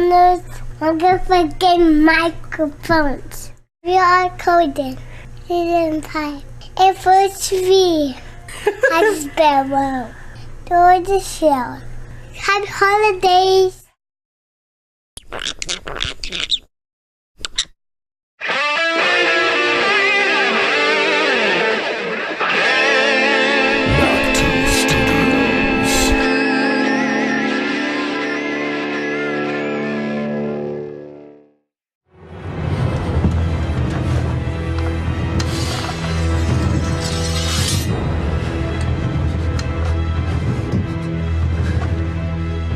owners are going to get microphones. We are coded. Season 5. Episode 3. High Sparrow. Door the Shell. Happy holidays.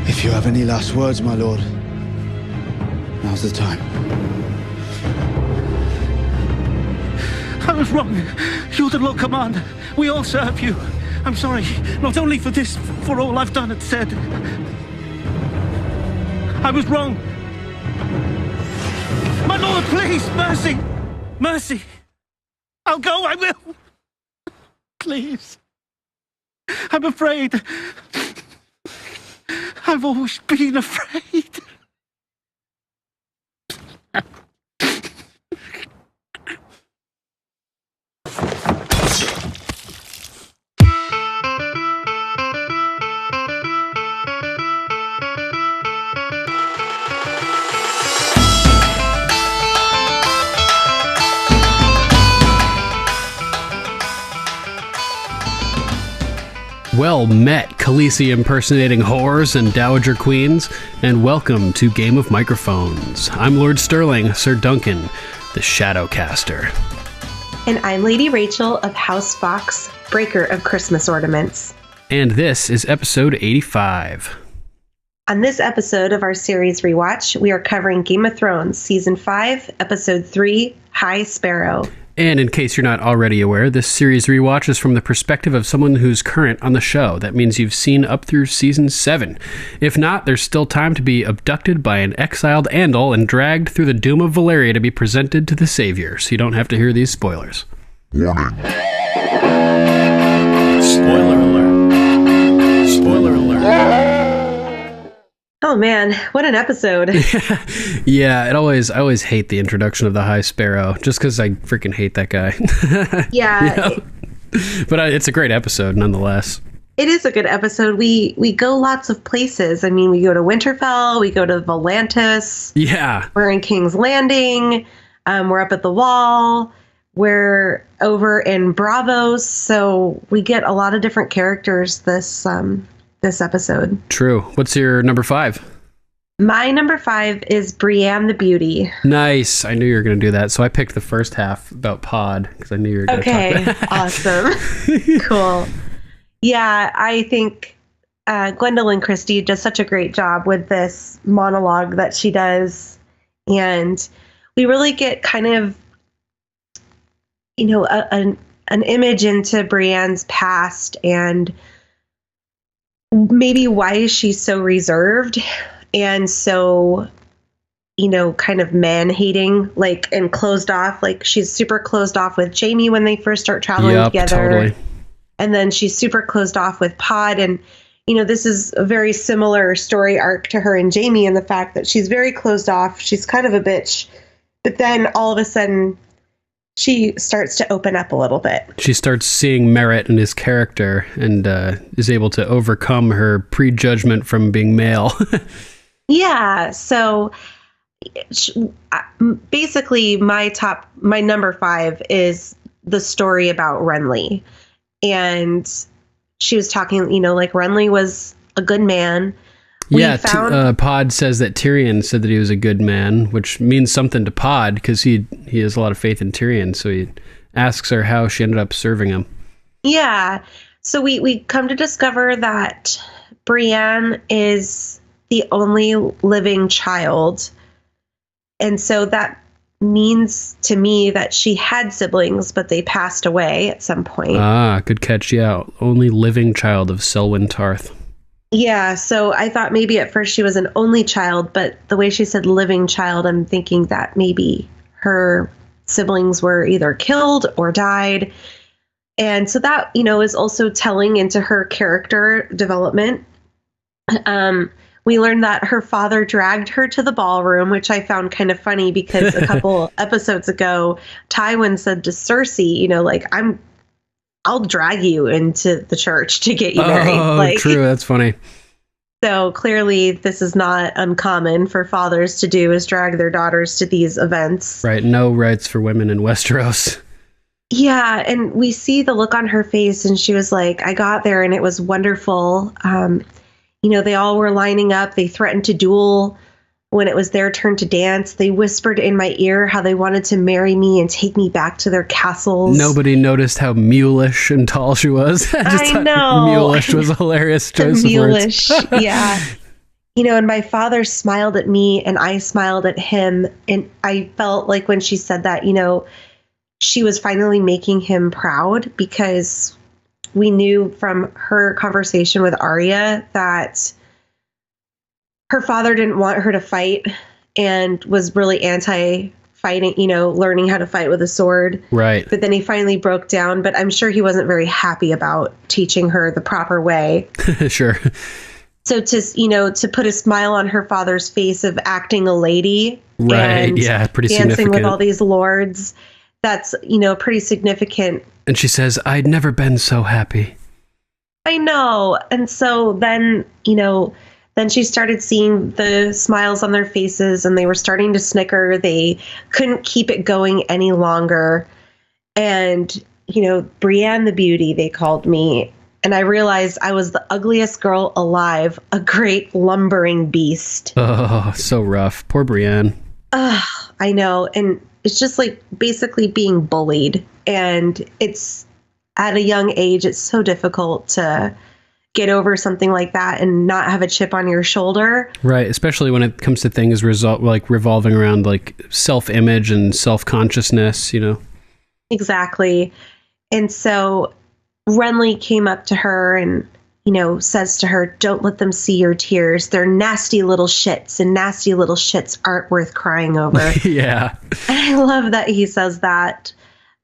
If you have any last words, my lord, now's the time. I was wrong. You're the Lord Commander. We all serve you. I'm sorry, not only for this, for all I've done and said. I was wrong. My lord, please, mercy. Mercy. I'll go, I will. Please. I'm afraid. I've always been afraid. Well met, Khaleesi impersonating whores and dowager queens, and welcome to Game of Microphones. I'm Lord Sterling, Sir Duncan, the Shadowcaster. And I'm Lady Rachel of House Fox, Breaker of Christmas Ornaments. And this is episode 85. On this episode of our series Rewatch, we are covering Game of Thrones, Season 5, Episode 3, High Sparrow. And in case you're not already aware, this series Rewatch is from the perspective of someone who's current on the show. That means you've seen up through Season 7. If not, there's still time to be abducted by an exiled Andal and dragged through the doom of Valyria to be presented to the Savior, so you don't have to hear these spoilers. Warning. Spoiler alert. Spoiler alert. Oh man, what an episode. Yeah, I always hate the introduction of the High Sparrow, just because I freaking hate that guy. Yeah. You know? But it's a great episode, nonetheless. It is a good episode. We go lots of places. I mean, we go to Winterfell, we go to Volantis. Yeah. We're in King's Landing. We're up at the Wall. We're over in Bravos. So we get a lot of different characters this episode. True. What's your number 5? My number 5 is Brienne the Beauty. Nice. I knew you were going to do that. So I picked the first half about Pod because I knew you were going to talk about it. Awesome. Cool. Yeah, I think Gwendolyn Christie does such a great job with this monologue that she does. And we really get kind of, an image into Brienne's past and maybe why she's so reserved and so, kind of man-hating, and closed off. Like, she's super closed off with Jaime when they first start traveling together. Totally. And then she's super closed off with Pod. And, this is a very similar story arc to her and Jaime in the fact that she's very closed off. She's kind of a bitch. But then all of a sudden, she starts to open up a little bit. She starts seeing merit in his character and is able to overcome her prejudgment from being male. Yeah. So basically my number 5 is the story about Renly. And she was talking, Renly was a good man. Pod says that Tyrion said that he was a good man, which means something to Pod because he has a lot of faith in Tyrion. So he asks her how she ended up serving him. Yeah. So we come to discover that Brienne is the only living child. And so that means to me that she had siblings, but they passed away at some point. Ah, good catch. Yeah. Only living child of Selwyn Tarth. Yeah, so I thought maybe at first she was an only child, but the way she said living child, I'm thinking that maybe her siblings were either killed or died. And so that, is also telling into her character development. We learned that her father dragged her to the ballroom, which I found kind of funny because a couple episodes ago, Tywin said to Cersei, like, I'll drag you into the church to get you married. Oh, true. That's funny. So clearly this is not uncommon for fathers to do, is drag their daughters to these events. Right. No rights for women in Westeros. Yeah. And we see the look on her face, and she was like, I got there and it was wonderful. They all were lining up. They threatened to duel when it was their turn to dance. They whispered in my ear how they wanted to marry me and take me back to their castles. Nobody noticed how mule-ish and tall she was. I know. Mule-ish was a hilarious choice of words. Yeah. And my father smiled at me and I smiled at him. And I felt like when she said that, she was finally making him proud, because we knew from her conversation with Arya that her father didn't want her to fight and was really anti-fighting, learning how to fight with a sword. Right. But then he finally broke down, but I'm sure he wasn't very happy about teaching her the proper way. Sure. So to put a smile on her father's face of acting a lady. Right. And yeah. Pretty dancing significant. with all these lords. That's, pretty significant. And she says, I'd never been so happy. I know. And so then, then she started seeing the smiles on their faces, and they were starting to snicker. They couldn't keep it going any longer. And, Brienne the Beauty, they called me. And I realized I was the ugliest girl alive, a great lumbering beast. Oh, so rough. Poor Brienne. I know. And it's just like basically being bullied. And it's at a young age, it's so difficult to get over something like that and not have a chip on your shoulder. Right. Especially when it comes to things revolving around like self-image and self-consciousness, Exactly. And so Renly came up to her and, says to her, don't let them see your tears. They're nasty little shits, and nasty little shits aren't worth crying over. Yeah. And I love that he says that.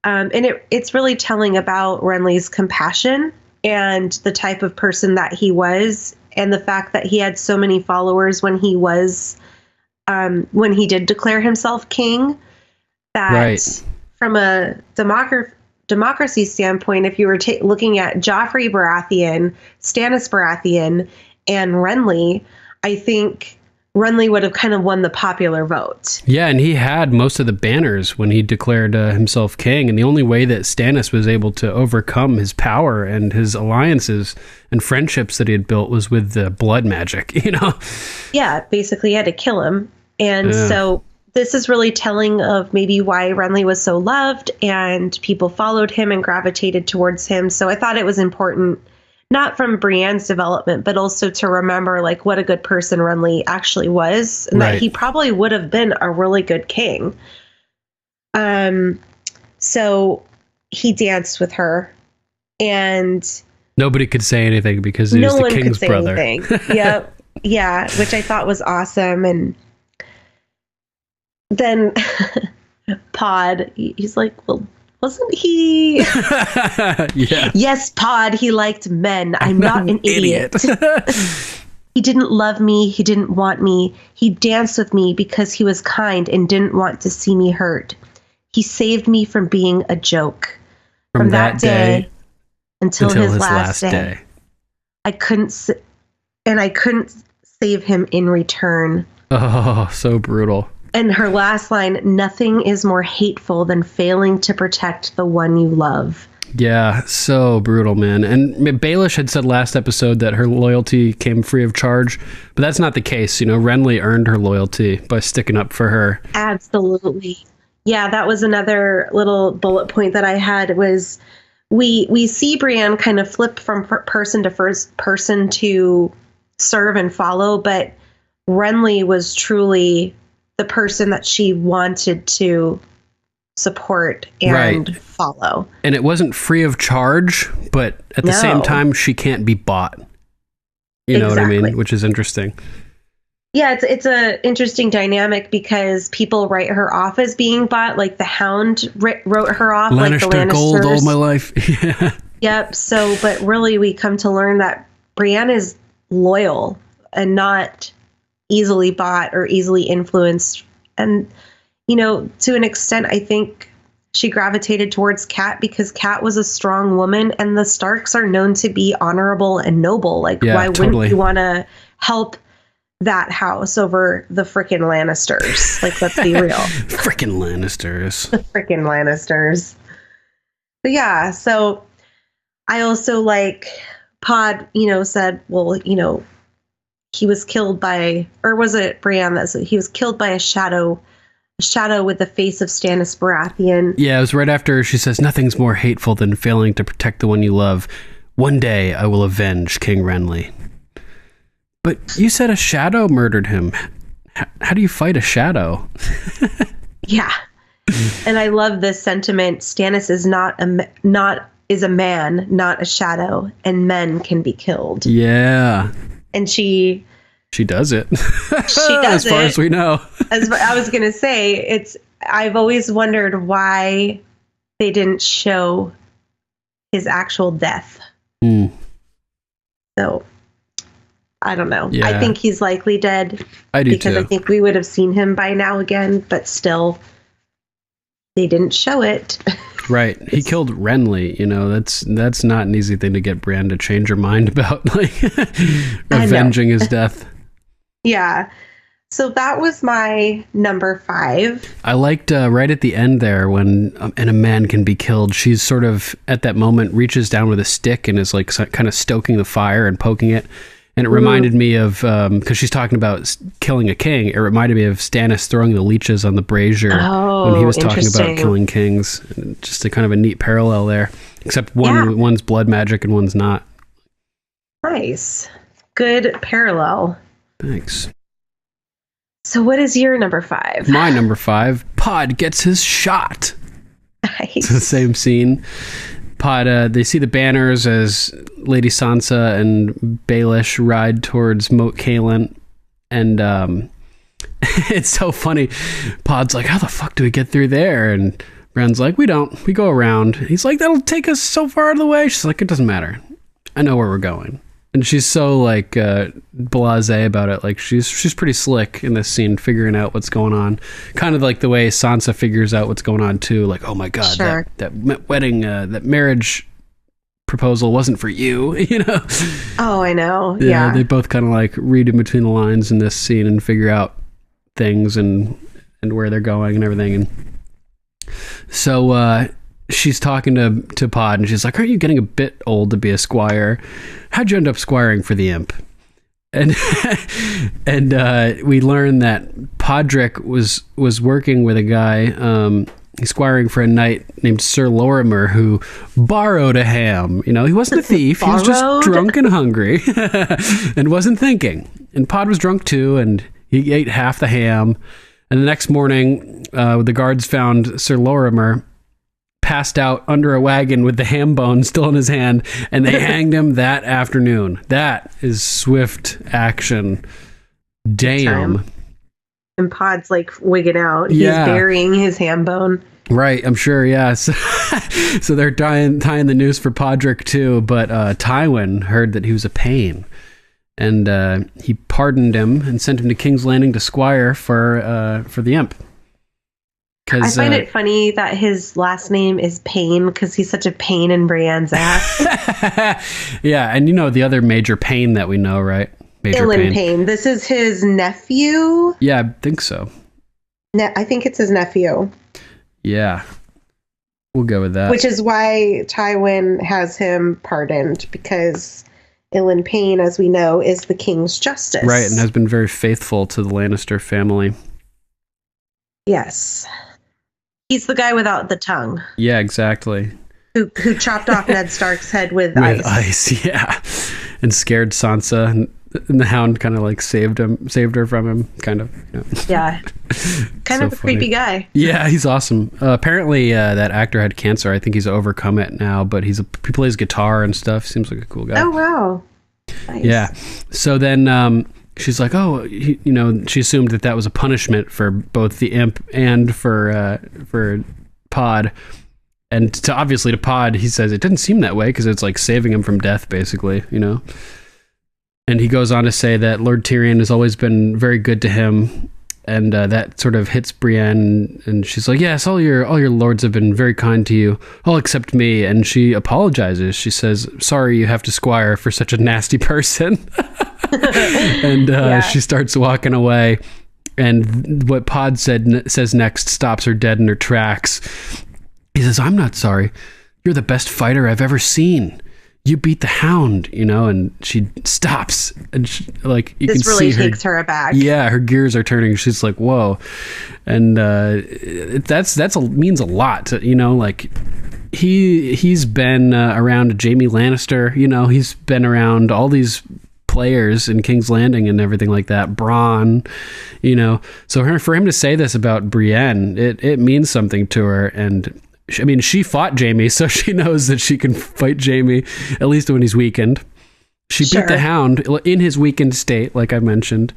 And it's really telling about Renly's compassion and the type of person that he was, and the fact that he had so many followers when he was, when he did declare himself king, that right. From a democracy standpoint, if you were looking at Joffrey Baratheon, Stannis Baratheon, and Renly, I think Renly would have kind of won the popular vote. Yeah, and he had most of the banners when he declared himself king, and the only way that Stannis was able to overcome his power and his alliances and friendships that he had built was with the blood magic, Yeah, basically he had to kill him. And so this is really telling of maybe why Renly was so loved and people followed him and gravitated towards him. So I thought it was important, not from Brienne's development, but also to remember like what a good person Renly actually was, and that he probably would have been a really good king. So he danced with her, and nobody could say anything because he was the king's brother. Yep. Yeah, which I thought was awesome. And then Pod, he's like, well, wasn't he? Yeah. Yes, Pod, he liked men. I'm not an idiot. He didn't love me. He didn't want me. He danced with me because he was kind and didn't want to see me hurt. He saved me from being a joke. From that day until his last day. I couldn't save him in return. Oh, so brutal. And her last line, nothing is more hateful than failing to protect the one you love. Yeah, so brutal, man. And Baelish had said last episode that her loyalty came free of charge, but that's not the case. Renly earned her loyalty by sticking up for her. Absolutely. Yeah, that was another little bullet point that I had was we see Brienne kind of flip from person to first person to serve and follow, but Renly was truly the person that she wanted to support and follow. And it wasn't free of charge, but at the same time, she can't be bought. You know what I mean? Which is interesting. Yeah, it's a interesting dynamic because people write her off as being bought. Like the Hound wrote her off. Lannister like the Lannisters. Gold all my life. Yeah. Yep. So, but really we come to learn that Brienne is loyal and not easily bought or easily influenced. And, you know, to an extent, I think she gravitated towards Kat because Kat was a strong woman, and the Starks are known to be honorable and noble. Like, why wouldn't you want to help that house over the frickin' Lannisters? Like, let's be real. Frickin' Lannisters. The frickin' Lannisters. But yeah, so I also like Pod, you know, said, well, you know, he was killed by, or was it Brienne that said he was killed by a shadow with the face of Stannis Baratheon. Yeah, it was right after she says, nothing's more hateful than failing to protect the one you love. One day I will avenge King Renly. But you said a shadow murdered him. How do you fight a shadow? Yeah. And I love this sentiment. Stannis is is a man, not a shadow, and men can be killed. Yeah. And she does it. She does as far as we know. As I was going to say, I've always wondered why they didn't show his actual death. So I don't know. Yeah. I think he's likely dead. I do because too. I think we would have seen him by now again, but still they didn't show it. Right. He killed Renly, you know, that's not an easy thing to get Bran to change her mind about, like avenging his death. Yeah. So that was my number 5. I liked right at the end there when and a man can be killed. She's sort of at that moment reaches down with a stick and is like kind of stoking the fire and poking it. And it reminded me of, because she's talking about killing a king, it reminded me of Stannis throwing the leeches on the brazier when he was talking about killing kings. And just a kind of a neat parallel there, except one's blood magic and one's not. Nice. Good parallel. Thanks. So what is your number 5? My number 5, Pod gets his shot. Nice. It's the same scene. Pod, they see the banners as Lady Sansa and Baelish ride towards Moat Cailin, and it's so funny. Pod's like, how the fuck do we get through there? And Bran's like, we don't. We go around. He's like, that'll take us so far out of the way. She's like, it doesn't matter. I know where we're going. And she's so like blasé about it. Like she's pretty slick in this scene, figuring out what's going on. Kind of like the way Sansa figures out what's going on too. Like, oh my god, sure. that wedding, that marriage proposal wasn't for you, you know? Oh, I know. Yeah. They both kind of like read in between the lines in this scene and figure out things and where they're going and everything. And so she's talking to Pod, and she's like, aren't you getting a bit old to be a squire? How'd you end up squiring for the imp? And we learn that Podrick was working with a guy, squiring for a knight named Sir Lorimer, who borrowed a ham. You know, he wasn't a thief. He was just drunk and hungry and wasn't thinking. And Pod was drunk too, and he ate half the ham. And the next morning, the guards found Sir Lorimer passed out under a wagon with the ham bone still in his hand, and they hanged him that afternoon. That is swift action. Damn. And Pod's like wigging out. He's burying his ham bone. Right, I'm sure, yeah. So they're tying the noose for Podrick too, but Tywin heard that he was a pain. And he pardoned him and sent him to King's Landing to squire for the imp. I find it funny that his last name is Payne because he's such a pain in Brienne's ass. Yeah, and you know the other major Payne that we know, right? Major Payne. This is his nephew? Yeah, I think so. I think it's his nephew. Yeah. We'll go with that. Which is why Tywin has him pardoned, because Ilyn Payne, as we know, is the king's justice. Right, and has been very faithful to the Lannister family. Yes. He's the guy without the tongue. Yeah, exactly. Who chopped off Ned Stark's head with ice. With ice, yeah. And scared Sansa, and the Hound kind of like saved her from him, kind of. You know. Yeah. Kind so of a creepy guy. Yeah, he's awesome. Apparently, that actor had cancer. I think he's overcome it now, but he plays guitar and stuff. Seems like a cool guy. Oh, wow. Nice. Yeah. So then she's like, oh, you know, she assumed that was a punishment for both the imp and for Pod. And obviously to Pod, he says it didn't seem that way because it's like saving him from death, basically, you know. And he goes on to say that Lord Tyrion has always been very good to him. And that sort of hits Brienne, and she's like, yes, all your lords have been very kind to you, all except me. And she apologizes. She says, sorry you have to squire for such a nasty person. And she starts walking away. And what Pod says next stops her dead in her tracks. He says, I'm not sorry. You're the best fighter I've ever seen. You beat the Hound, and she stops, and you can really see takes her aback. Yeah, her gears are turning. She's like, whoa. And that's means a lot to, he's been around Jaime Lannister, he's been around all these players in King's Landing and everything like that, Bronn, so for him to say this about Brienne, it means something to her. And I mean, she fought Jaime, so she knows that she can fight Jaime, at least when he's weakened. She beat the Hound in his weakened state, like I mentioned.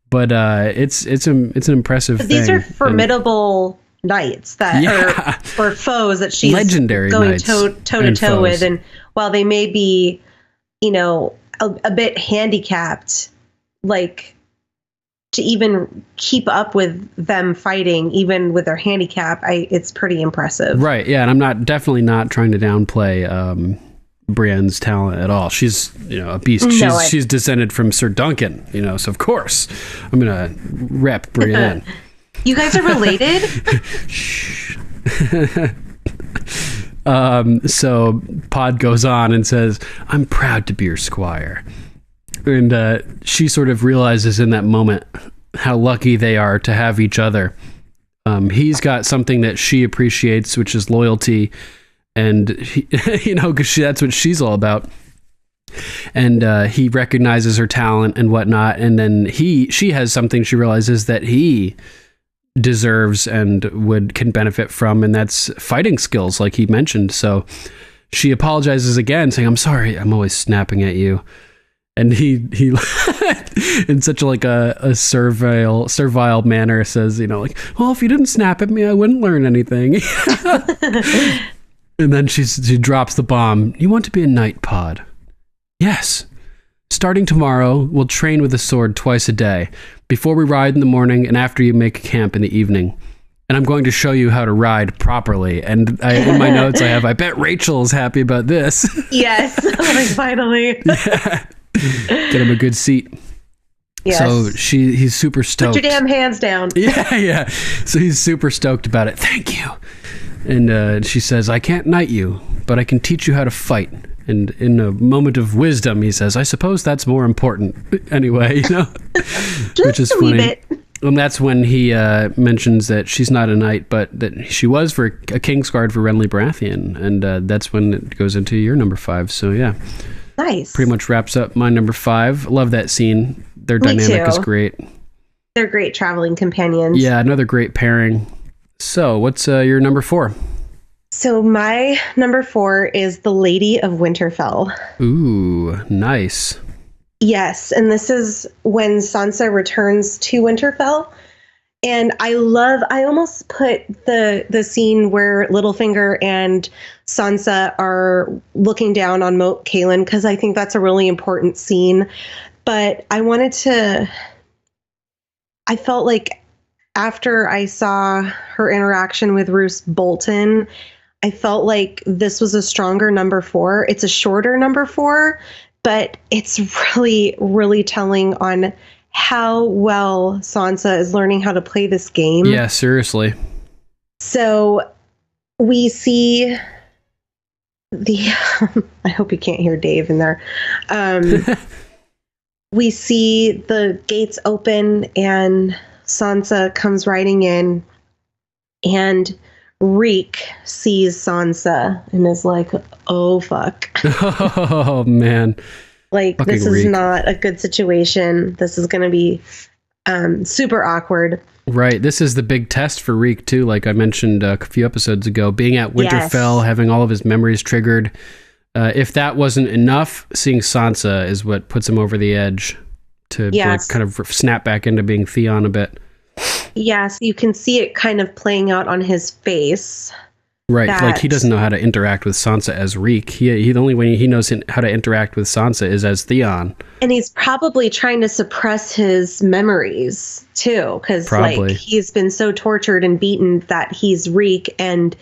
But it's an impressive thing. These are formidable knights that are foes that she's legendary going knights toe to toe with. And while they may be, a bit handicapped, to even keep up with them fighting, even with their handicap, it's pretty impressive. Right, yeah, and I'm definitely not trying to downplay Brienne's talent at all. She's, a beast. She's descended from Sir Duncan, so of course I'm gonna rep Brienne. You guys are related? Shh. So Pod goes on and says, I'm proud to be your squire. And she sort of realizes in that moment how lucky they are to have each other. He's got something that she appreciates, which is loyalty. And, because that's what she's all about. And he recognizes her talent and whatnot. And then she has something she realizes that he deserves and can benefit from. And that's fighting skills, like he mentioned. So she apologizes again, saying, I'm sorry, I'm always snapping at you. And he in such a servile manner says, well, if you didn't snap at me, I wouldn't learn anything. And then she drops the bomb. You want to be a knight, Pod? Yes. Starting tomorrow, we'll train with a sword twice a day, before we ride in the morning and after you make camp in the evening. And I'm going to show you how to ride properly. And in my notes, I bet Rachel is happy about this. Yes, finally. Yeah. Get him a good seat. Yes. So he's super stoked. Put your damn hands down. Yeah. So he's super stoked about it. Thank you. And she says, I can't knight you, but I can teach you how to fight. And in a moment of wisdom, he says, I suppose that's more important anyway, which is funny. Bit. And that's when he mentions that she's not a knight, but that she was for a Kingsguard for Renly Baratheon. And that's when it goes into your number 5. So yeah. Nice. Pretty much wraps up my number 5. Love that scene. Their dynamic is great. They're great traveling companions. Yeah, another great pairing. So, what's your number 4? So, my number 4 is the Lady of Winterfell. Ooh, nice. Yes, and this is when Sansa returns to Winterfell. And I almost put the scene where Littlefinger and Sansa are looking down on Moat Cailin, because I think that's a really important scene. But I felt like after I saw her interaction with Roose Bolton, I felt like this was a stronger number 4. It's a shorter number 4, but it's really, really telling on how well Sansa is learning how to play this game. Yeah, seriously. So we see I hope you can't hear Dave in there. We see the gates open and Sansa comes riding in, and Reek sees Sansa and is like, oh, fuck. Oh, man. Like, fucking this is Reek. Not a good situation. This is going to be super awkward. Right. This is the big test for Reek, too, like I mentioned a few episodes ago. Being at Winterfell, having all of his memories triggered. If that wasn't enough, seeing Sansa is what puts him over the edge to kind of snap back into being Theon a bit. Yes, you can see it kind of playing out on his face. Right, like he doesn't know how to interact with Sansa as Reek. He the only way he knows how to interact with Sansa is as Theon. And he's probably trying to suppress his memories too, because like he's been so tortured and beaten that he's Reek and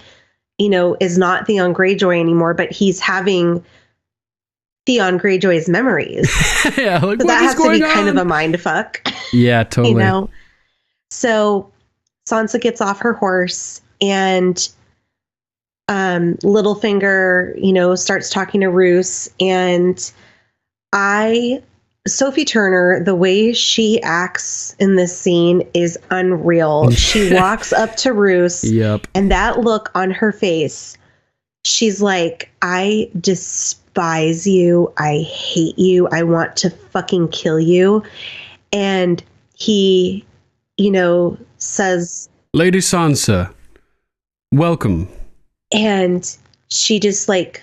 is not Theon Greyjoy anymore, but he's having Theon Greyjoy's memories. Yeah, like, so that has to be kind of a mind fuck. Yeah, totally. So Sansa gets off her horse and Littlefinger, starts talking to Roose, and Sophie Turner, the way she acts in this scene is unreal. She walks up to Roose, and that look on her face, she's like, I despise you. I hate you. I want to fucking kill you. And he, says, Lady Sansa, welcome. And she just like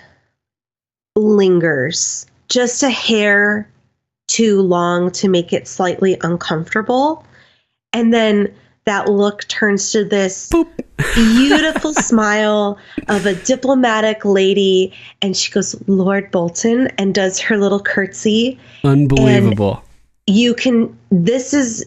lingers just a hair too long to make it slightly uncomfortable. And then that look turns to this beautiful smile of a diplomatic lady. And she goes, Lord Bolton, and does her little curtsy. Unbelievable. And this is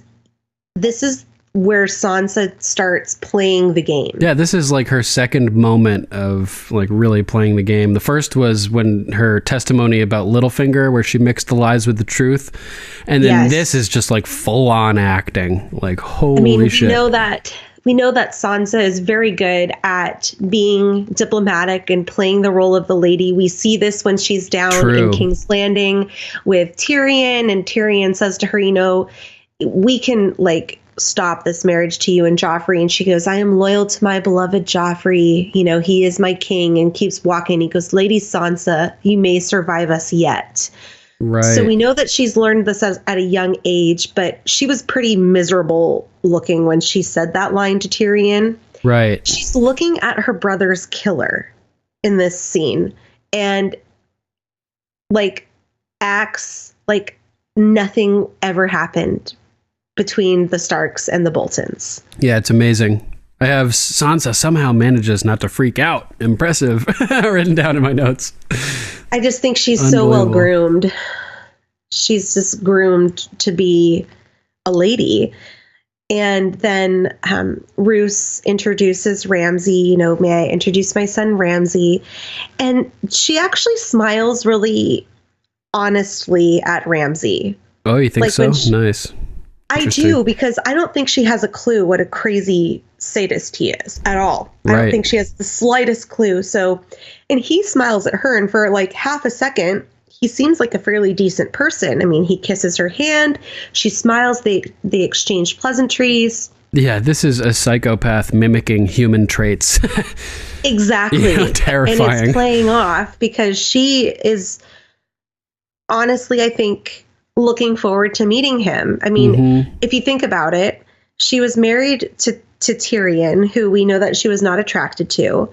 where Sansa starts playing the game. Yeah, this is like her second moment of like really playing the game. The first was when her testimony about Littlefinger, where she mixed the lies with the truth. And then this is just like full on acting. Like, holy shit. We know that Sansa is very good at being diplomatic and playing the role of the lady. We see this when she's down in King's Landing with Tyrion, and Tyrion says to her, we can like stop this marriage to you and Joffrey. And she goes, I am loyal to my beloved Joffrey. He is my king, and keeps walking. He goes, Lady Sansa, you may survive us yet. Right. So we know that she's learned this at a young age, but she was pretty miserable looking when she said that line to Tyrion. Right. She's looking at her brother's killer in this scene and like acts like nothing ever happened between the Starks and the Boltons. Yeah, it's amazing. I have Sansa somehow manages not to freak out. Impressive. Written down in my notes. I just think she's so well groomed. She's just groomed to be a lady. And then Roose introduces Ramsay, may I introduce my son Ramsay? And she actually smiles really honestly at Ramsay. Oh, you think so? Nice. I do, because I don't think she has a clue what a crazy sadist he is at all. I don't think she has the slightest clue. So, and he smiles at her, and for like half a second, he seems like a fairly decent person. I mean, he kisses her hand, she smiles, they exchange pleasantries. Yeah, this is a psychopath mimicking human traits. Exactly. Terrifying. And it's playing off because she is honestly, I think, looking forward to meeting him. I mean, if you think about it, she was married to Tyrion, who we know that she was not attracted to.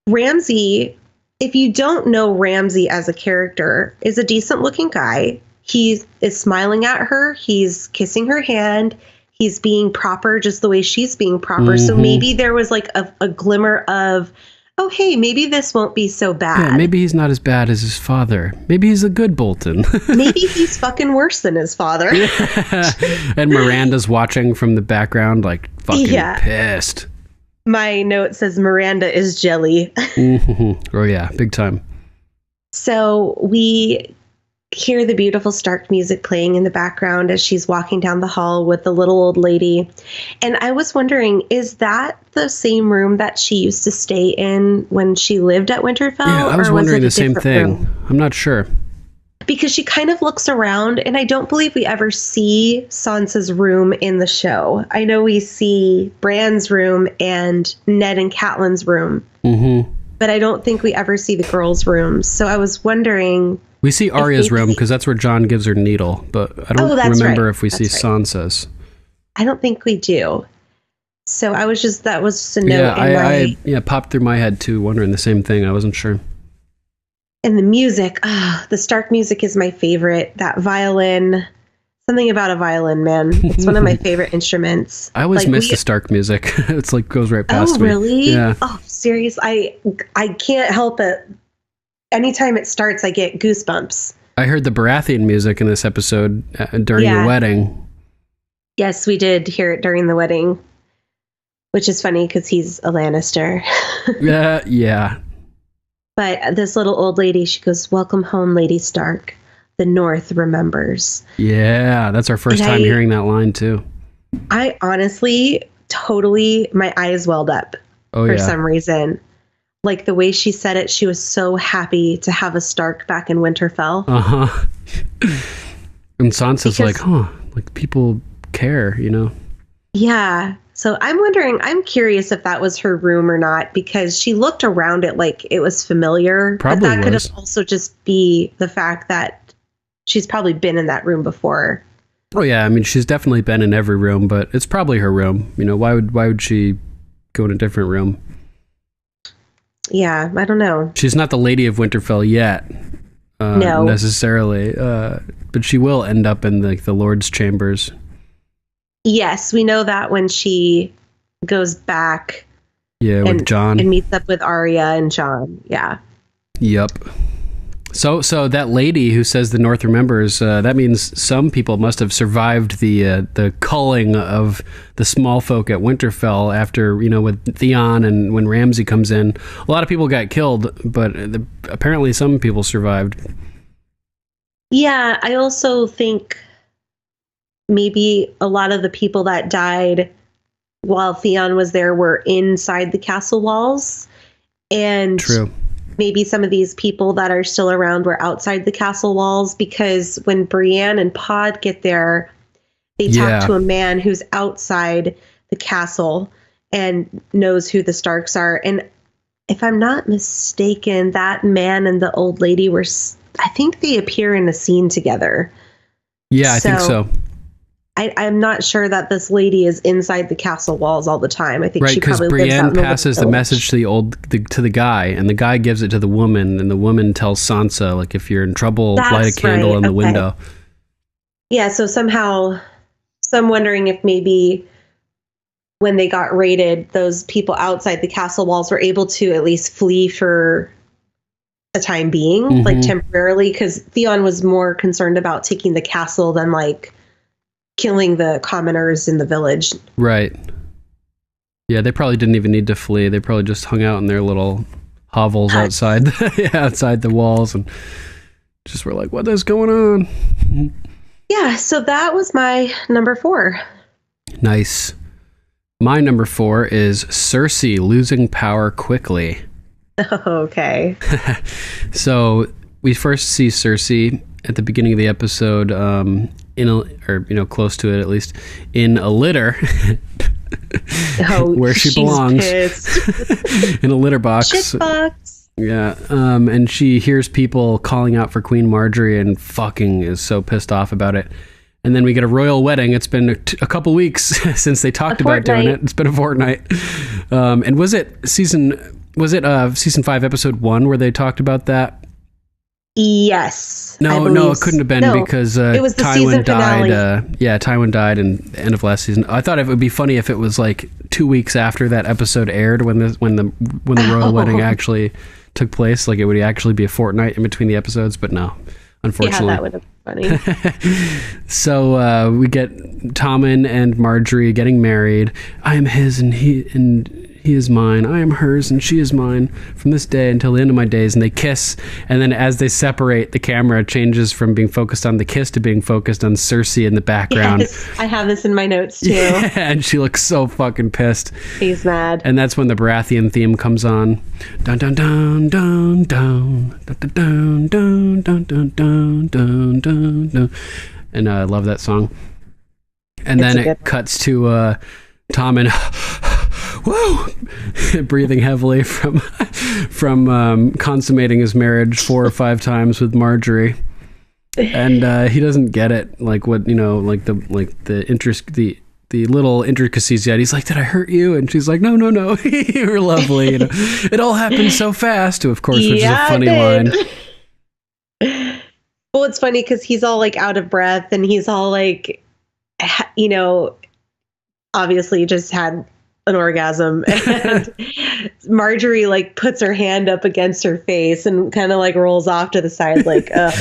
Ramsay, if you don't know Ramsay as a character, is a decent looking guy. He is smiling at her. He's kissing her hand. He's being proper just the way she's being proper. So maybe there was like a glimmer of, oh, hey, maybe this won't be so bad. Yeah, maybe he's not as bad as his father. Maybe he's a good Bolton. Maybe he's fucking worse than his father. And Miranda's watching from the background, like, fucking pissed. My note says Miranda is jelly. Oh, yeah, big time. So we hear the beautiful Stark music playing in the background as she's walking down the hall with the little old lady. And I was wondering, is that the same room that she used to stay in when she lived at Winterfell? Yeah, I was wondering the same thing. I'm not sure. Because she kind of looks around, and I don't believe we ever see Sansa's room in the show. I know we see Bran's room and Ned and Catelyn's room. But I don't think we ever see the girls' rooms. So I was wondering... We see Arya's room because that's where Jon gives her needle, but I don't remember if we see Sansa's. I don't think we do. So that was just a note. I popped through my head too, wondering the same thing. I wasn't sure. And the music, the Stark music is my favorite. That violin, Something about a violin, man. It's one of my favorite instruments. I always miss the Stark music. It's like goes right past me. Oh, really? Yeah. Oh, serious? I can't help it. Anytime it starts, I get goosebumps. I heard the Baratheon music in this episode during your wedding. Yes, we did hear it during the wedding, which is funny because he's a Lannister. Yeah. But this little old lady, she goes, "Welcome home, Lady Stark. The North remembers." Yeah, that's our first time hearing that line too. I honestly, totally, my eyes welled up for some reason. Like the way she said it, she was so happy to have a Stark back in Winterfell. Uh-huh. And Sansa's like, like people care, you know? Yeah. So I'm curious if that was her room or not, because she looked around it like it was familiar. Probably but that could have also just be the fact that she's probably been in that room before. Oh yeah, I mean she's definitely been in every room, but it's probably her room. You know, why would she go in a different room? Yeah, I don't know. She's not the Lady of Winterfell yet, no, necessarily, but she will end up in the Lord's chambers. Yes, we know that when she goes back. Yeah, with Jon and meets up with Arya and Jon. Yeah. Yep. So that lady who says the North remembers, that means some people must have survived the culling of the small folk at Winterfell after, you know, with Theon and when Ramsay comes in. A lot of people got killed, but apparently some people survived. Yeah, I also think maybe a lot of the people that died while Theon was there were inside the castle walls. And true. Maybe some of these people that are still around were outside the castle walls, because when Brienne and Pod get there, they talk to a man who's outside the castle and knows who the Starks are. And if I'm not mistaken, that man and the old lady I think they appear in a scene together. Yeah, I think so. I'm not sure that this lady is inside the castle walls all the time. I think she probably lives out in Brienne passes the message to the guy, and the guy gives it to the woman, and the woman tells Sansa, like, if you're in trouble, light a candle in the window. Yeah, so somehow, I'm wondering if maybe when they got raided, those people outside the castle walls were able to at least flee for a time being, like temporarily, because Theon was more concerned about taking the castle than like killing the commoners in the village. Right. Yeah, they probably didn't even need to flee. They probably just hung out in their little hovels outside outside the walls and just were like, what is going on? Yeah, so that was my number 4. Nice. My number 4 is Cersei losing power quickly. Okay. So we first see Cersei at the beginning of the episode, close to it at least, in a litter. Where she belongs. In a litter box. Shit box. Yeah. And she hears people calling out for Queen Marjorie and fucking is so pissed off about it. And then we get a royal wedding. It's been a couple weeks since they talked about doing it. It's been a fortnight. And was it season 5 episode 1 where they talked about that? Yes. No, it couldn't have been because it was the Tywin season died. finale. Tywin died in the end of last season. I thought it would be funny if it was like 2 weeks after that episode aired when the royal wedding actually took place. Like it would actually be a fortnight in between the episodes, but no, unfortunately. Yeah, that would have been funny. So we get Tommen and Marjorie getting married. I am his and he is mine. I am hers and she is mine from this day until the end of my days. And they kiss. And then as they separate, the camera changes from being focused on the kiss to being focused on Cersei in the background. Yes, I have this in my notes too. Yeah, and she looks so fucking pissed. He's mad. And that's when the Baratheon theme comes on. Dun dun dun dun dun dun dun dun dun dun dun dun dun dun. And I love that song. And then it cuts to Tommen breathing heavily from consummating his marriage 4 or 5 times with Marjorie, and he doesn't get it, like what the little intricacies yet. He's like, did I hurt you? And she's like, no, you were lovely. It all happened so fast. Of course, which is a funny line. Well, it's funny because he's all like out of breath and he's all like, you know, obviously just had an orgasm, and Marjorie like puts her hand up against her face and kind of like rolls off to the side like, ugh.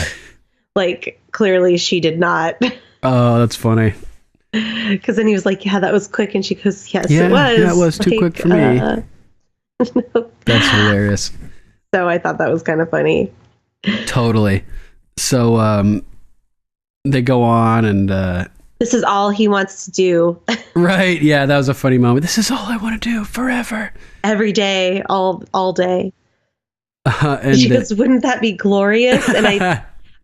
Like clearly she did not. Oh, that's funny. Because then he was like, yeah, that was quick. And she goes, yes, yeah, it was. That was too like, quick for me. No. That's hilarious. So I thought that was kind of funny. Totally. So they go on and... this is all he wants to do. Right. Yeah, that was a funny moment. This is all I want to do forever. Every day, all day. And she goes, wouldn't that be glorious? And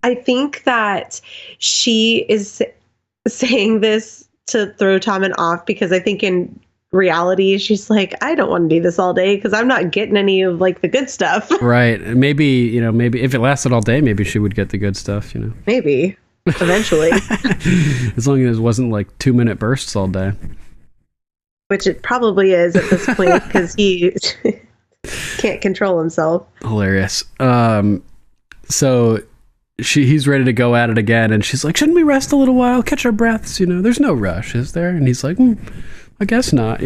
I think that she is saying this to throw Tommen off, because I think in reality she's like, I don't want to do this all day because I'm not getting any of like the good stuff. Right. Maybe if it lasted all day, maybe she would get the good stuff, Maybe. Eventually. As long as it wasn't like 2-minute bursts all day. Which it probably is at this point because he can't control himself. Hilarious. So he's ready to go at it again, and she's like, shouldn't we rest a little while, catch our breaths, there's no rush, is there? And he's like, I guess not,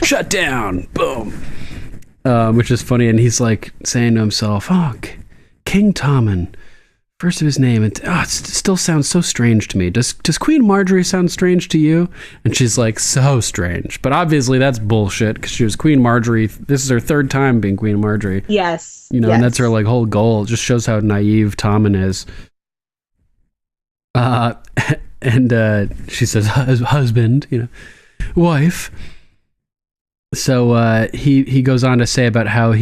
shut down, boom. Which is funny, and he's like saying to himself, King Tommen, first of his name, it still sounds so strange to me. Does Queen Marjorie sound strange to you? And she's like, so strange. But obviously that's bullshit, because she was Queen Marjorie. This is her third time being Queen Marjorie. Yes. And that's her like whole goal. It just shows how naive Tommen is. And she says, husband, wife. So he goes on to say about how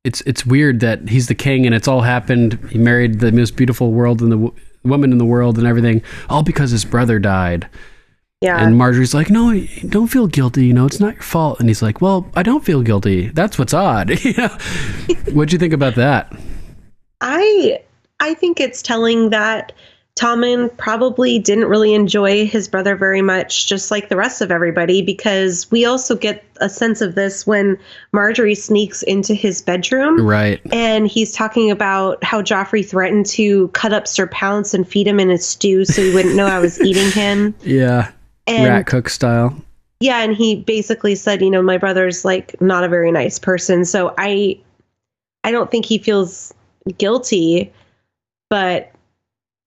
it's weird that he's the king and it's all happened. He married the most beautiful woman in the world and everything, all because his brother died. Yeah. And Marjorie's like, no, don't feel guilty. It's not your fault. And he's like, well, I don't feel guilty. That's what's odd. What'd you think about that? I think it's telling that Tommen probably didn't really enjoy his brother very much, just like the rest of everybody, because we also get a sense of this when Marjorie sneaks into his bedroom. Right. And he's talking about how Joffrey threatened to cut up Sir Pounce and feed him in his stew so he wouldn't know I was eating him. Yeah. And, rat cook style. Yeah. And he basically said, my brother's like not a very nice person. So I don't think he feels guilty, but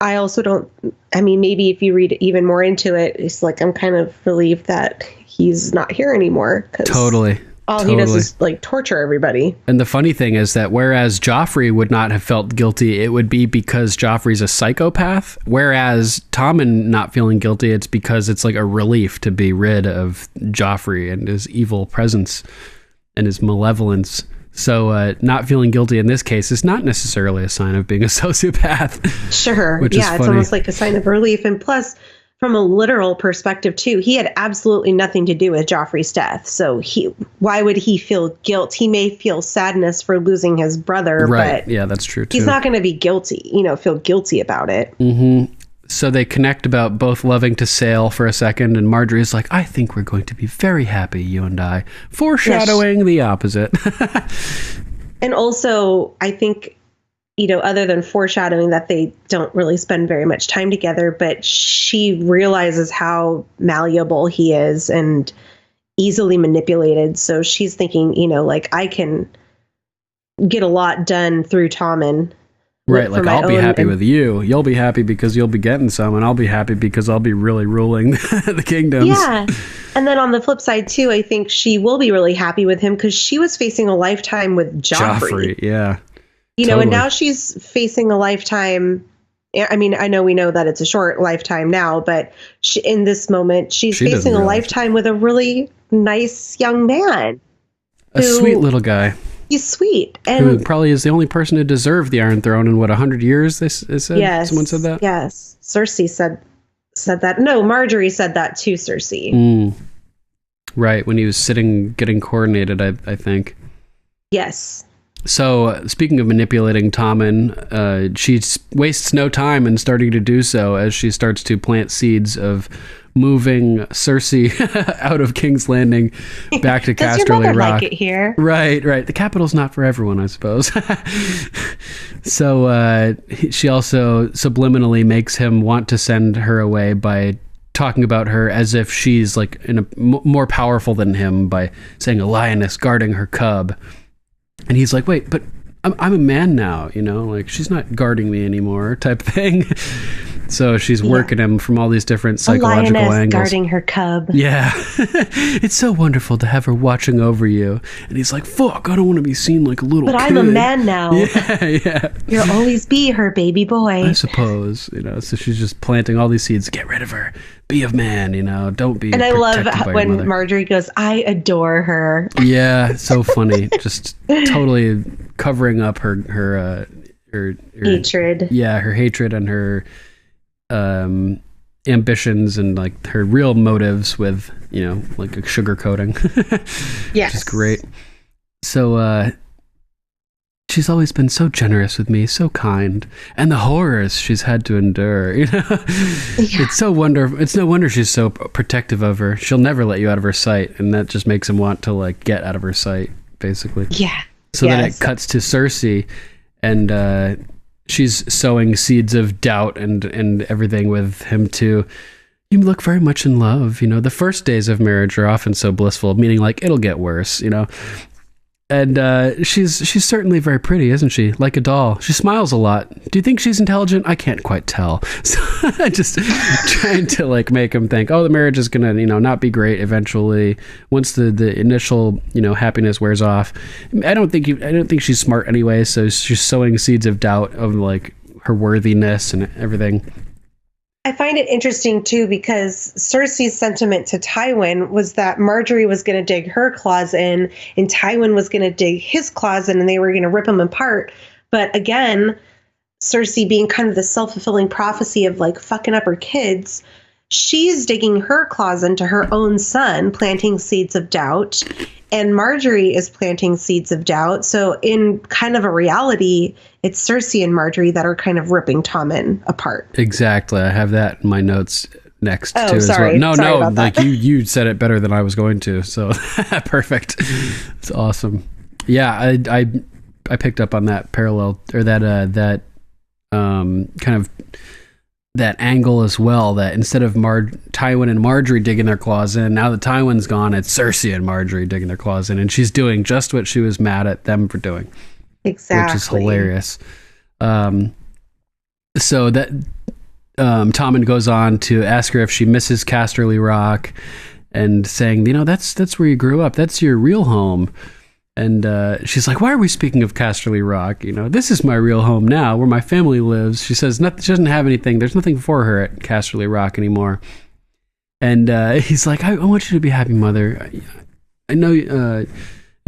I also don't, maybe if you read even more into it, it's like, I'm kind of relieved that he's not here anymore. Totally. All he does is like torture everybody. And the funny thing is that whereas Joffrey would not have felt guilty, it would be because Joffrey's a psychopath. Whereas Tommen not feeling guilty, it's because it's like a relief to be rid of Joffrey and his evil presence and his malevolence. So not feeling guilty in this case is not necessarily a sign of being a sociopath. Sure. Which is funny. It's almost like a sign of relief. And plus, from a literal perspective, too, he had absolutely nothing to do with Joffrey's death. So why would he feel guilt? He may feel sadness for losing his brother. Right. But yeah, that's true, too. He's not going to be guilty, feel guilty about it. Mm-hmm. So they connect about both loving to sail for a second, and Marjorie's like, I think we're going to be very happy, you and I. Foreshadowing the opposite. And also, I think, other than foreshadowing that they don't really spend very much time together, but she realizes how malleable he is and easily manipulated. So she's thinking, like, I can get a lot done through Tommen. Right, like I'll be happy with you. You'll be happy because you'll be getting some, and I'll be happy because I'll be really ruling the kingdoms. Yeah. And then on the flip side, too, I think she will be really happy with him because she was facing a lifetime with Joffrey. Yeah. Totally. And now she's facing a lifetime. I know we know that it's a short lifetime now, but in this moment, she's facing a lifetime with a really nice young man. A sweet little guy. He's sweet. And who probably is the only person to deserve the Iron Throne in 100 years, they said? Yes. Someone said that? Yes. Cersei said that. No, Marjorie said that to Cersei. Right, when he was getting coronated, I think. Yes. So, speaking of manipulating Tommen, she wastes no time in starting to do so as she starts to plant seeds of moving Cersei out of King's Landing back to Does Casterly your mother Rock. like it here? Right. The capital's not for everyone, I suppose. So she also subliminally makes him want to send her away by talking about her as if she's like more powerful than him by saying a lioness guarding her cub. And he's like, wait, but I'm a man now, like she's not guarding me anymore type thing. So she's working him from all these different psychological angles. Guarding her cub. Yeah. It's so wonderful to have her watching over you. And he's like, fuck, I don't want to be seen like a little kid. But I'm a man now. Yeah. You'll always be her baby boy. I suppose, so she's just planting all these seeds. Get rid of her. Be a man, don't be. And I love when mother. Marjorie goes, I adore her. Yeah, so funny. Just totally covering up her hatred. Yeah, her hatred and her ambitions and like her real motives with like a sugar coating. Yes, which is great. So she's always been so generous with me, so kind, and the horrors she's had to endure. It's so wonderful. It's no wonder she's so protective of her. She'll never let you out of her sight, and that just makes him want to like get out of her sight, basically. Yeah. So then it cuts to Cersei, and she's sowing seeds of doubt and everything with him too. You look very much in love. The first days of marriage are often so blissful, meaning like it'll get worse, And she's certainly very pretty, isn't she? Like a doll. She smiles a lot. Do you think she's intelligent? I can't quite tell. So I just trying to like make him think, oh, the marriage is gonna, not be great eventually once the initial, happiness wears off. I don't think she's smart anyway, so she's sowing seeds of doubt of like her worthiness and everything. I find it interesting, too, because Cersei's sentiment to Tywin was that Marjorie was going to dig her claws in and Tywin was going to dig his claws in and they were going to rip them apart. But again, Cersei being kind of the self-fulfilling prophecy of like fucking up her kids, she's digging her claws into her own son, planting seeds of doubt. And Marjorie is planting seeds of doubt. So in kind of a reality, it's Cersei and Marjorie that are kind of ripping Tommen apart. Exactly. I have that in my notes next too sorry. as well. Sorry No, about like that. you said it better than I was going to. So perfect. It's awesome. Yeah, I picked up on that parallel or that kind of that angle as well, that instead of Tywin and Marjorie digging their claws in, now that Tywin's gone, it's Cersei and Marjorie digging their claws in, and she's doing just what she was mad at them for doing. Exactly. Which is hilarious. So that Tommen goes on to ask her if she misses Casterly Rock and saying, that's where you grew up. That's your real home. And she's like, why are we speaking of Casterly Rock? This is my real home now, where my family lives. She says she doesn't have anything. There's nothing for her at Casterly Rock anymore. And he's like, I want you to be happy, Mother. I know. And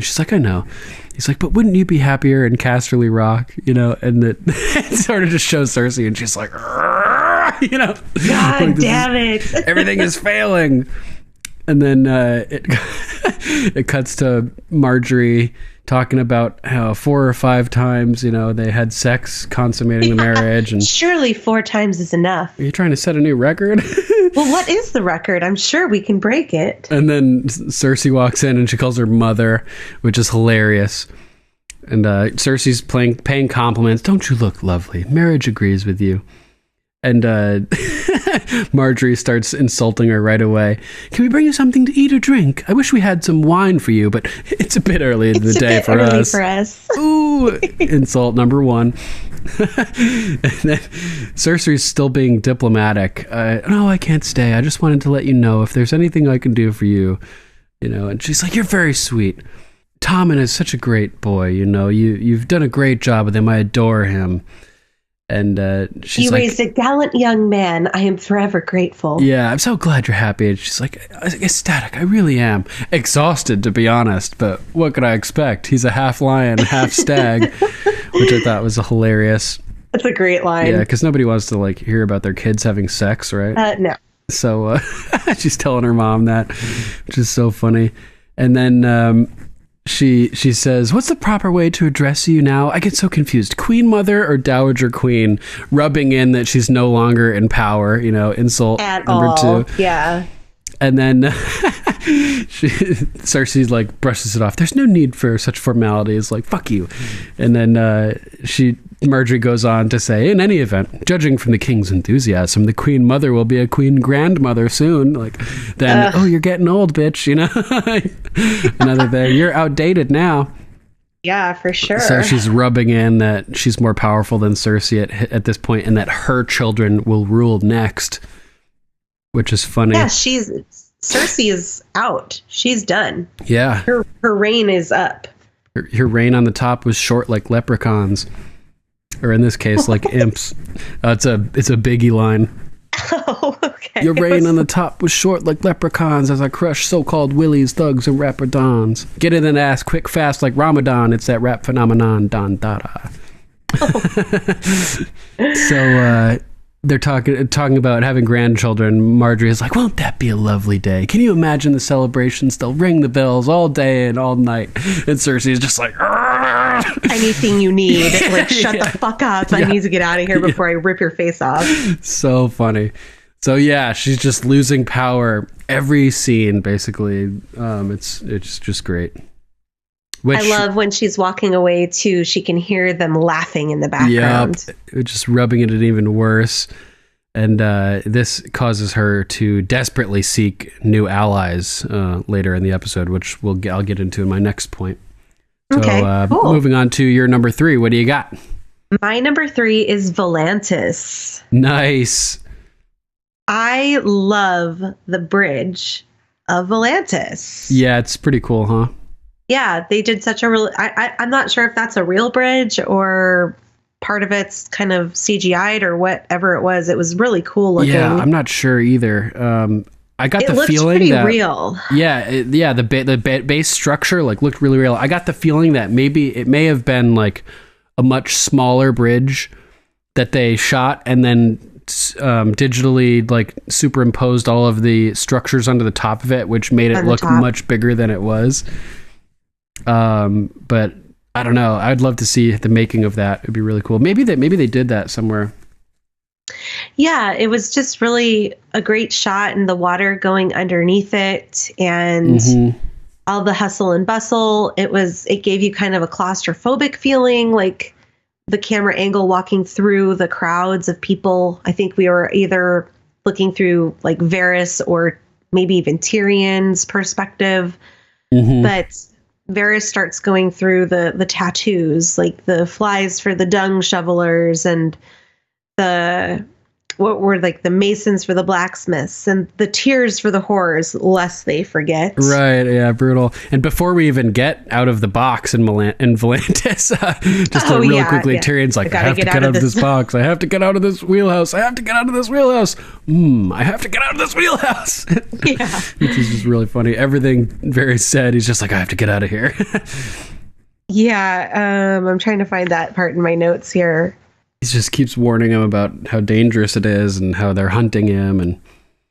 she's like, I know. He's like, but wouldn't you be happier in Casterly Rock? And it sort of just shows Cersei, and she's like, God like, damn it. Everything is failing. And then it cuts to Marjorie talking about how 4 or 5 times, they had sex consummating the marriage. And surely 4 times is enough. Are you trying to set a new record? Well, what is the record? I'm sure we can break it. And then Cersei walks in and she calls her mother, which is hilarious. And Cersei's paying compliments. Don't you look lovely? Marriage agrees with you. And Marjorie starts insulting her right away. Can we bring you something to eat or drink? I wish we had some wine for you, but it's a bit early in the day for us. Ooh, insult number 1. And then Cersei's still being diplomatic. No, I can't stay. I just wanted to let you know if there's anything I can do for you. And she's like, you're very sweet. Tommen is such a great boy. You've done a great job with him. I adore him. And she's you like, raised a gallant young man. I am forever grateful. Yeah, I'm so glad you're happy. And she's like, ecstatic. I really am. Exhausted, to be honest. But what could I expect? He's a half lion, half stag, which I thought was hilarious. That's a great line. Yeah, because nobody wants to like hear about their kids having sex, right? No. So she's telling her mom that, which is so funny. And then she says, "What's the proper way to address you now? I get so confused. Queen Mother or Dowager Queen?" Rubbing in that she's no longer in power, insult At number all. 2. Yeah. And then Cersei like brushes it off. There's no need for such formalities. Like, fuck you. And then Marjorie goes on to say, in any event, judging from the king's enthusiasm, the queen mother will be a queen grandmother soon. Like, then, you're getting old, bitch. Another thing. You're outdated now. Yeah, for sure. So she's rubbing in that she's more powerful than Cersei at this point, and that her children will rule next. Which is funny. Yeah, Cersei is out. She's done. Yeah. Her reign is up. Her reign on the top was short like leprechauns. Or in this case, like imps. It's a Biggie line. Oh, okay. Your reign on the top was short like leprechauns as I crushed so-called willies, thugs, and rapper-dons. Get in and ass quick, fast like Ramadan. It's that rap phenomenon, Don Dada. Oh. So, they're talking about having grandchildren. Marjorie is like, won't that be a lovely day? Can you imagine the celebrations? They'll ring the bells all day and all night. And Cersei is just like, anything you need. Like, shut the fuck up. I need to get out of here before I rip your face off. So funny. So yeah, she's just losing power every scene, basically. It's just great. I love when she's walking away too. She can hear them laughing in the background. Yep, just rubbing it even worse. And this causes her to desperately seek new allies later in the episode, which I'll get into in my next point. So, okay, cool. Moving on to your number 3. What do you got? My number 3 is Volantis. Nice. I love the bridge of Volantis. Yeah, it's pretty cool, huh? Yeah, they did such a real... I'm not sure if that's a real bridge or part of it's kind of CGI'd or whatever it was. It was really cool looking. Yeah, I'm not sure either. I got the feeling pretty that... real. Yeah, the base structure looked really real. I got the feeling that maybe it may have been like a much smaller bridge that they shot and then digitally like superimposed all of the structures onto the top of it, which made it look much bigger than it was. But I don't know. I'd love to see the making of that. It'd be really cool. Maybe they did that somewhere. Yeah, it was just really a great shot, and the water going underneath it, and all the hustle and bustle. It gave you kind of a claustrophobic feeling, like the camera angle walking through the crowds of people. I think we were either looking through like Varys or maybe even Tyrion's perspective, but Varys starts going through the tattoos, like the flies for the dung shovelers and what were like the masons for the blacksmiths and the tears for the whores, lest they forget. Right, yeah, brutal. And before we even get out of the box in Volantis, really quickly, Tyrion's like, I have to get out of this box. I have to get out of this wheelhouse. I have to get out of this wheelhouse. I have to get out of this wheelhouse. Yeah. Which is just really funny. Everything Varys said, he's just like, I have to get out of here. Yeah, I'm trying to find that part in my notes here. He just keeps warning him about how dangerous it is and how they're hunting him. And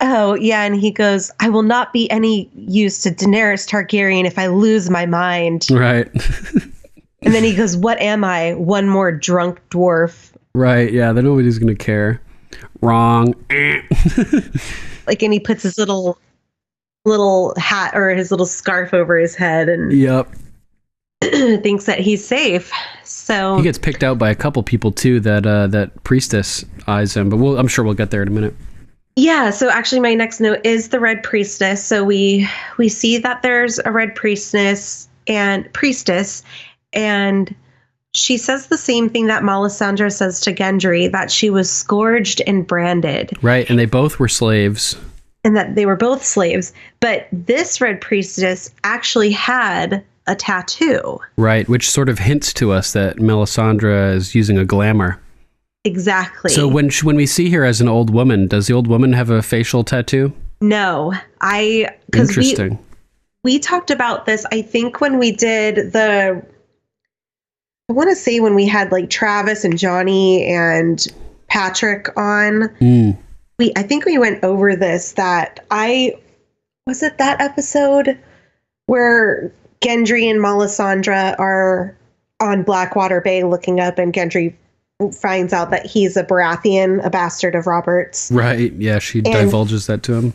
oh, yeah. And he goes, I will not be any use to Daenerys Targaryen if I lose my mind. Right. And then he goes, what am I? One more drunk dwarf. Right. Yeah. Then nobody's going to care. Wrong. Like, and he puts his little hat or his little scarf over his head and thinks that he's safe. So he gets picked out by a couple people too. That priestess eyes him, but I'm sure we'll get there in a minute. Yeah. So actually, my next note is the Red Priestess. So we see that there's a Red Priestess, and she says the same thing that Melisandre says to Gendry, that she was scourged and branded. Right, and they both were slaves. And that they were both slaves, but this Red Priestess actually had a tattoo. Right, which sort of hints to us that Melisandre is using a glamour. Exactly. So when we see her as an old woman, does the old woman have a facial tattoo? No. Interesting. We talked about this, I think, when we did I want to say when we had like Travis and Johnny and Patrick on. I think we went over this, was it that episode where Gendry and Melisandre are on Blackwater Bay looking up, and Gendry finds out that he's a Baratheon, a bastard of Robert's. Right. Yeah, she divulges that to him.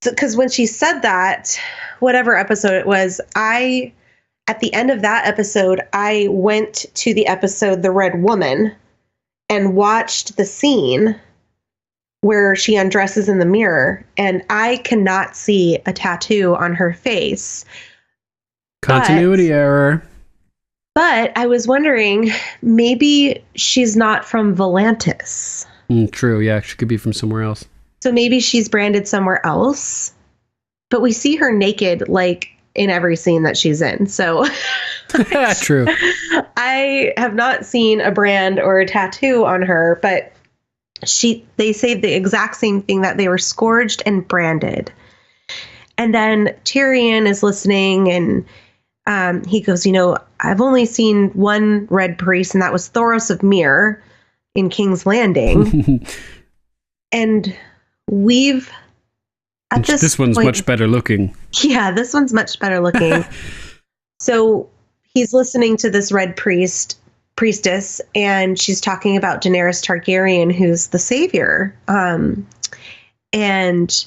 Because when she said that, whatever episode it was, at the end of that episode, I went to the episode The Red Woman and watched the scene where she undresses in the mirror, and I cannot see a tattoo on her face. Continuity error. But I was wondering, maybe she's not from Volantis. True, yeah, she could be from somewhere else. So maybe she's branded somewhere else. But we see her naked, like, in every scene that she's in. So true. I have not seen a brand or a tattoo on her, but they say the exact same thing, that they were scourged and branded. And then Tyrion is listening, and he goes, I've only seen one red priest, and that was Thoros of Myr in King's Landing. And we've at this one's point, much better looking. Yeah, this one's much better looking. So he's listening to this red priestess, and she's talking about Daenerys Targaryen, who's the savior. And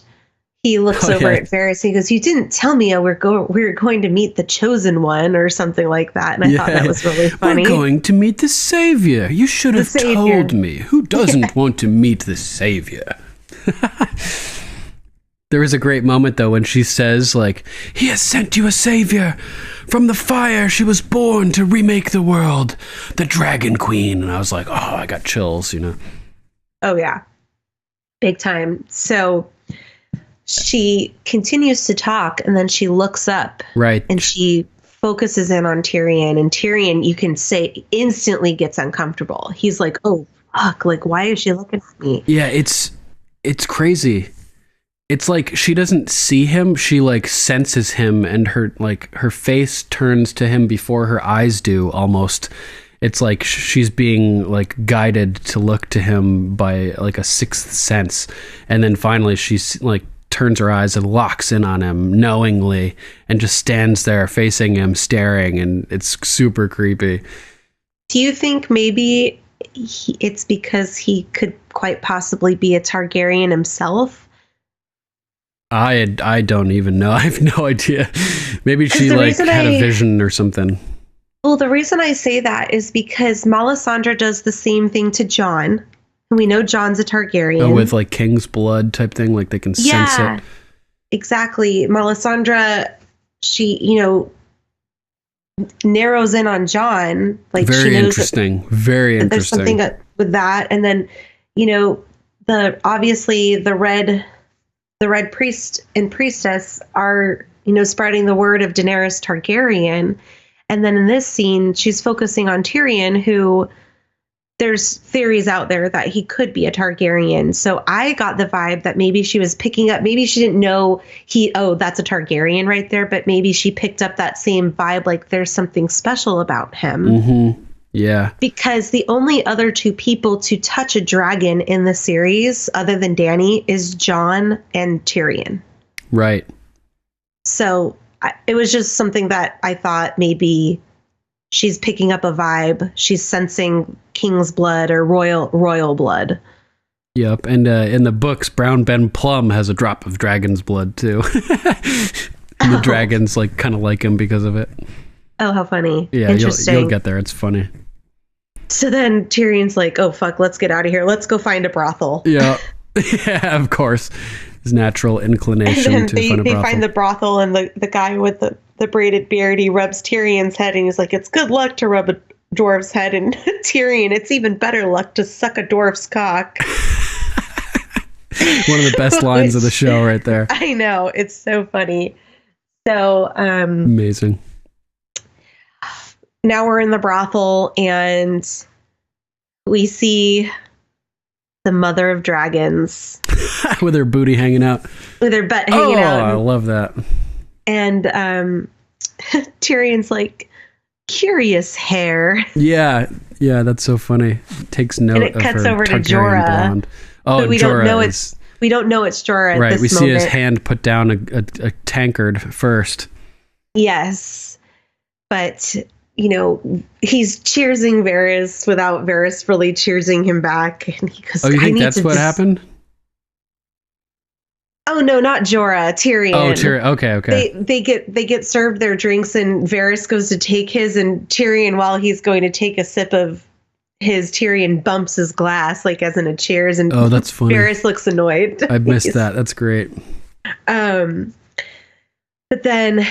he looks over at Varys. He goes, "You didn't tell me we're going to meet the chosen one," or something like that. And I thought that was really funny. We're going to meet the savior. You should have told me. Who doesn't want to meet the savior? There is a great moment, though, when she says, like, "He has sent you a savior. From the fire she was born to remake the world. The Dragon Queen." And I was like, oh, I got chills, Oh, yeah. Big time. So she continues to talk, and then she looks up. Right. And she focuses in on Tyrion. And Tyrion, you can say, instantly gets uncomfortable. He's like, oh, fuck. Like, why is she looking at me? Yeah, it's crazy. It's like she doesn't see him, she like senses him, and her face turns to him before her eyes do, almost. It's like she's being like guided to look to him by like a sixth sense. And then finally she's like turns her eyes and locks in on him knowingly and just stands there facing him, staring, and it's super creepy. Do you think maybe it's because he could quite possibly be a Targaryen himself? I don't even know. I have no idea. Maybe she like had a vision or something. Well, the reason I say that is because Melisandre does the same thing to Jon. And we know Jon's a Targaryen. Oh, with like king's blood type thing, like they can sense it. Exactly. Melisandre, she, narrows in on Jon. Like, very she knows interesting. Very interesting. There's something with that. And then, obviously the red priest and priestess are, spreading the word of Daenerys Targaryen. And then in this scene, she's focusing on Tyrion, who there's theories out there that he could be a Targaryen. So I got the vibe that maybe she was picking up, maybe she didn't know that's a Targaryen right there, but maybe she picked up that same vibe, like there's something special about him. Mm-hmm. Yeah. Because the only other two people to touch a dragon in the series, other than Dany, is Jon and Tyrion. Right. So it was just something that I thought maybe she's picking up a vibe. She's sensing king's blood or royal blood. Yep. And in the books, Brown Ben Plum has a drop of dragon's blood too. And the dragons kind of like him because of it. Oh, how funny. Yeah, you'll get there. It's funny. So then Tyrion's like, oh, fuck, let's get out of here. Let's go find a brothel. Yeah. Yeah, of course. His natural inclination and to find a brothel. They find the brothel, and the guy with the braided beard, he rubs Tyrion's head, and he's like, it's good luck to rub a dwarf's head. And Tyrion, it's even better luck to suck a dwarf's cock. One of the best lines of the show right there. I know. It's so funny. So amazing. Now we're in the brothel, and we see the mother of dragons. With her booty hanging out. With her butt hanging out. Oh, I love that. And Tyrion's like, curious hair. Yeah, that's so funny. It takes note and it cuts of her over Targaryen to Jorah. blonde. Oh, but we Jorah don't know it's Jorah right, at this we moment. see his hand put down a tankard first. Yes. But, he's cheersing Varys without Varys really cheersing him back. And he goes, oh, you think that's what happened? Oh no, not Jorah, Tyrion. Oh, Tyrion. Okay. They get served their drinks, and Varys goes to take his, and Tyrion, while he's going to take a sip of his, Tyrion bumps his glass, like as in a cheers, and that's funny. Varys looks annoyed. I missed that. That's great. But then,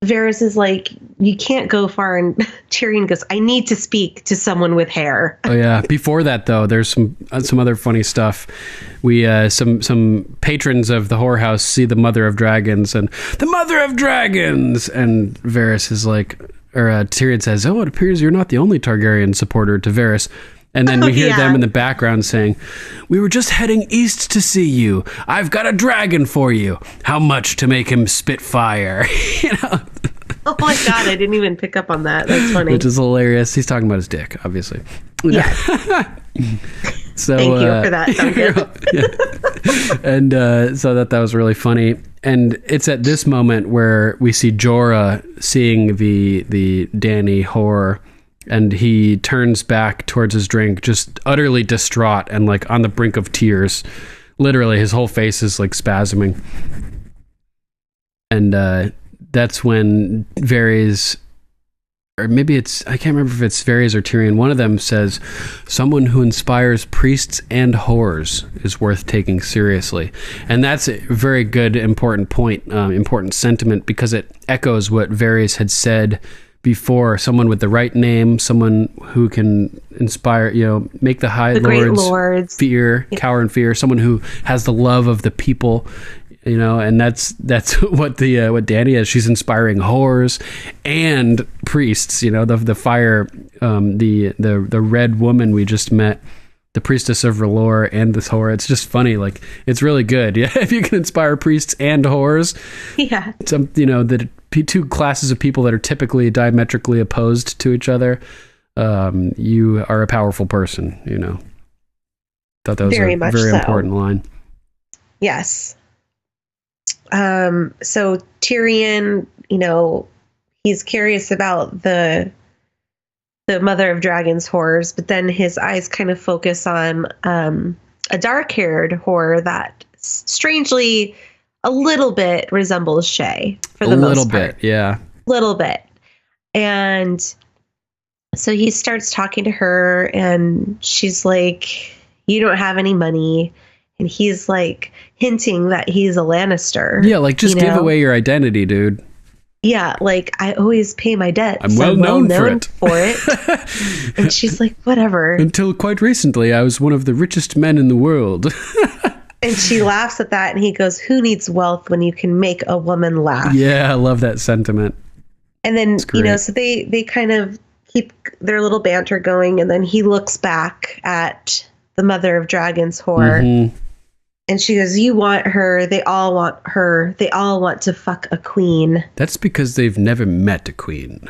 Varys is like, you can't go far, and Tyrion goes, I need to speak to someone with hair. Oh yeah. Before that though, there's some other funny stuff. We some patrons of the whorehouse see the Mother of Dragons, and the Mother of Dragons, and Varys is like, or Tyrion says, oh, it appears you're not the only Targaryen supporter, to Varys. And then we hear them in the background saying, we were just heading east to see you. I've got a dragon for you. How much to make him spit fire? Oh my God, I didn't even pick up on that. That's funny. Which is hilarious. He's talking about his dick, obviously. Yeah. So, thank you for that, Duncan. And so that was really funny. And it's at this moment where we see Jorah seeing the Dany whore, and he turns back towards his drink, just utterly distraught and like on the brink of tears. Literally, his whole face is like spasming. And that's when Varys, or maybe I can't remember if it's Varys or Tyrion, one of them says, someone who inspires priests and whores is worth taking seriously. And that's a very good, important point, important sentiment, because it echoes what Varys had said before. Someone with the right name, someone who can inspire, make the High Lords fear, cower in fear, someone who has the love of the people, and that's what what Dany is. She's inspiring whores and priests, the fire, the red woman we just met, the priestess of R'hllor, and this whore. It's just funny. Like, it's really good. Yeah. If you can inspire priests and whores, yeah, the two classes of people that are typically diametrically opposed to each other, you are a powerful person, Thought that was very a very so. important line. Yes. So Tyrion, he's curious about the Mother of Dragons whores, but then his eyes kind of focus on a dark-haired whore that strangely a little bit resembles Shay for the most part. Yeah. Little bit. And so he starts talking to her, and she's like, you don't have any money. And he's like hinting that he's a Lannister. Yeah, like, just give away your identity, dude. Yeah, like, I always pay my debt. I'm well known for it. And she's like, whatever. Until quite recently, I was one of the richest men in the world. And she laughs at that, and he goes, who needs wealth when you can make a woman laugh? Yeah, I love that sentiment. And then, so they kind of keep their little banter going, and then he looks back at the Mother of Dragons whore. Mm-hmm. And she goes, you want her. They all want her. They all want to fuck a queen. That's because they've never met a queen.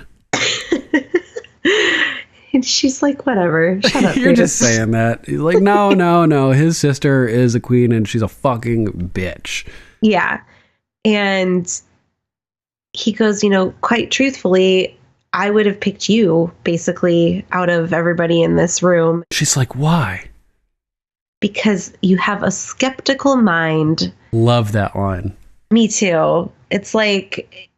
And she's like, whatever. Shut up. You're just saying that. He's like, no. His sister is a queen, and she's a fucking bitch. Yeah. And he goes, quite truthfully, I would have picked you, basically, out of everybody in this room. She's like, why? Because you have a skeptical mind. Love that line. Me too. It's like,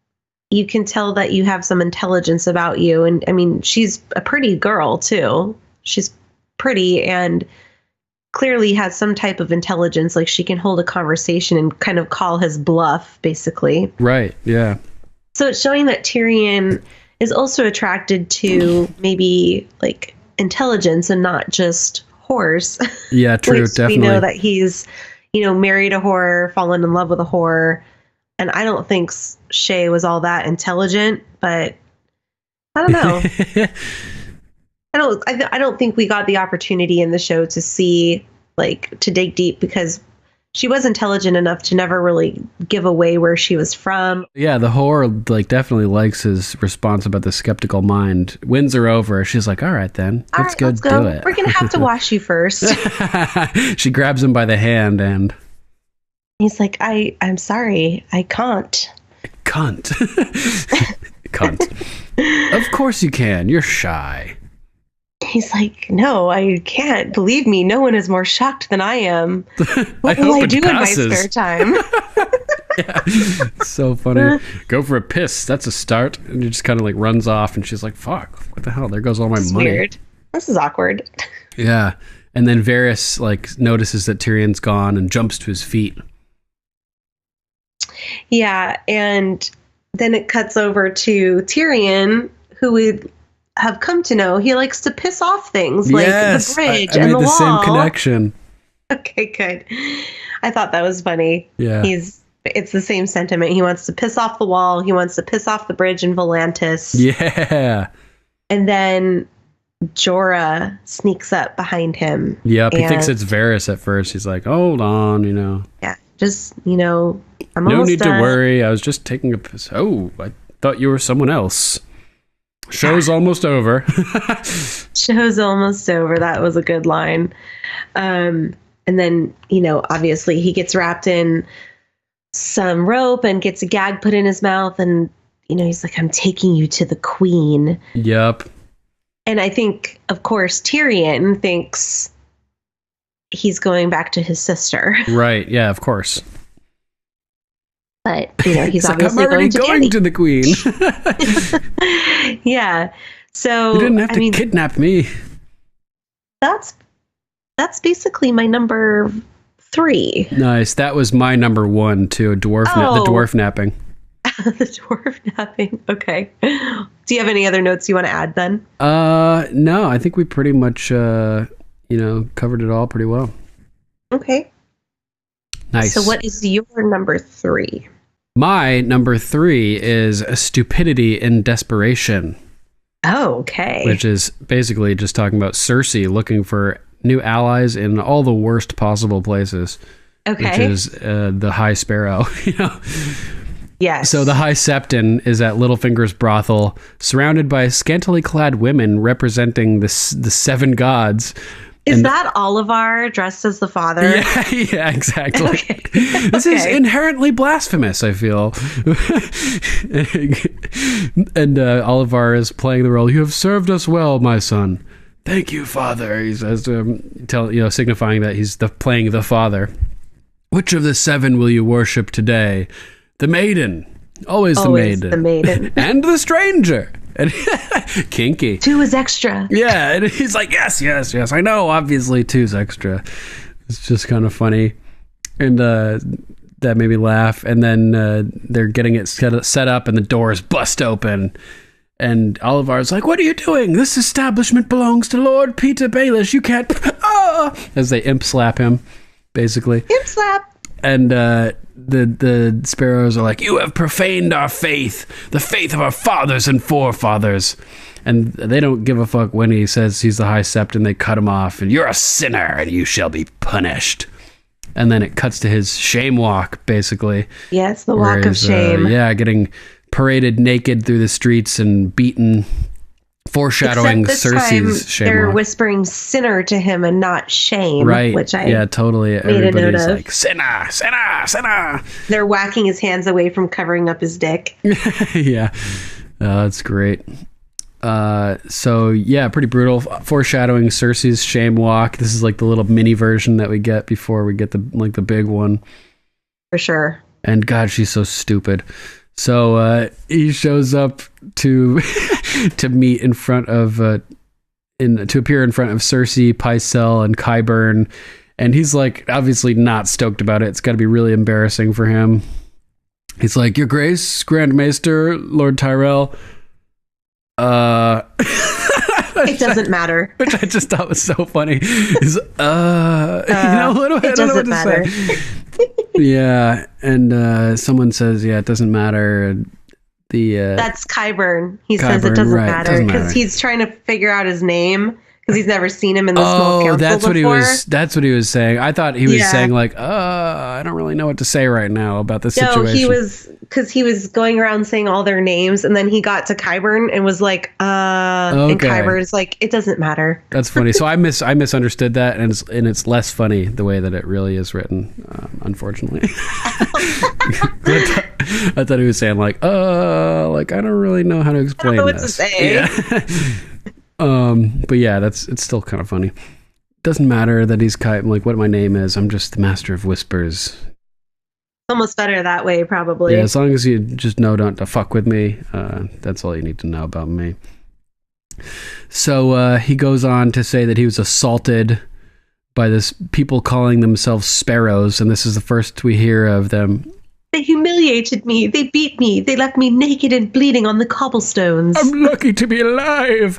you can tell that you have some intelligence about you. And I mean, she's a pretty girl too. She's pretty and clearly has some type of intelligence. Like, she can hold a conversation and kind of call his bluff, basically. Right. Yeah. So it's showing that Tyrion is also attracted to maybe like intelligence and not just whores. Yeah, true. Definitely. We know that he's, married a whore, fallen in love with a whore. And I don't think Shay was all that intelligent, but I don't know. I don't think we got the opportunity in the show to see, like, to dig deep, because she was intelligent enough to never really give away where she was from. Yeah, the whore, like, definitely likes his response about the skeptical mind. Wins her over. She's like, all right, then. Let's go do it. We're going to have to wash you first. She grabs him by the hand, and he's like, I'm sorry. I can't. Cunt. Of course you can. You're shy. He's like, no, I can't. Believe me, no one is more shocked than I am. What will I do passes. in my spare time? Yeah. So funny. Go for a piss. That's a start. And he just kind of like runs off, and she's like, fuck, what the hell? There goes all my money. Weird. This is awkward. Yeah. And then Varys like notices that Tyrion's gone and jumps to his feet. Yeah, and then it cuts over to Tyrion, who we have come to know. He likes to piss off things like the bridge I and made the the wall. same connection. Okay, good. I thought that was funny. Yeah. It's the same sentiment. He wants to piss off the wall. He wants to piss off the bridge in Volantis. Yeah. And then Jorah sneaks up behind him. Yep. He thinks it's Varys at first. He's like, hold on, Yeah, just, I'm no almost need done. to worry. I was just taking a piss. Oh, I thought you were someone else. Show's almost over. Show's almost over. That was a good line. And then, obviously he gets wrapped in some rope and gets a gag put in his mouth. And, he's like, I'm taking you to the queen. Yep. And I think, of course, Tyrion thinks he's going back to his sister. Right. Yeah, of course. But, he's like, obviously I'm already going to the queen. Yeah. So, You didn't have to kidnap me. That's basically my number 3. Nice. That was my number 1 too. The dwarf napping. The dwarf napping. Okay. Do you have any other notes you want to add then? No, I think we pretty much covered it all pretty well. Okay. Nice. So what is your number 3? My number 3 is stupidity in desperation. Oh, okay. Which is basically just talking about Cersei looking for new allies in all the worst possible places. Okay. Which is the High Sparrow. Yes. So the High Septon is at Littlefinger's brothel, surrounded by scantily clad women representing the 7 gods. Is that Oliver dressed as the father? Yeah, exactly. Okay. This is inherently blasphemous, I feel. And Oliver is playing the role. You have served us well, my son. Thank you, father. He says, signifying that he's playing the father. Which of the 7 will you worship today? The maiden. Always the maiden. And the stranger. And kinky. 2 is extra. Yeah, and he's like, yes, I know, obviously 2's extra. It's just kind of funny. And that made me laugh. And then they're getting it set up and the doors bust open. And Oliver's like, what are you doing? This establishment belongs to Lord Peter Baelish. You can't... As they imp slap him, basically. Imp slap. And the sparrows are like, you have profaned our faith, the faith of our fathers and forefathers. And they don't give a fuck when he says he's the High Septon. They cut him off, and you're a sinner, and you shall be punished. And then it cuts to his shame walk, basically. Yes, the walk of shame. Getting paraded naked through the streets and beaten, foreshadowing Cersei's shame they're walk. Whispering sinner to him and not shame. Right. Which I totally. made a note Everybody's of. like, sinner, sinner, sinner. They're whacking his hands away from covering up his dick. Yeah. That's great. Pretty brutal. Foreshadowing Cersei's shame walk. This is like the little mini version that we get before we get the big one. For sure. And God, she's so stupid. So he shows up to meet in front of to appear in front of Cersei, Pycelle, and Qyburn, and he's like obviously not stoked about it. It's got to be really embarrassing for him. He's like, Your Grace, Grand Maester, Lord Tyrell. It doesn't matter. Which I just thought was so funny. Is I don't know what to say. Yeah, and someone says, "Yeah, it doesn't matter." That's Qyburn. He says it doesn't matter because he's trying to figure out his name because he's never seen him in the small council that's before. That's what he was saying. I thought he was saying like, I don't really know what to say right now about this situation. No, he was going around saying all their names, and then he got to Qyburn and was like, and Qyburn's like, it doesn't matter. That's funny. So I misunderstood that, and it's less funny the way that it really is written, unfortunately. I thought he was saying like I don't really know how to explain I don't know this. what to say. Yeah. But yeah, it's still kind of funny. Doesn't matter that he's like what my name is. I'm just the master of whispers. Almost better that way, probably. Yeah, as long as you just know don't to fuck with me, that's all you need to know about me. So he goes on to say that he was assaulted by this people calling themselves sparrows, and this is the first we hear of them. They humiliated me. They beat me. They left me naked and bleeding on the cobblestones. I'm lucky to be alive.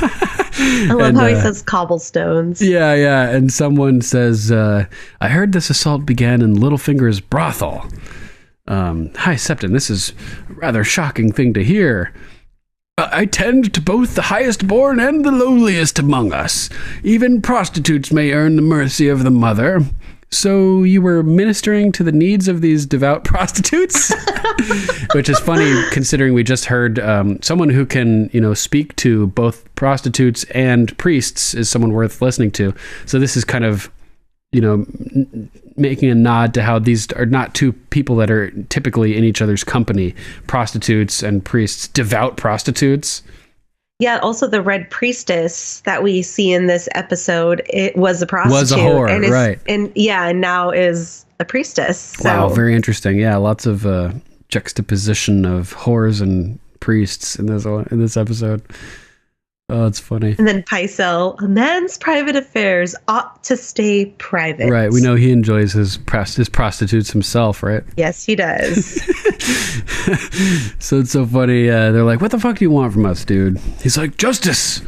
I love how he says cobblestones. Yeah. And someone says, I heard this assault began in Littlefinger's brothel. Hi, Septon, this is a rather shocking thing to hear. I tend to both the highest born and the lowliest among us. Even prostitutes may earn the mercy of the mother. So you were ministering to the needs of these devout prostitutes? Which is funny considering we just heard someone who can, speak to both prostitutes and priests is someone worth listening to. So this is kind of, making a nod to how these are not two people that are typically in each other's company, prostitutes and priests, devout prostitutes. Yeah, also the Red Priestess that we see in this episode, it was a prostitute. Was a whore, right. And now is a priestess. So. Wow, very interesting. Yeah, lots of juxtaposition of whores and priests in this episode. Oh, it's funny. And then Pycelle, a man's private affairs ought to stay private. Right, we know he enjoys his prostitutes himself, right? Yes, he does. So it's so funny. They're like, what the fuck do you want from us, dude? He's like, justice.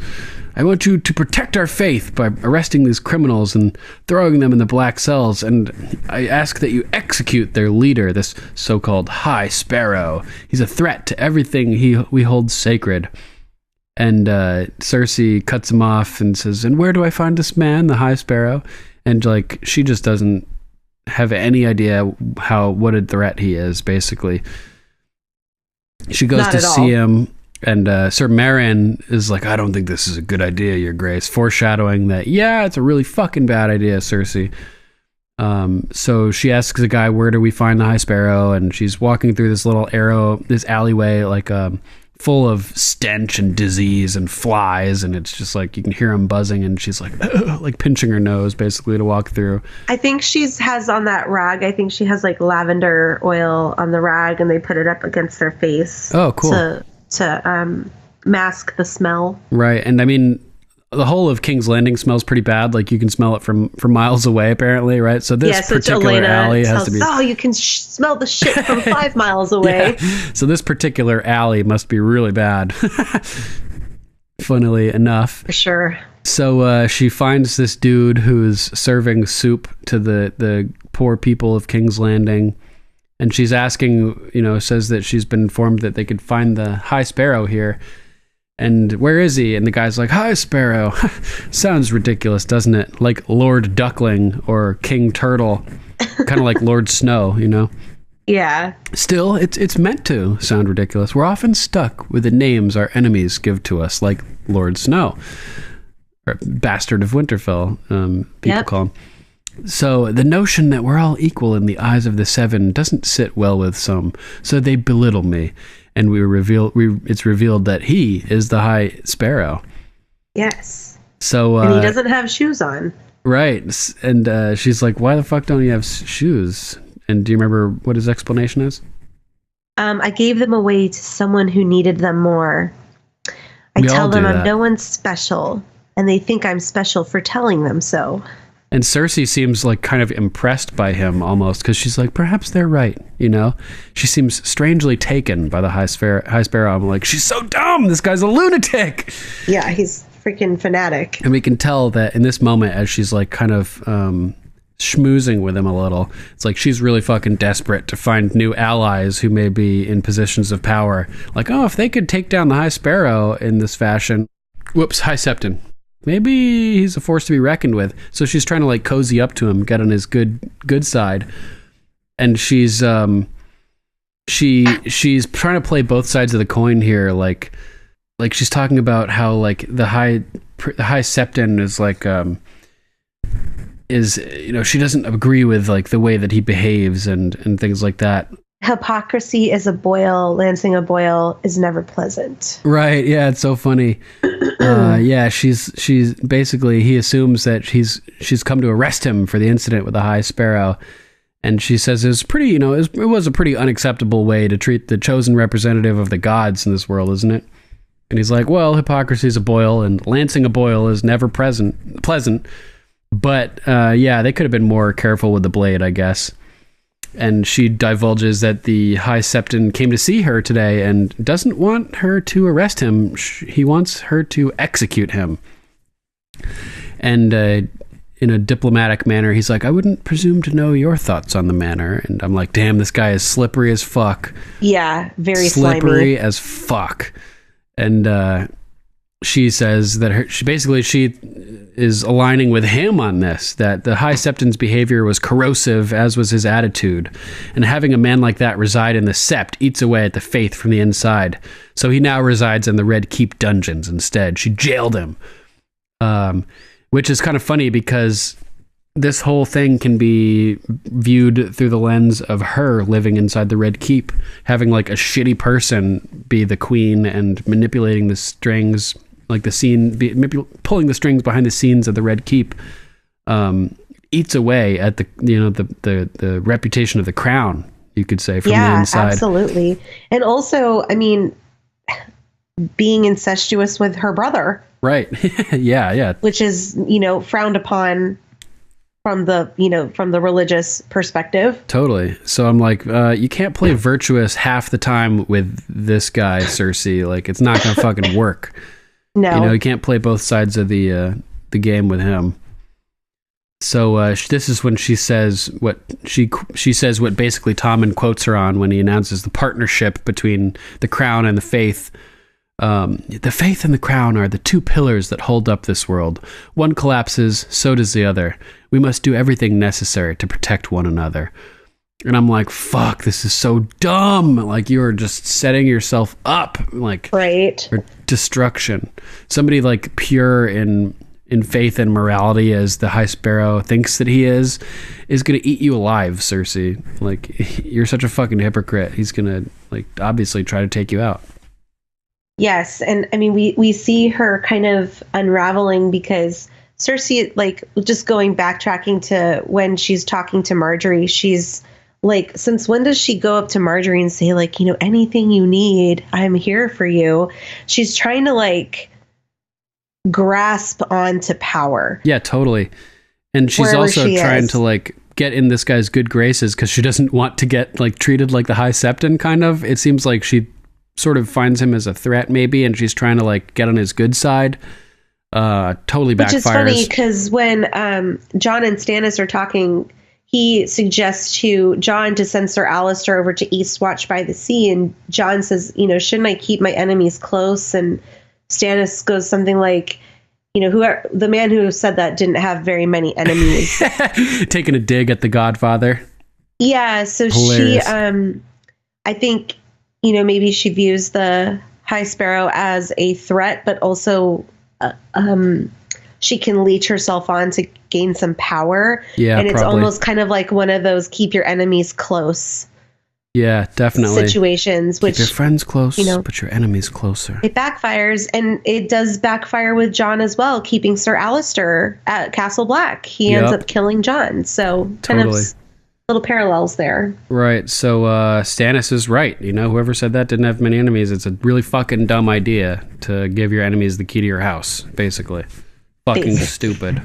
I want you to protect our faith by arresting these criminals and throwing them in the black cells. And I ask that you execute their leader, this so-called High Sparrow. He's a threat to everything we hold sacred. And Cersei cuts him off and says, and where do I find this man, the High Sparrow? And she just doesn't have any idea what a threat he is, basically. She goes to see him, and Sir Meryn is like, I don't think this is a good idea, Your Grace, foreshadowing that, yeah, it's a really fucking bad idea, Cersei. So she asks the guy, where do we find the High Sparrow? And she's walking through this this alleyway, full of stench and disease and flies, and it's just like you can hear them buzzing, and she's like pinching her nose basically to walk through. I think she has on that rag, I think she has lavender oil on the rag, and they put it up against their face. Oh, cool. To mask the smell. Right, and I mean, the whole of King's Landing smells pretty bad. Like you can smell it from miles away, apparently, right? So this particular alley has to be. Oh, you can smell the shit from 5 miles away. Yeah. So this particular alley must be really bad. Funnily enough, for sure. So she finds this dude who's serving soup to the poor people of King's Landing, and she's asking, says that she's been informed that they could find the High Sparrow here. And where is he? And the guy's like, High Sparrow. Sounds ridiculous, doesn't it? Like Lord Duckling or King Turtle. Kind of like Lord Snow, Yeah. Still, it's meant to sound ridiculous. We're often stuck with the names our enemies give to us, like Lord Snow. Or Bastard of Winterfell, people call him. So the notion that we're all equal in the eyes of the Seven doesn't sit well with some. So they belittle me. And it's revealed that he is the High Sparrow. Yes. So and he doesn't have shoes on. Right. And she's like, why the fuck don't you have shoes? And do you remember what his explanation is? I gave them away to someone who needed them more. I tell them I'm no one special, and they think I'm special for telling them so. And Cersei seems like kind of impressed by him almost, because she's like, perhaps they're right, She seems strangely taken by the High Sparrow. I'm like, she's so dumb. This guy's a lunatic. Yeah, he's freaking fanatic. And we can tell that in this moment, as she's like kind of schmoozing with him a little, it's like she's really fucking desperate to find new allies who may be in positions of power. Like, oh, if they could take down the High Sparrow in this fashion. Whoops, High Septon. Maybe he's a force to be reckoned with. So she's trying to cozy up to him, get on his good side, and she's trying to play both sides of the coin here. Like she's talking about how the High Septon is she doesn't agree with the way that he behaves and things like that. hypocrisy is a boil, lancing a boil is never pleasant. Right. Yeah, it's so funny. Yeah, she's basically, he assumes that she's come to arrest him for the incident with the High Sparrow. And she says it's pretty, it was a pretty unacceptable way to treat the chosen representative of the gods in this world, isn't it? And he's like, well, hypocrisy is a boil, and lancing a boil is never pleasant. But yeah, they could have been more careful with the blade, I guess. And she divulges that the High Septon came to see her today and doesn't want her to arrest him. He wants her to execute him. And in a diplomatic manner, he's like, I wouldn't presume to know your thoughts on the matter. And I'm like, damn, this guy is slippery as fuck. Yeah, very slippery slimy. as fuck. And she says that she is aligning with him on this, that the High Septon's behavior was corrosive, as was his attitude. And having a man like that reside in the Sept eats away at the faith from the inside. So he now resides in the Red Keep dungeons instead. She jailed him. Which is kind of funny because this whole thing can be viewed through the lens of her living inside the Red Keep, having like a shitty person be the queen and manipulating the strings, like the scene, pulling the strings behind the scenes of the Red Keep, eats away at the reputation of the crown, you could say, from the inside. Yeah, absolutely. And also, I mean, being incestuous with her brother. Right. Yeah. Which is, frowned upon from the religious perspective. Totally. So I'm like, you can't play virtuous half the time with this guy, Cersei. Like, it's not going to fucking work. No. You can't play both sides of the game with him. So this is when she says what she says what basically Tommen quotes her on when he announces the partnership between the crown and the faith. The faith and the crown are the two pillars that hold up this world. One collapses, so does the other. We must do everything necessary to protect one another. And I'm like, fuck, this is so dumb. Like, you're just setting yourself up, like, right, for destruction. Somebody like pure in faith and morality, as the High Sparrow thinks that he is going to eat you alive, Cersei. Like, you're such a fucking hypocrite. He's going to, like, obviously try to take you out. Yes, and I mean, we see her kind of unraveling because Cersei, like, just backtracking to when she's talking to Marjorie, she's like, since when does she go up to Marjorie and say, like, anything you need, I'm here for you? She's trying to, like, grasp onto power. Yeah, totally. And she's also trying to, like, get in this guy's good graces because she doesn't want to get, like, treated like the High Septon, kind of. It seems like she sort of finds him as a threat, maybe, and she's trying to, like, get on his good side. Totally backfires. Which is funny because when Jon and Stannis are talking, he suggests to Jon to send Sir Alistair over to Eastwatch by the Sea, and Jon says, shouldn't I keep my enemies close? And Stannis goes something like, the man who said that didn't have very many enemies. Taking a dig at the Godfather. Yeah, so hilarious. She, I think, maybe she views the High Sparrow as a threat, but also she can leech herself on to gain some power. Yeah, and it's probably almost kind of like one of those keep your enemies close. Yeah, definitely. Situations, which keep your friends close, but your enemies closer. It backfires, and it does backfire with Jon as well, keeping Sir Alistair at Castle Black. He ends up killing Jon. So kind of little parallels there. Right. So Stannis is right. Whoever said that didn't have many enemies. It's a really fucking dumb idea to give your enemies the key to your house, basically. Fucking stupid.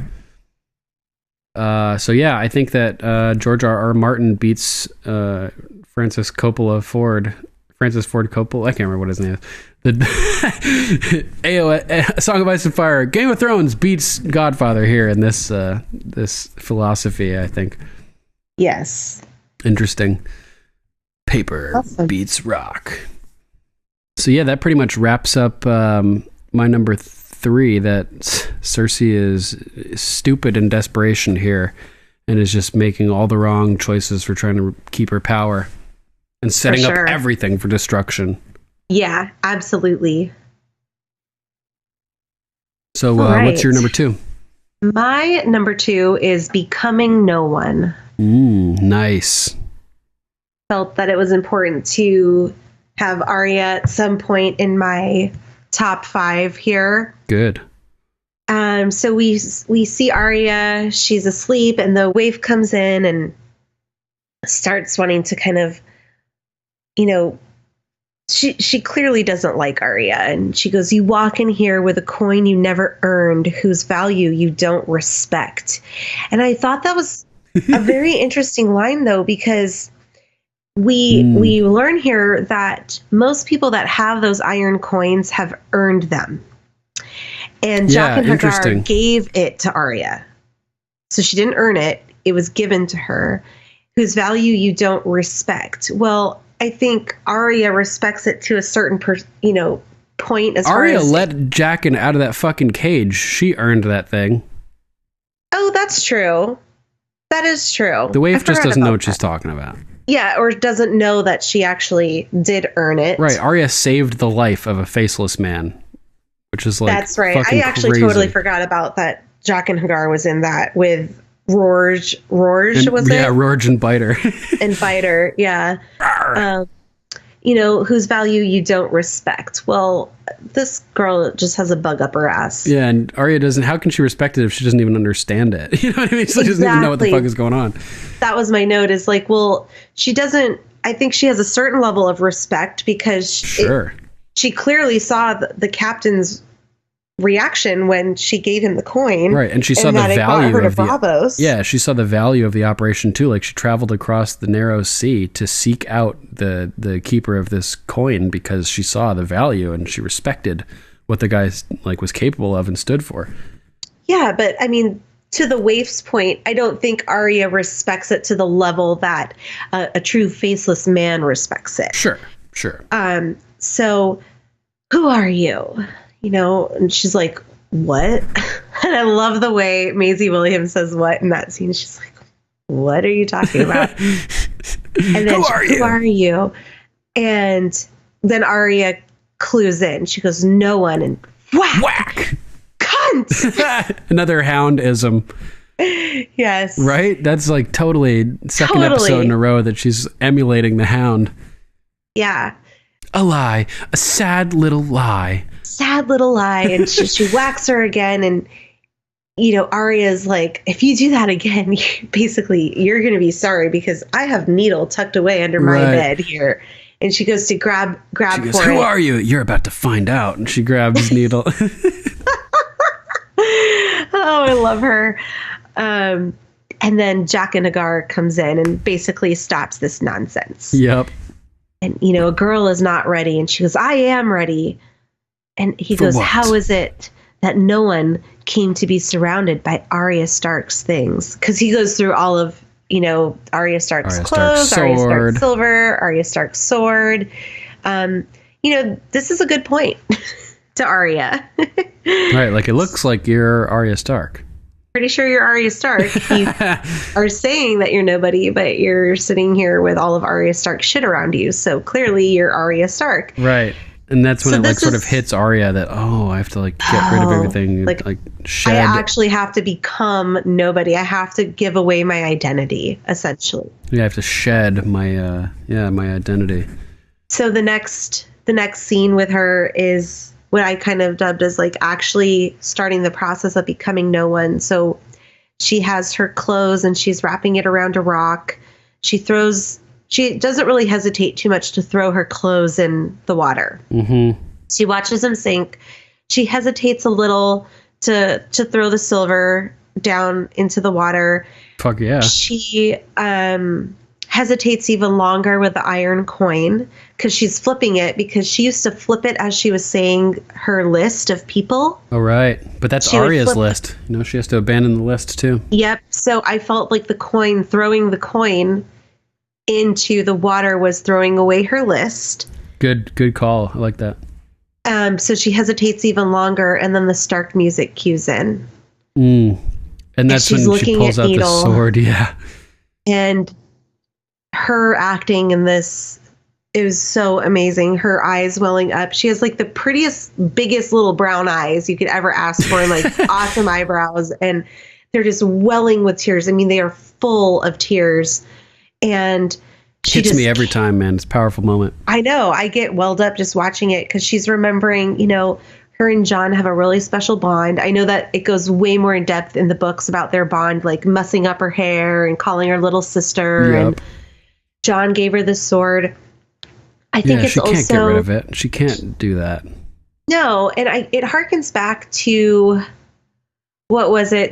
So yeah, I think that George R.R. Martin beats Francis Ford Coppola. I can't remember what his name is. The A Song of Ice and Fire. Game of Thrones beats Godfather here in this philosophy, I think. Yes. Interesting. Paper beats rock. So yeah, that pretty much wraps up my number 3, that Cersei is stupid in desperation here and is just making all the wrong choices for trying to keep her power and setting up everything for destruction. Yeah, absolutely. So what's your number 2? My number 2 is Becoming No One. Nice. felt that it was important to have Arya at some point in my top 5 here. Good. So we see Arya, she's asleep, and the waif comes in and starts wanting to kind of, she clearly doesn't like Arya, and she goes, "You walk in here with a coin you never earned, whose value you don't respect." And I thought that was a very interesting line, though, because we learn here that most people that have those iron coins have earned them. And Jaqen H'ghar gave it to Arya. So she didn't earn it. It was given to her, whose value you don't respect. Well, I think Arya respects it to a certain point. As Arya far as, let Jaqen out of that fucking cage. She earned that thing. Oh, that's true. That is true. The waif just doesn't know what she's talking about. Yeah, or doesn't know that she actually did earn it. Right. Arya saved the life of a faceless man, which is like that's right. I actually crazy. Totally forgot about that. Jaqen H'ghar was in that with Rorge was it? Yeah, Rorge and Biter. And Biter, yeah. Whose value you don't respect. Well, this girl just has a bug up her ass. Yeah, and Arya doesn't. How can she respect it if she doesn't even understand it? You know what I mean? She doesn't even know what the fuck is going on. That was my note. Is like, well, she doesn't. I think she has a certain level of respect because she clearly saw the captain's reaction when she gave him the coin, right? And she saw the value of Bravos. She saw the value of the operation too. Like she traveled across the narrow sea to seek out the keeper of this coin because she saw the value and she respected what the guy was capable of and stood for. Yeah, but I mean, to the waif's point, I don't think Arya respects it to the level that a true faceless man respects it. Sure. So who are you? And she's like, "What?" And I love the way Maisie Williams says "what" in that scene. She's like, "What are you talking about?" And then who are you? And then Arya clues in. She goes, "No one," and whack. Cunt. Another houndism. Yes. Right? That's like totally second episode in a row that she's emulating the Hound. Yeah. A lie. A sad little lie. Sad little lie. And she whacks her again. And, Arya's like, "If you do that again, you're going to be sorry because I have needle tucked away under my bed here." And she goes to grab she goes, for "Who it. are you? You're about to find out." And she grabs needle. Oh, I love her. And then Jaqen H'ghar comes in and basically stops this nonsense. Yep. And, a girl is not ready. And she goes, "I am ready." And he goes, "How is it that no one came to be surrounded by Arya Stark's things?" Because he goes through all of, Arya Stark's clothes, Arya Stark's silver, Arya Stark's sword. This is a good point to Arya. Right, like it looks like you're Arya Stark. Pretty sure you're Arya Stark. You are saying that you're nobody, but you're sitting here with all of Arya Stark's shit around you. So clearly you're Arya Stark. Right. And that's when it sort of hits Arya that, I have to get rid of everything. Like shed. I actually have to become nobody. I have to give away my identity, essentially. Yeah, I have to shed my my identity. So the next scene with her is what I kind of dubbed as actually starting the process of becoming no one. So she has her clothes and she's wrapping it around a rock. She doesn't really hesitate too much to throw her clothes in the water. Mm-hmm. She watches them sink. She hesitates a little to throw the silver down into the water. Fuck yeah. She hesitates even longer with the iron coin because she's flipping it because she used to flip it as she was saying her list of people. Oh, right. But that's Arya's list. She has to abandon the list too. Yep. So I felt like throwing the coin into the water was throwing away her list. Good call. I like that. So she hesitates even longer, and then the Stark music cues in. And that's when she pulls out the sword. Yeah. And her acting in this, it was so amazing. Her eyes welling up. She has the prettiest, biggest little brown eyes you could ever ask for, and awesome eyebrows, and they're just welling with tears. I mean, they are full of tears. And Hits me every time, man. It's a powerful moment. I know. I get welled up just watching it because she's remembering, her and Jon have a really special bond. I know that it goes way more in depth in the books about their bond, like mussing up her hair and calling her little sister. Yep. And Jon gave her the sword. I think it's also... she can't get rid of it. She can't do that. No, and it harkens back to, what was it,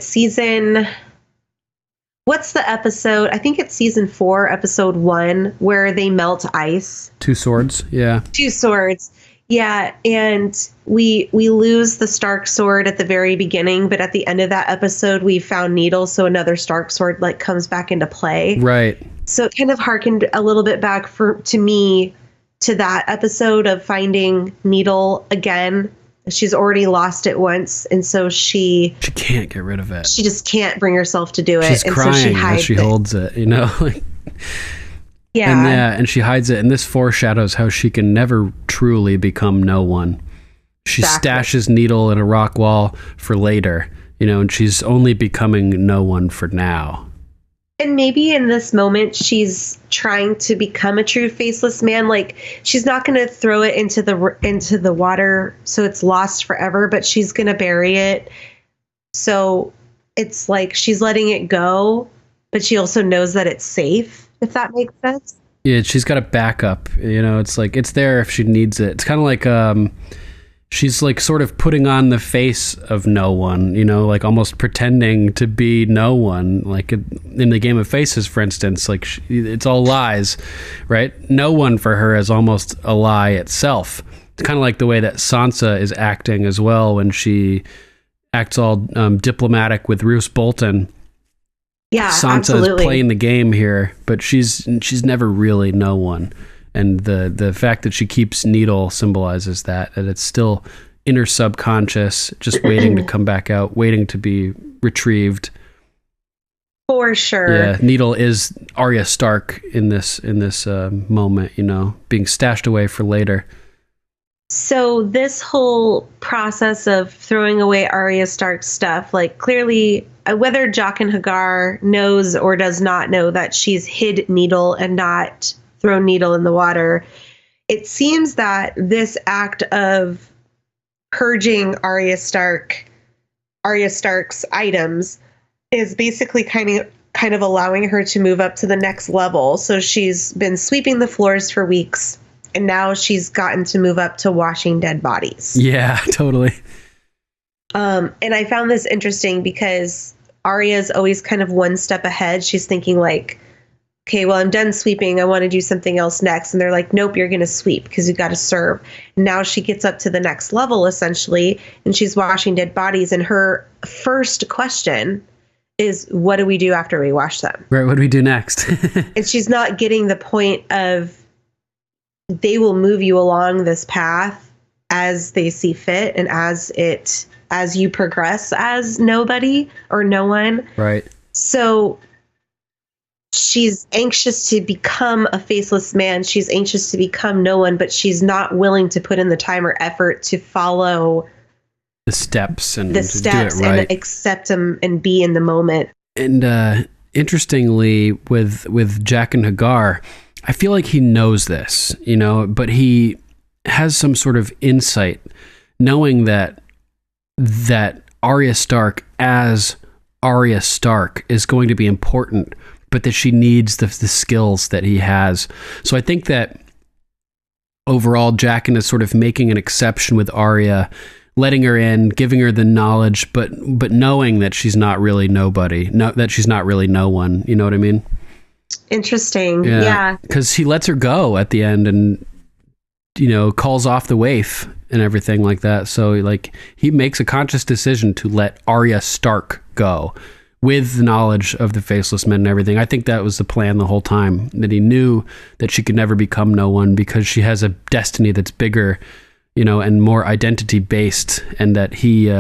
what's the episode? I think it's season 4, episode 1, where they melt ice. Two swords, yeah. Two swords, yeah. And we lose the Stark sword at the very beginning, but at the end of that episode, we found Needle, so another Stark sword comes back into play. Right. So it kind of harkened a little bit back to me to that episode of finding Needle again. She's already lost it once, and so she can't get rid of it. She just can't bring herself to do it. She's and crying so she hides as she holds it, Yeah. And she hides it, and this foreshadows how she can never truly become no one. She stashes Needle in a rock wall for later, and she's only becoming no one for now. And maybe in this moment, she's trying to become a true faceless man. Like, she's not going to throw it into the water so it's lost forever, but she's going to bury it. So it's like she's letting it go, but she also knows that it's safe, if that makes sense. Yeah, she's got a backup. It's like it's there if she needs it. It's kind of like she's like sort of putting on the face of no one, like almost pretending to be no one. Like in the Game of Faces, for instance, like it's all lies, right? No one for her is almost a lie itself. It's kind of like the way that Sansa is acting as well when she acts all diplomatic with Roose Bolton. Yeah, Sansa absolutely. is playing the game here, but she's never really no one. And the fact that she keeps Needle symbolizes that it's still inner subconscious, just waiting to come back out, waiting to be retrieved. For sure. Yeah, Needle is Arya Stark in this moment, being stashed away for later. So this whole process of throwing away Arya Stark's stuff, like clearly, whether Jaqen H'ghar knows or does not know that she's hid Needle and not throw Needle in the water, it seems that this act of purging Arya Stark's items is basically kind of allowing her to move up to the next level. So she's been sweeping the floors for weeks, and now she's gotten to move up to washing dead bodies. Yeah, totally. And I found this interesting because Arya's always kind of one step ahead. She's thinking like, okay, well, I'm done sweeping. I want to do something else next. And they're like, nope, you're going to sweep because you've got to serve. And now she gets up to the next level, essentially, and she's washing dead bodies. And her first question is, what do we do after we wash them? Right, what do we do next? And she's not getting the point of they will move you along this path as they see fit and as you progress as nobody or no one. Right. So she's anxious to become a faceless man. She's anxious to become no one, but she's not willing to put in the time or effort to follow the steps and do it right. And accept them and be in the moment. And interestingly, with Jaqen H'ghar, I feel like he knows this, but he has some sort of insight, knowing that Arya Stark as Arya Stark is going to be important, but that she needs the skills that he has. So I think that overall, Jaqen is sort of making an exception with Arya, letting her in, giving her the knowledge, but knowing that she's not really nobody, that she's not really no one. You know what I mean? Interesting. Yeah. Because he lets her go at the end and, calls off the waif and everything like that. So like he makes a conscious decision to let Arya Stark go with the knowledge of the faceless men and everything. I think that was the plan the whole time, that he knew that she could never become no one because she has a destiny that's bigger, and more identity based, and that he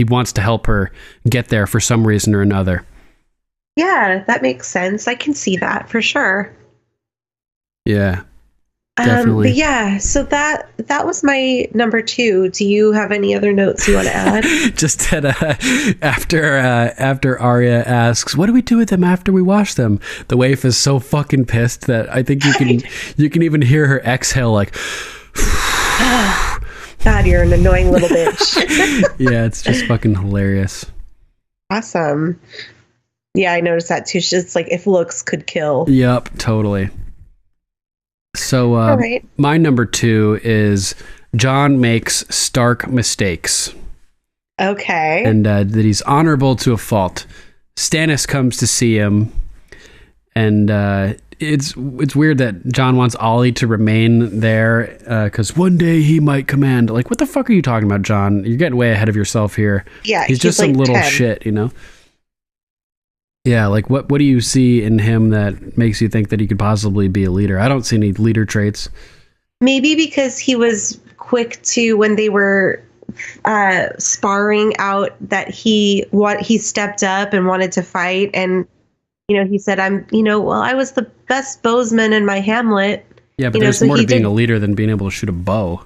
wants to help her get there for some reason or another. Yeah, that makes sense. I can see that for sure. Yeah. But yeah, so that was my number 2. Do you have any other notes you want to add? Just that after Arya asks, "What do we do with them after we wash them?" The waif is so fucking pissed that I think you can even hear her exhale like. God, you're an annoying little bitch. Yeah, it's just fucking hilarious. Awesome. Yeah, I noticed that too. It's like if looks could kill. Yep, totally. So right. My number 2 is Jon makes Stark mistakes. Okay. And that he's honorable to a fault. Stannis comes to see him, and it's weird that Jon wants Ollie to remain there because one day he might command. Like, what the fuck are you talking about, Jon? You're getting way ahead of yourself here. Yeah, he's just like some little 10. shit, you know? Yeah, like what do you see in him that makes you think that he could possibly be a leader? I don't see any leader traits. Maybe because he was quick to, when they were sparring out, that he stepped up and wanted to fight, and he said, I was the best bowsman in my hamlet. Yeah, but there's more to being a leader than being able to shoot a bow.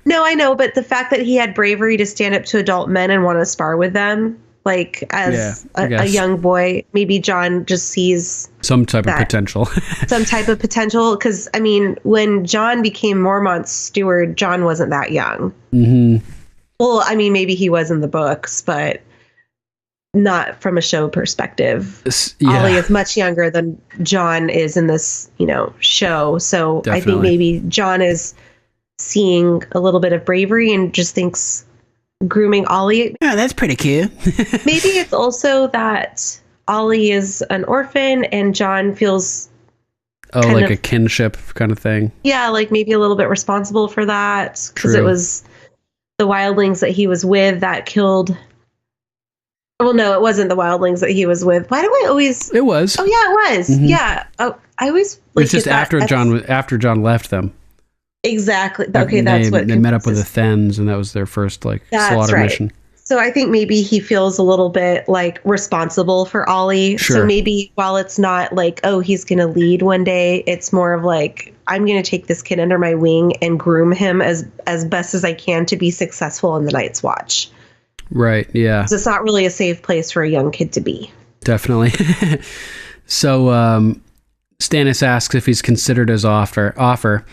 No, I know, but the fact that he had bravery to stand up to adult men and want to spar with them, like as a young boy, maybe Jon just sees some type of potential. Some type of potential, because I mean, when Jon became Mormont's steward, Jon wasn't that young. Mm-hmm. Well, I mean, maybe he was in the books, but not from a show perspective. Yeah. Ollie is much younger than Jon is in this, show. So definitely. I think maybe Jon is seeing a little bit of bravery and just thinks grooming Ollie. Yeah, that's pretty cute. Maybe it's also that Ollie is an orphan and Jon feels like a kinship kind of thing. Yeah, like maybe a little bit responsible for that, because it was the wildlings that he was with that killed. Well, no, it wasn't the wildlings that he was with. Why do I always? It was. Oh yeah, it was. Mm-hmm. Yeah. Oh, I always. It's just after Jon left them. Exactly. Okay, that's what they met up with the Thens, and that was their first slaughter mission. So I think maybe he feels a little bit like responsible for Ollie. Sure. So maybe while it's not like, oh, he's going to lead one day, it's more of like, I'm going to take this kid under my wing and groom him as best as I can to be successful in the Night's Watch. Right. Yeah. So it's not really a safe place for a young kid to be. Definitely. So Stannis asks if he's considered his offer.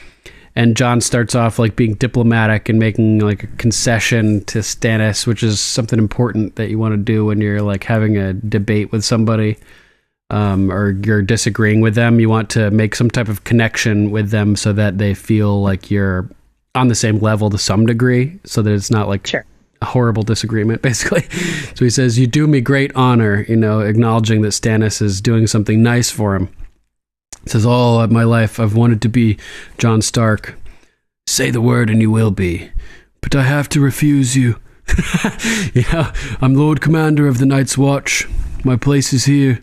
And Jon starts off being diplomatic and making a concession to Stannis, which is something important that you want to do when you're having a debate with somebody, or you're disagreeing with them. You want to make some type of connection with them so that they feel like you're on the same level to some degree, so that it's not a horrible disagreement, basically. So he says, "You do me great honor," acknowledging that Stannis is doing something nice for him. It says, "All of my life I've wanted to be Jon Stark. Say the word and you will be. But I have to refuse you. I'm Lord Commander of the Night's Watch. My place is here."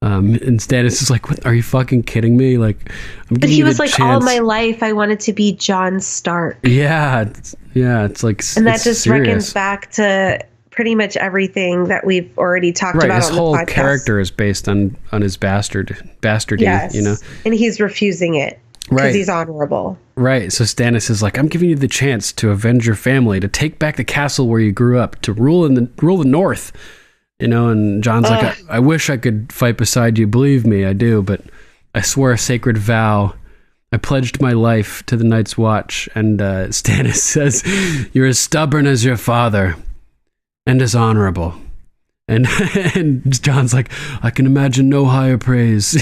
And Stannis is like, "What? Are you fucking kidding me?" But he was like, "All my life I wanted to be Jon Stark." Yeah. It's like, and that just reckons back to pretty much everything that we've already talked about on the podcast. His whole character is based on his bastardy, yes. And he's refusing it because he's honorable. Right. So Stannis is like, "I'm giving you the chance to avenge your family, to take back the castle where you grew up, to rule the North." And Jon's like, I wish I could fight beside you. Believe me, I do. But I swore a sacred vow. I pledged my life to the Night's Watch. And Stannis says, "You're as stubborn as your father and as honorable." And Jon's like, "I can imagine no higher praise."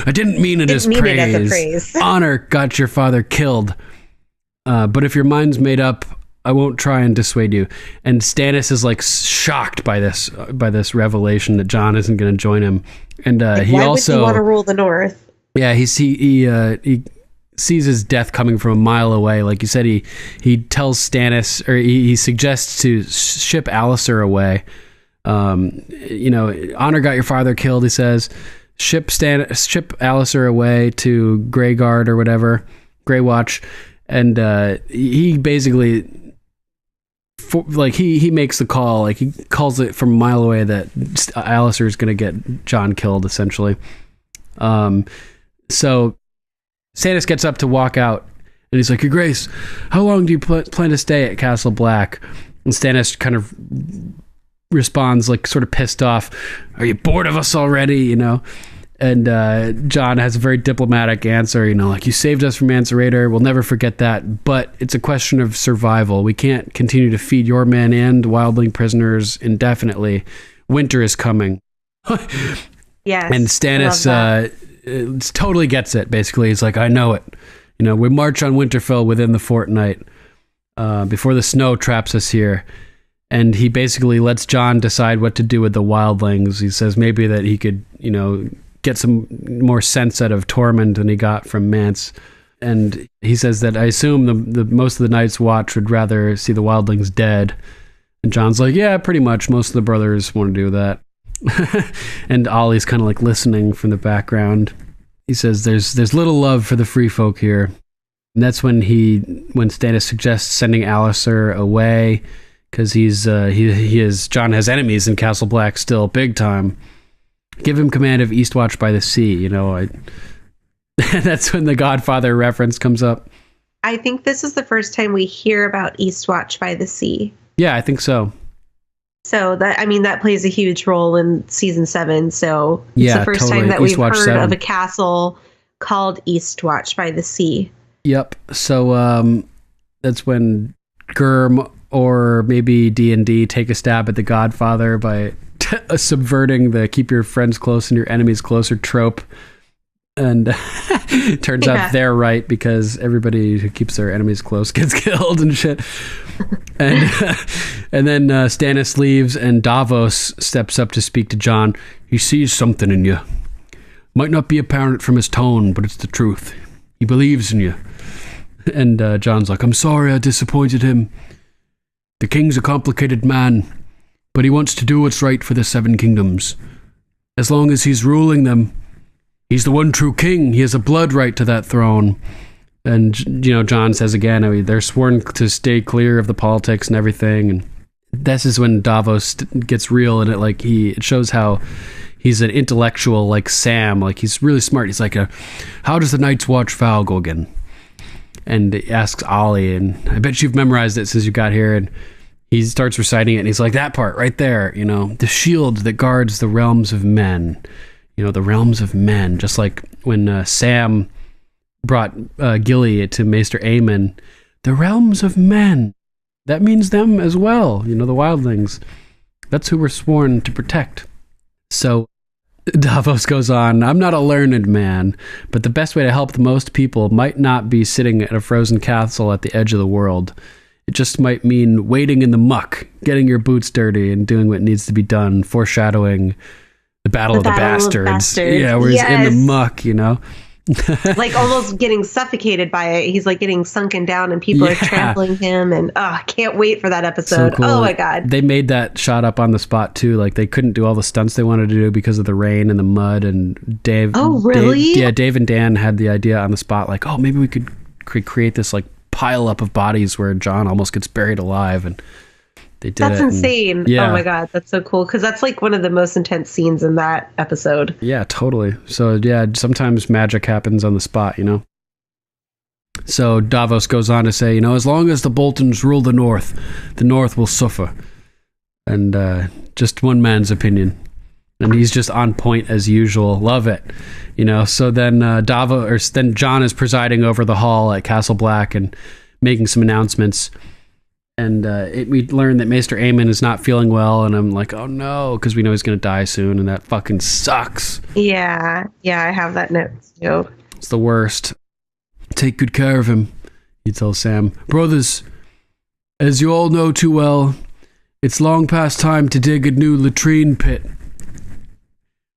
I didn't mean it as praise. Honor got your father killed. But if your mind's made up, I won't try and dissuade you. And Stannis is shocked by this revelation that Jon isn't going to join him. And he why also would he want to rule the North? Yeah, he sees his death coming from a mile away. Like you said, he tells Stannis, or he suggests to ship Alliser away. Honor got your father killed, he says. Ship Alliser away to Greyguard or whatever, Greywatch. And he basically, he makes the call. He calls it from a mile away that Alliser is going to get Jon killed, essentially. So Stannis gets up to walk out, and he's like, Your Grace, how long do you plan to stay at Castle Black? And Stannis kind of responds, like, sort of pissed off, Are you bored of us already? And Jon has a very diplomatic answer, like, you saved us from Mance Rayder. We'll never forget that. But it's a question of survival. We can't continue to feed your men and wildling prisoners indefinitely. Winter is coming. Yes. And Stannis totally gets it, basically. He's like, I know it. We march on Winterfell within the fortnight before the snow traps us here. And he basically lets Jon decide what to do with the wildlings. He says maybe that he could, get some more sense out of Tormund than he got from Mance. And he says that I assume the most of the Night's Watch would rather see the wildlings dead. And Jon's like, yeah, pretty much. Most of the brothers want to do that. And Ollie's kind of like listening from the background. He says there's little love for the free folk here. And that's when Stannis suggests sending Alliser away, because Jon has enemies in Castle Black still, big time. Give him command of Eastwatch by the Sea. That's when the Godfather reference comes up. I think this is the first time we hear about Eastwatch by the Sea. Yeah, I think so. So that plays a huge role in season 7. So it's the first time that we've heard 7. of a castle called Eastwatch by the Sea. Yep. So that's when Gurm or maybe D&D take a stab at the Godfather by subverting the keep your friends close and your enemies closer trope. And turns out they're right, because everybody who keeps their enemies close gets killed and shit. And then Stannis leaves, and Davos steps up to speak to Jon. He sees something in you. Might not be apparent from his tone, but it's the truth. He believes in you. And Jon's like, I'm sorry I disappointed him. The king's a complicated man, but he wants to do what's right for the 7 kingdoms. As long as he's ruling them, he's the one true king. He has a blood right to that throne. And, Jon says again, they're sworn to stay clear of the politics and everything. And this is when Davos gets real, and it shows how he's an intellectual like Sam. Like, he's really smart. He's like, how does the Night's Watch vow go again? And he asks Ollie, and I bet you've memorized it since you got here. And he starts reciting it, and he's like, that part right there, the shield that guards the realms of men. The realms of men. Just like when Sam brought Gilly to Maester Aemon, the realms of men. That means them as well, the wildlings. That's who we're sworn to protect. So Davos goes on, I'm not a learned man, but the best way to help the most people might not be sitting at a frozen castle at the edge of the world. It just might mean wading in the muck, getting your boots dirty, and doing what needs to be done, foreshadowing the Battle of the Bastards. Yeah, where he's in the muck, like almost getting suffocated by it. He's like getting sunken down, and people are trampling him. And I can't wait for that episode. So cool. Oh my god! They made that shot up on the spot too. Like, they couldn't do all the stunts they wanted to do because of the rain and the mud. And Dave. Oh really? Dave and Dan had the idea on the spot. Like, oh, maybe we could create this like pile up of bodies where Jon almost gets buried alive, and they did. That's insane. Yeah. Oh my god, that's so cool, because that's like one of the most intense scenes in that episode. Yeah, totally. So yeah, sometimes magic happens on the spot, So Davos goes on to say, as long as the Boltons rule the North will suffer. And just one man's opinion. And he's just on point as usual. Love it. So then then Jon is presiding over the hall at Castle Black and making some announcements. And we learn that Maester Aemon is not feeling well, and I'm like, oh no, because we know he's going to die soon, and that fucking sucks. Yeah, I have that note too. It's the worst. Take good care of him, he tells Sam. Brothers, as you all know too well, it's long past time to dig a new latrine pit.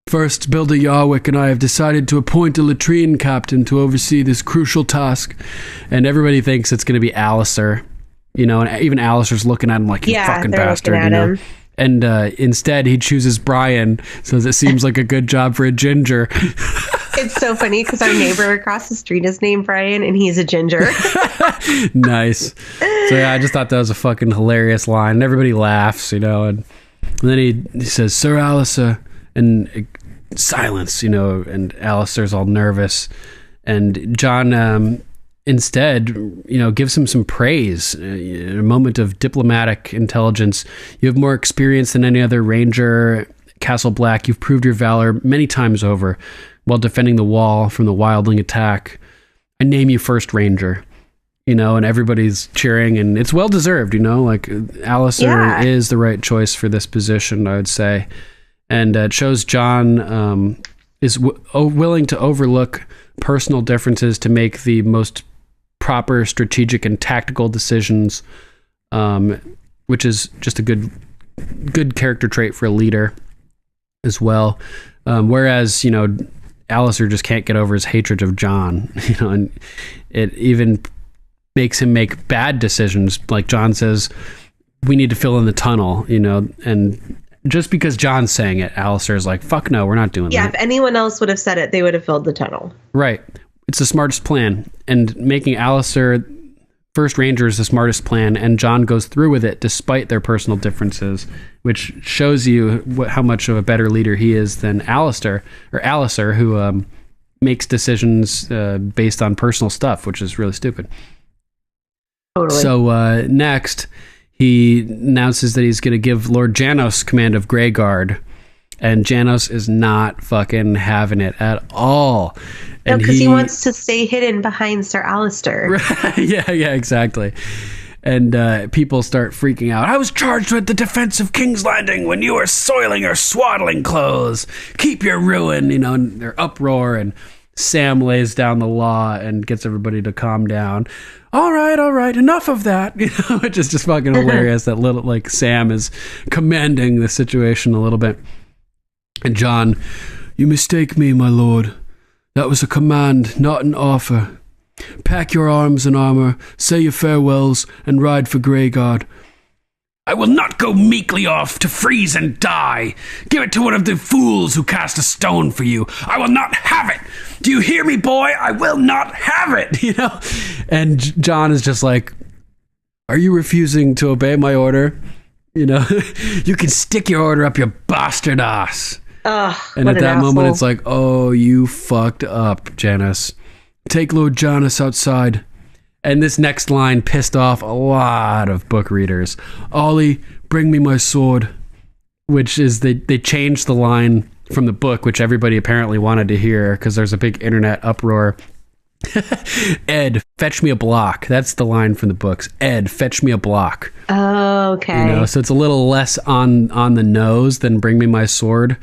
First, Builder Yarwick and I have decided to appoint a latrine captain to oversee this crucial task, and everybody thinks it's going to be Alliser. And even Alliser's looking at him like, you fucking bastard, him. And instead he chooses Brian, so it seems like a good job for a ginger. It's so funny because our neighbor across the street is named Brian, and he's a ginger. Nice. So yeah, I just thought that was a fucking hilarious line. And everybody laughs, and then he says, Sir Alliser, and silence, and Alliser's all nervous. And Jon instead, gives him some praise, a moment of diplomatic intelligence. You have more experience than any other ranger, Castle Black. You've proved your valor many times over while defending the wall from the wildling attack. I name you first ranger. And everybody's cheering, and it's well deserved, like Alliser is the right choice for this position, I would say. And it shows Jon is willing to overlook personal differences to make the most proper strategic and tactical decisions, which is just a good character trait for a leader as well. Whereas, Alliser just can't get over his hatred of Jon, and it even makes him make bad decisions. Like Jon says, we need to fill in the tunnel, and just because Jon's saying it, Alliser is like, fuck no, we're not doing that. Yeah, if anyone else would have said it, they would have filled the tunnel. Right. It's the smartest plan. And making Alliser first ranger is the smartest plan, and Jon goes through with it despite their personal differences, which shows you how much of a better leader he is than Alliser, who makes decisions based on personal stuff, which is really stupid. Totally. So next, he announces that he's going to give Lord Janos command of Greyguard, and Janos is not fucking having it at all. No, because he wants to stay hidden behind Sir Alistair. Yeah, exactly. And people start freaking out. I was charged with the defense of King's Landing when you were soiling your swaddling clothes. Keep your ruin, and their uproar, and Sam lays down the law and gets everybody to calm down. All right, enough of that. Which is just fucking hilarious that little, Sam is commanding the situation a little bit. And Jon, you mistake me, my lord. That was a command, not an offer. Pack your arms and armor, say your farewells, and ride for Greyguard. I will not go meekly off to freeze and die. Give it to one of the fools who cast a stone for you. I will not have it. Do you hear me, boy? I will not have it. And Jon is just like, are you refusing to obey my order? You can stick your order up your bastard ass. And at that moment, it's like, oh, you fucked up, Janos. Take Lord Janos outside. And this next line pissed off a lot of book readers. Ollie, bring me my sword. Which is, they changed the line from the book, which everybody apparently wanted to hear because there's a big internet uproar. Ed, fetch me a block. That's the line from the books. Ed, fetch me a block. Oh, okay. So it's a little less on the nose than bring me my sword.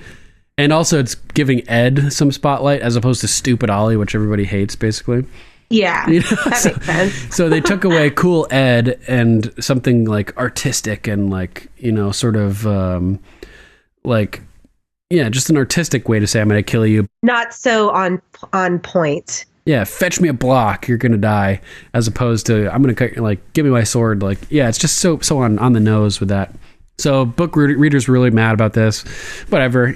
And also it's giving Ed some spotlight as opposed to stupid Ollie, which everybody hates, basically. Yeah, that makes sense. So they took away cool Ed and something artistic and sort of just an artistic way to say I'm going to kill you. Not so on point. Yeah, fetch me a block, you're going to die, as opposed to I'm going to give me my sword. It's just so on the nose with that. So book readers were really mad about this. Whatever,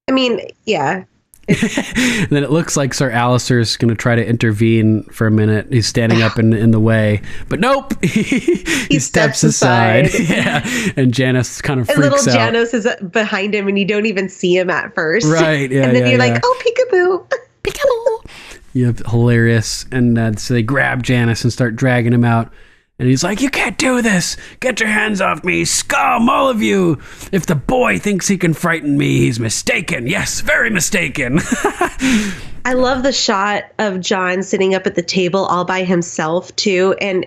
I mean, yeah. And then it looks like Sir Alistair's going to try to intervene for a minute. He's standing up in the way, but nope. he steps aside. Yeah, and Janos kind of freaks out. Little Janos is behind him, and you don't even see him at first. Right? Yeah. And then you're like, oh, peekaboo, peekaboo. Yep, hilarious. And so they grab Janos and start dragging him out. And he's like, you can't do this. Get your hands off me, scum, all of you. If the boy thinks he can frighten me, he's mistaken. Yes, very mistaken. I love the shot of Jon sitting up at the table all by himself, too. And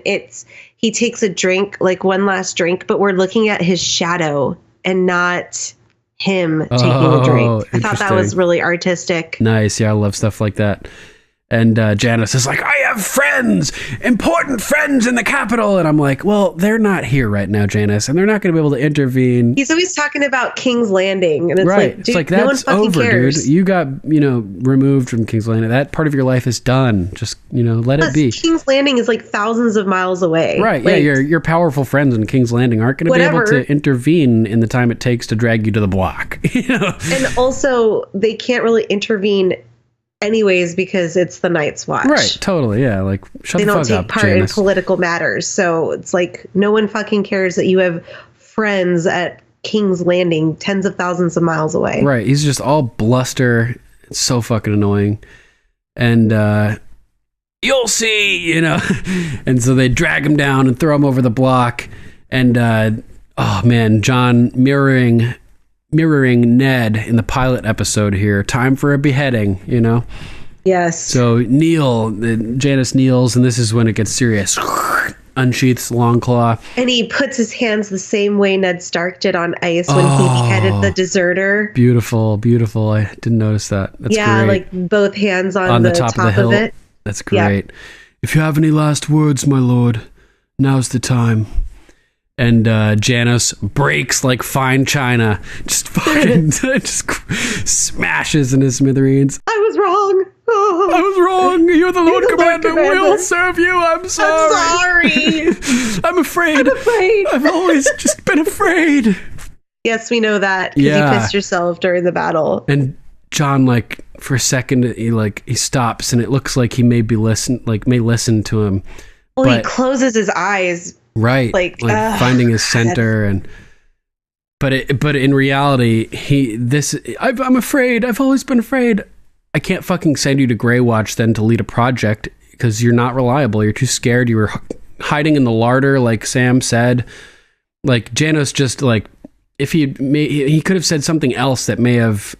he takes a drink, one last drink, but we're looking at his shadow and not him taking a drink. I thought that was really artistic. Nice. Yeah, I love stuff like that. And Janos is like, I have friends, important friends in the capital. And I'm like, well, they're not here right now, Janos, and they're not going to be able to intervene. He's always talking about King's Landing. And it's right. Dude, it's like, that's no one over, cares. Dude. You got, removed from King's Landing. That part of your life is done. Just, let it be. King's Landing is thousands of miles away. Right. Yeah. Your powerful friends in King's Landing aren't going to be able to intervene in the time it takes to drag you to the block. And also, they can't really intervene anyways because it's the Night's Watch. Right, totally, yeah. Shut the fuck up, They don't take part Janos. in political matters, so it's no one fucking cares that you have friends at King's Landing tens of thousands of miles away. Right, he's just all bluster. It's so fucking annoying. and you'll see, you know. And so they drag him down and throw him over the block. And oh man, Jon mirroring Ned in the pilot episode here. Time for a beheading, you know. Yes. So Janice kneels, and this is when it gets serious. Unsheaths Longclaw. And he puts his hands the same way Ned Stark did on ice when he beheaded the deserter. Beautiful, beautiful. I didn't notice that. That's great. Like both hands on the top of the hill. It. That's great. Yeah. If you have any last words, my lord, now's the time. And Janice breaks like fine china. Just fucking just smashes into smithereens. I was wrong. I was wrong. You're the Lord Commander. We'll serve you. I'm sorry. I'm afraid. I've always just been afraid. Yes, we know that because you pissed yourself during the battle. And Jon, like, for a second, he stops, and it looks like he may listen to him. Well, he closes his eyes. Right, like finding his center, but in reality, I'm afraid. I've always been afraid. I can't fucking send you to Grey Watch then to lead a project because you're not reliable. You're too scared. You were hiding in the larder, like Sam said. Like Janos just like if he could have said something else that may have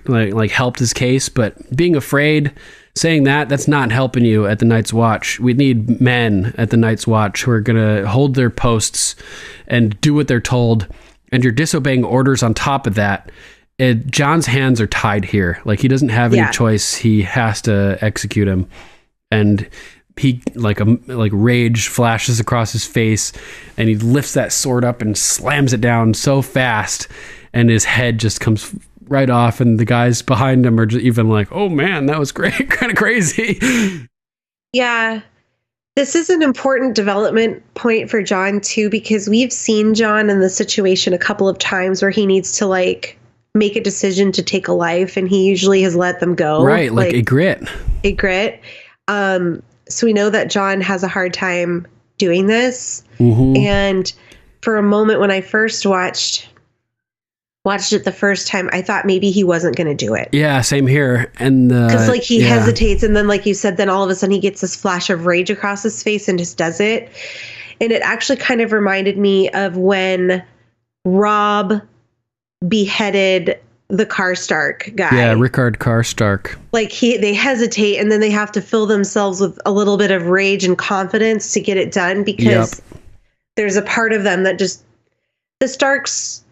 like helped his case, but being afraid. Saying that's not helping you at the Night's Watch. We need men at the Night's Watch who are going to hold their posts and do what they're told. And you're disobeying orders on top of that. Jon's hands are tied here. Like he doesn't have any choice. He has to execute him. And he like rage flashes across his face and he lifts that sword up and slams it down so fast. And his head just comes right off, and the guys behind him are just even like, oh man, that was great. Kind of crazy. Yeah. This is an important development point for Jon too, because we've seen Jon in the situation a couple of times where he needs to like make a decision to take a life, and he usually has let them go. Right, like a grit. So we know that Jon has a hard time doing this. Mm-hmm. And for a moment when I first watched it the first time, I thought maybe he wasn't going to do it. Yeah, same here. And because like he hesitates, and then like you said, then all of a sudden he gets this flash of rage across his face and just does it. And it actually kind of reminded me of when Robb beheaded the Karstark guy. Yeah, Rickard Karstark. Like they hesitate, and then they have to fill themselves with a little bit of rage and confidence to get it done, because there's a part of them that just, the Starks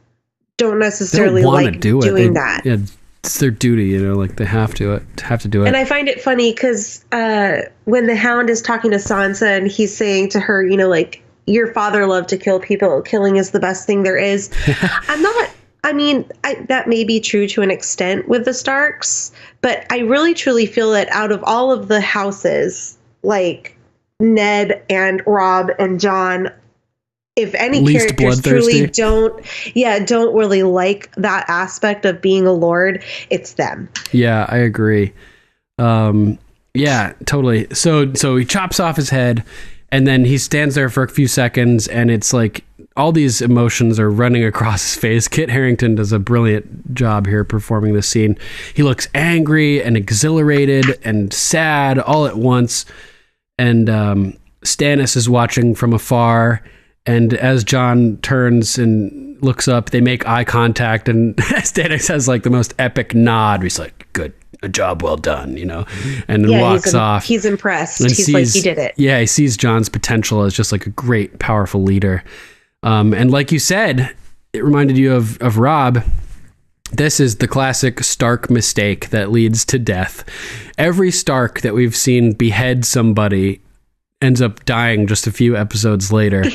don't necessarily like doing that. Yeah, it's their duty, you know, like they have to do it. And I find it funny because when the Hound is talking to Sansa and he's saying to her, you know, like, your father loved to kill people. Killing is the best thing there is. That may be true to an extent with the Starks, but I really truly feel that out of all of the houses, like Ned and Robb and Jon, if any least characters truly don't really like that aspect of being a lord, it's them. Yeah, I agree. Yeah, totally. So he chops off his head, and then he stands there for a few seconds, and it's like all these emotions are running across his face. Kit Harington does a brilliant job here performing this scene. He looks angry and exhilarated and sad all at once. And Stannis is watching from afar. And as Jon turns and looks up, they make eye contact, and Stannis has like the most epic nod. He's like, good, a job well done, you know, and then walks off. He's impressed. He's like, he did it. Yeah, he sees Jon's potential as just like a great, powerful leader. And like you said, it reminded you of Robb. This is the classic Stark mistake that leads to death. Every Stark that we've seen behead somebody ends up dying just a few episodes later.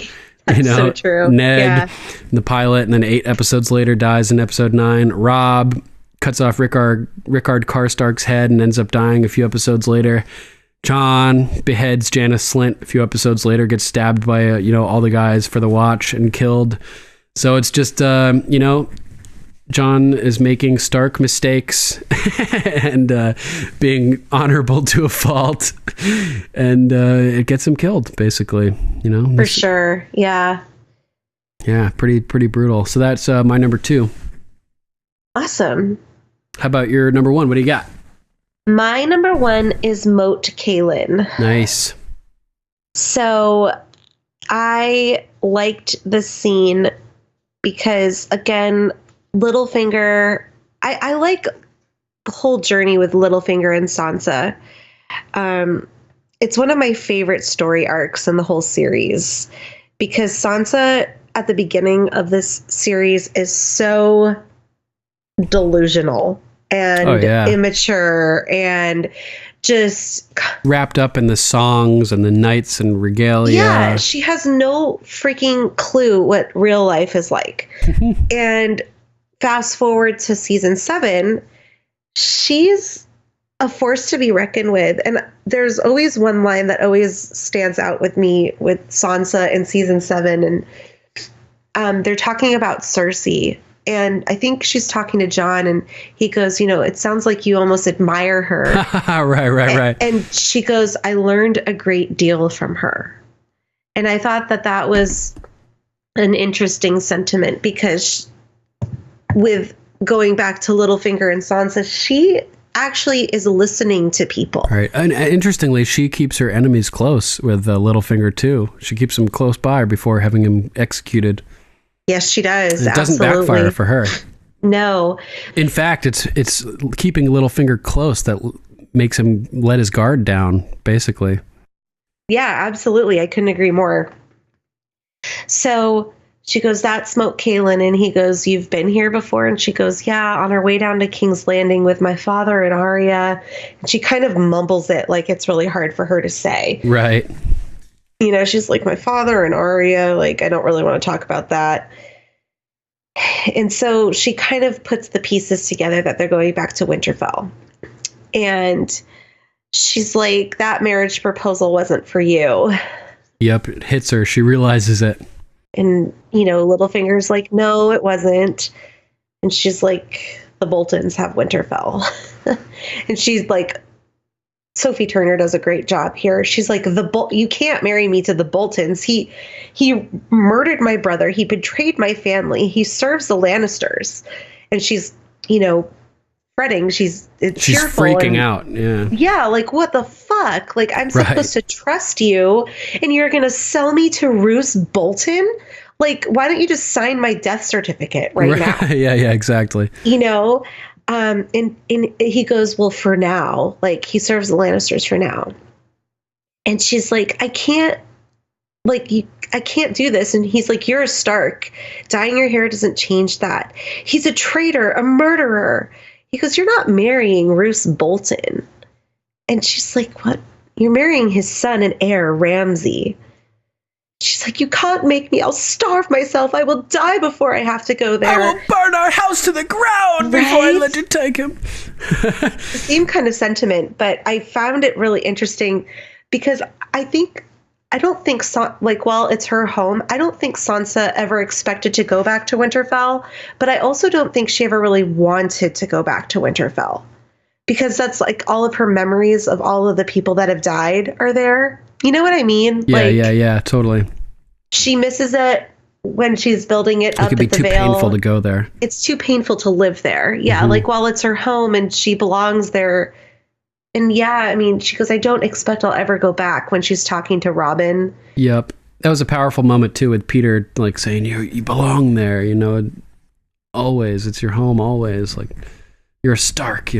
That's so true. Ned in the pilot, and then 8 episodes later dies in episode 9. Robb cuts off Rickard Karstark's head and ends up dying a few episodes later. Jon beheads Janos Slynt a few episodes later, gets stabbed by all the guys for the Watch and killed. So it's just Jon is making Stark mistakes and being honorable to a fault, and it gets him killed, basically. For sure. Yeah, pretty brutal. So that's my number 2. Awesome. How about your number 1? What do you got? My number 1 is Moat Kaelin. Nice. So I liked this scene because, again, Littlefinger, I like the whole journey with Littlefinger and Sansa. It's one of my favorite story arcs in the whole series because Sansa at the beginning of this series is so delusional and immature and just wrapped up in the songs and the knights and regalia. Yeah, she has no freaking clue what real life is like. And fast forward to season 7, she's a force to be reckoned with. And there's always one line that always stands out with me with Sansa in season 7. And they're talking about Cersei. And I think she's talking to Jon, and he goes, it sounds like you almost admire her. Right. And she goes, I learned a great deal from her. And I thought that was an interesting sentiment because with going back to Littlefinger and Sansa, she actually is listening to people. Right. And interestingly, she keeps her enemies close with Littlefinger too. She keeps him close by before having him executed. Yes, she does. It doesn't backfire for her. No. In fact, it's keeping Littlefinger close that makes him let his guard down, basically. Yeah, absolutely. I couldn't agree more. So she goes, that's Moat Kaelin. And he goes, you've been here before? And she goes, yeah, on our way down to King's Landing with my father and Arya. And she kind of mumbles it like it's really hard for her to say. Right. She's like, my father and Arya, like, I don't really want to talk about that. And so she kind of puts the pieces together that they're going back to Winterfell. And she's like, that marriage proposal wasn't for you. Yep, it hits her. She realizes it. And, Littlefinger's like, no, it wasn't. And she's like, the Boltons have Winterfell. And she's like, Sophie Turner does a great job here. She's like, you can't marry me to the Boltons. He murdered my brother. He betrayed my family. He serves the Lannisters. And she's, fretting. She's tearful freaking out. Yeah. Yeah. Like, what the fuck? Like, I'm supposed to trust you and you're going to sell me to Roose Bolton? Like, why don't you just sign my death certificate right now? Yeah, exactly. And he goes, well, for now, like, he serves the Lannisters for now. And she's like, I can't do this. And he's like, you're a Stark. Dyeing your hair doesn't change that. He's a traitor, a murderer. He goes, you're not marrying Roose Bolton. And she's like, what? You're marrying his son and heir, Ramsay. She's like, you can't make me. I'll starve myself. I will die before I have to go there. I will burn our house to the ground before I let you take him. The same kind of sentiment, but I found it really interesting because I don't think, while it's her home, I don't think Sansa ever expected to go back to Winterfell, but I also don't think she ever really wanted to go back to Winterfell because that's like all of her memories of all of the people that have died are there. You know what I mean? Yeah, totally. She misses it when she's building it up at the Vale. It could be too painful to go there. It's too painful to live there. Yeah, like while it's her home and she belongs there. And she goes, I don't expect I'll ever go back when she's talking to Robin. Yep. That was a powerful moment too with Peter like saying you belong there, always. It's your home always. Like you're a Stark,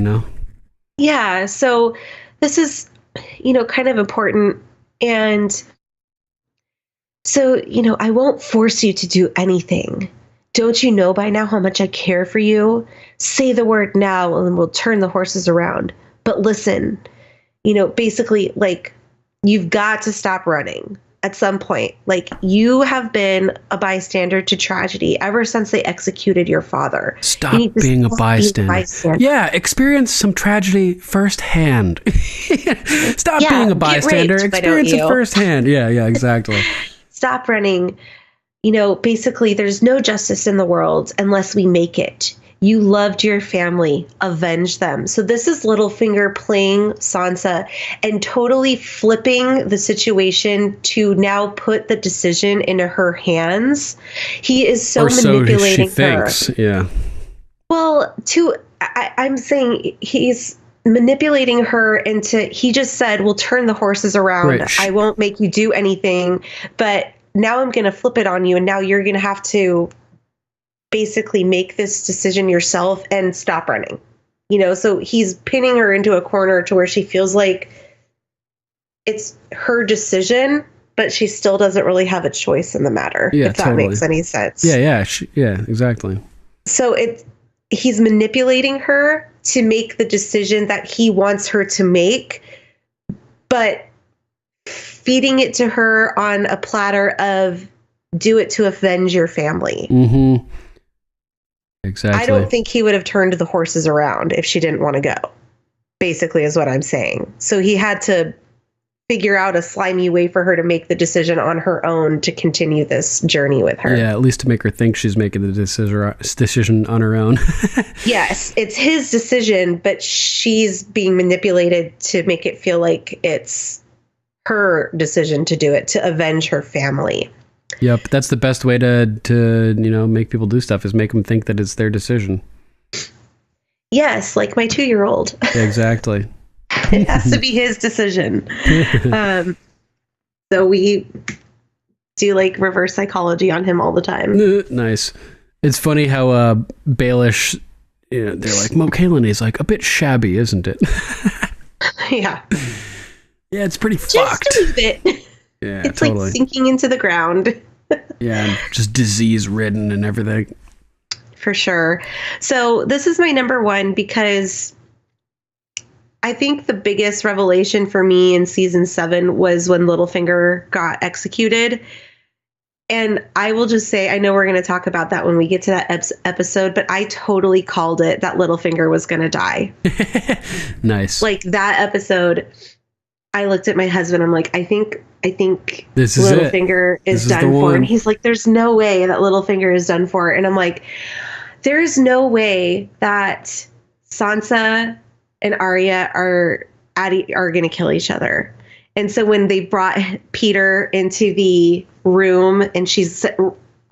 Yeah, so this is, kind of important. And so, I won't force you to do anything. Don't you know by now how much I care for you? Say the word now and we'll turn the horses around. But listen, basically, like, you've got to stop running at some point. Like, you have been a bystander to tragedy ever since they executed your father. Stop being a bystander. Yeah, experience some tragedy firsthand. Stop being a bystander. Experience it firsthand. Yeah, exactly. Stop running. Basically, there's no justice in the world unless we make it. You loved your family. Avenge them. So this is Littlefinger playing Sansa and totally flipping the situation to now put the decision into her hands. He is so manipulating her. Thinks. Yeah. Well, I'm saying he's manipulating her into, he just said, we'll turn the horses around. Right. I won't make you do anything, but now I'm going to flip it on you. And now you're going to have to basically make this decision yourself and stop running. So he's pinning her into a corner to where she feels like it's her decision, but she still doesn't really have a choice in the matter, if that makes any sense. Yeah, exactly. So he's manipulating her to make the decision that he wants her to make, but feeding it to her on a platter of do it to avenge your family. Mm-hmm. Exactly. I don't think he would have turned the horses around if she didn't want to go, basically is what I'm saying. So he had to figure out a slimy way for her to make the decision on her own to continue this journey with her. Yeah, at least to make her think she's making the decision on her own. Yes, it's his decision, but she's being manipulated to make it feel like it's her decision to do it, to avenge her family. Yep, that's the best way to make people do stuff, is make them think that it's their decision. Yes, like my 2-year-old. Exactly. It has to be his decision. So we do like reverse psychology on him all the time. Nice. It's funny how Baelish, they're like, Mo Kalini's like a bit shabby, isn't it? Yeah. Yeah, it's pretty Just fucked. a bit. Yeah, it's totally. like sinking into the ground. Yeah, and just disease ridden and everything. For sure. So this is my number one because I think the biggest revelation for me in season 7 was when Littlefinger got executed. And I will just say, I know we're going to talk about that when we get to that episode, but I totally called it that Littlefinger was going to die. Nice. Like that episode, I looked at my husband. I'm like, I think this is Littlefinger is done for. And he's like, there's no way that Littlefinger is done for. And I'm like, there's no way that Sansa and Arya are going to kill each other. And so when they brought Peter into the room and she's,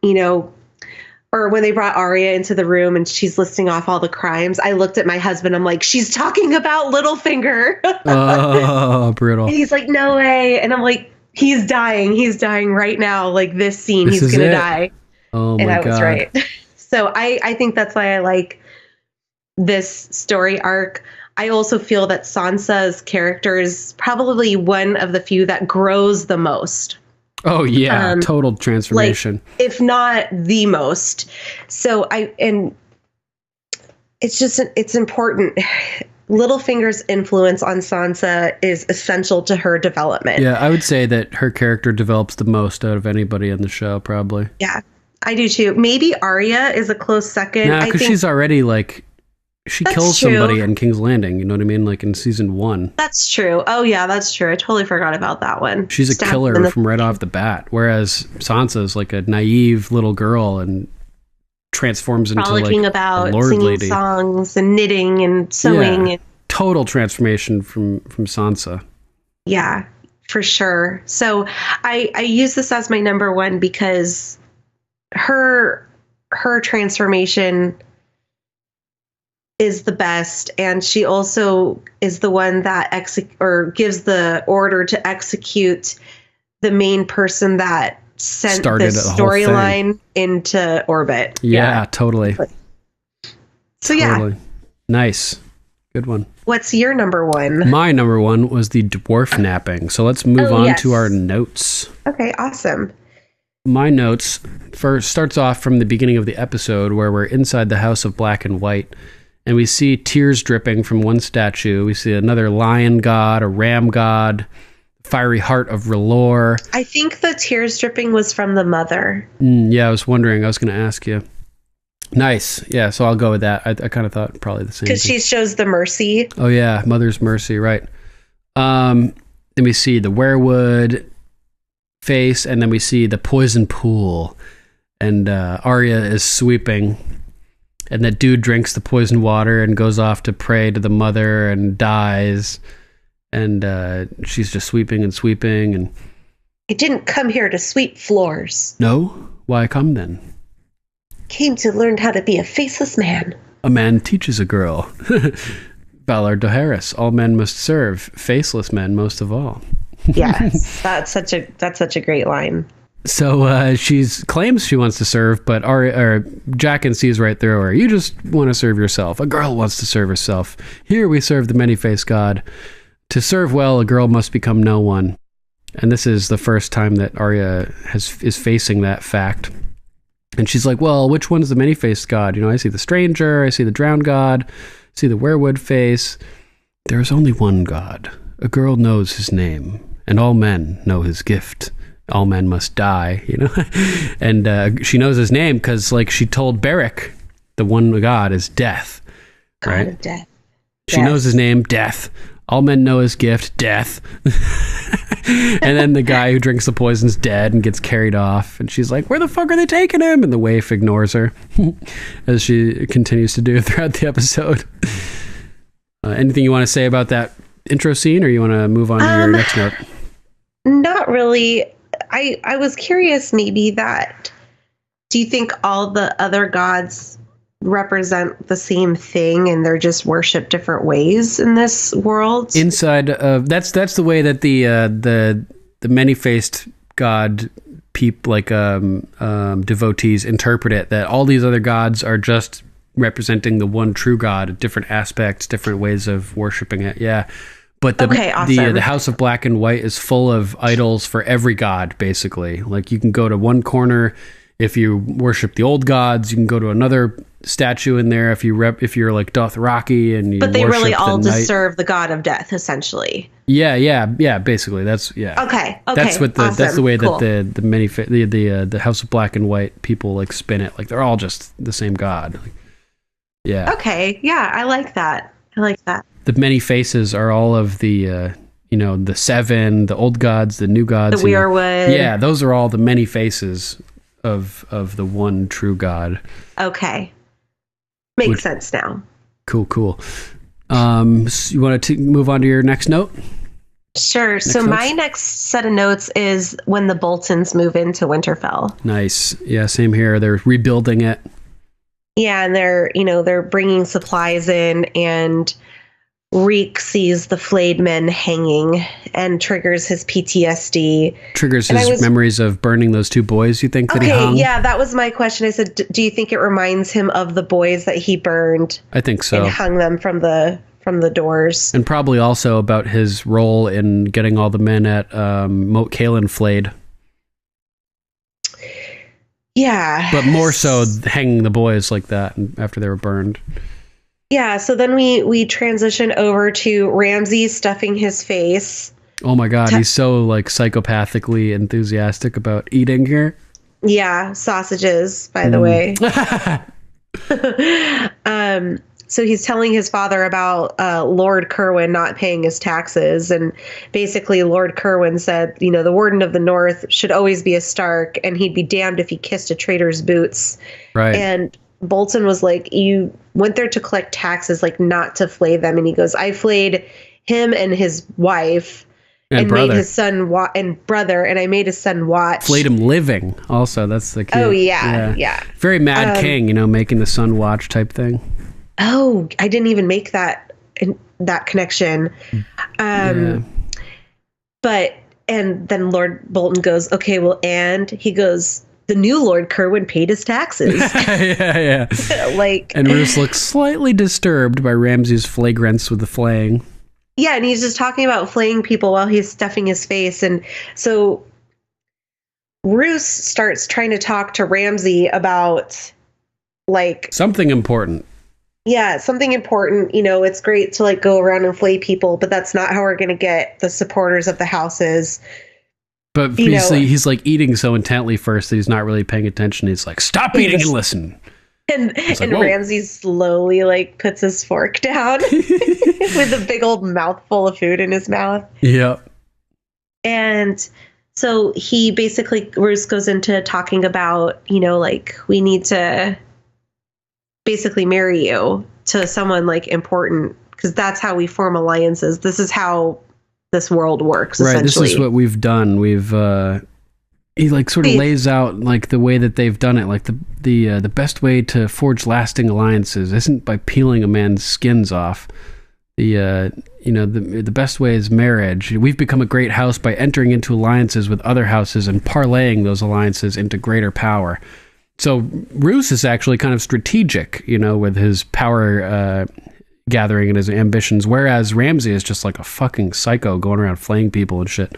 or when they brought Arya into the room and she's listing off all the crimes, I looked at my husband. I'm like, she's talking about Littlefinger. Oh, brutal. And he's like, no way. And I'm like, he's dying. He's dying right now. Like this scene, he's going to die. Oh my God. And I was right. So I think that's why I like this story arc. I also feel that Sansa's character is probably one of the few that grows the most. Oh yeah, total transformation. Like, if not the most. So it's important. Littlefinger's influence on Sansa is essential to her development. Yeah, I would say that her character develops the most out of anybody in the show, probably. Yeah, I do too. Maybe Arya is a close second. Nah, because she's already like, she kills somebody in King's Landing, you know what I mean? Like in season 1. That's true. Oh yeah, that's true. I totally forgot about that one. She's a killer from right off the bat. Whereas Sansa's like a naive little girl and transforms into like about a lord singing lady. Songs and knitting and sewing. Yeah. Total transformation from Sansa. Yeah, for sure. So I use this as my number one because her transformation is the best, and she also is the one that gives the order to execute the main person that sent the storyline into orbit. Yeah, totally. So totally. Nice. Good one. What's your number one? My number one was the dwarf napping. So let's move on to our notes. Okay, awesome. My notes first starts off from the beginning of the episode where we're inside the House of Black and White. And we see tears dripping from one statue. We see another lion god, a ram god, fiery heart of R'hllor. I think the tears dripping was from the mother. Yeah, I was wondering. I was going to ask you. Nice. Yeah, so I'll go with that. I kind of thought probably the same. Because she shows the mercy. Oh, yeah. Mother's mercy, right. Then we see the werewood face, and then we see the poison pool. And Arya is sweeping. And that dude drinks the poison water and goes off to pray to the mother and dies. And she's just sweeping and sweeping. And I didn't come here to sweep floors. No? Why come then? Came to learn how to be a faceless man. A man teaches a girl. Ballard Dohaeris, all men must serve, faceless men most of all. Yes, that's such a great line. So she claims she wants to serve, but Jaqen sees right through her. You just want to serve yourself. A girl wants to serve herself. Here we serve the many-faced god. To serve well, a girl must become no one. And this is the first time that Arya is facing that fact. And she's like, well, which one's the many-faced god? I see the stranger, I see the drowned god, I see the werewood face. There's only one god. A girl knows his name, and all men know his gift. All men must die, and she knows his name because, she told Beric, the one god is death, right? God of death. She knows his name, death. All men know his gift, death. And then the guy who drinks the poison's dead and gets carried off, and she's like, "Where the fuck are they taking him?" And the waif ignores her, as she continues to do throughout the episode. Anything you want to say about that intro scene, or you want to move on to your next note? Not really. I was curious, maybe do you think all the other gods represent the same thing and they're just worshipped different ways in this world? Inside of that's the way that the many-faced god devotees interpret it, that all these other gods are just representing the one true god, different aspects, different ways of worshiping it. Yeah. But awesome. The House of Black and White is full of idols for every god, basically. You can go to one corner if you worship the old gods. You can go to another statue in there if you're like Dothraki and you. But they really all just serve the god of death, essentially. Yeah. Basically, that's Okay. That's what awesome. That's the way cool. that the House of Black and White people spin it. They're all just the same god. Yeah. Okay. Yeah, I like that. The many faces are all of the, the seven, the old gods, the new gods. The weirwood. Yeah, those are all the many faces of the one true god. Okay. Makes sense now. Cool. So you want to move on to your next note? Sure. So my next set of notes is when the Boltons move into Winterfell. Nice. Yeah, same here. They're rebuilding it. Yeah, and they're bringing supplies in, and Reek sees the flayed men hanging and triggers his PTSD. Triggers his memories of burning those two boys, you think, that he hung? Yeah, that was my question. I said, do you think it reminds him of the boys that he burned? I think so. And hung them from the doors. And probably also about his role in getting all the men at Moat Cailin flayed. Yeah. But more so hanging the boys like that after they were burned. Yeah, so then we transition over to Ramsay stuffing his face. Oh my god, he's so psychopathically enthusiastic about eating here. Yeah, sausages, by the way. So he's telling his father about Lord Kerwin not paying his taxes. And basically Lord Kerwin said, the Warden of the North should always be a Stark, and he'd be damned if he kissed a traitor's boots. Right. And Bolton was like, you went there to collect taxes, not to flay them. And he goes, I flayed him and his wife and made his son and brother, and I made his son watch. Flayed him living also. That's the key. Oh, yeah. Very Mad King, making the son watch type thing. Oh, I didn't even make that connection. But, and then Lord Bolton goes, okay, well, and he goes, the new Lord Kerwin paid his taxes. Yeah. And Roose looks slightly disturbed by Ramsay's flagrance with the flaying. Yeah, and he's just talking about flaying people while he's stuffing his face. And so Roose starts trying to talk to Ramsay about something important. Yeah, something important. It's great to go around and flay people, but that's not how we're going to get the supporters of the houses. But he's eating so intently first that he's not really paying attention. He's like, stop eating and listen. And Ramsay slowly puts his fork down with a big old mouthful of food in his mouth. Yeah. And so he basically, Roose goes into talking about, we need to basically marry you to someone important, because that's how we form alliances. This is how this world works, right, essentially. This is what we've done. We've he sort of lays out the way that they've done it, the best way to forge lasting alliances isn't by peeling a man's skins off. the best way is marriage. We've become a great house by entering into alliances with other houses and parlaying those alliances into greater power. So Roose is actually kind of strategic, with his power gathering and his ambitions, whereas Ramsay is just like a fucking psycho going around flaying people and shit.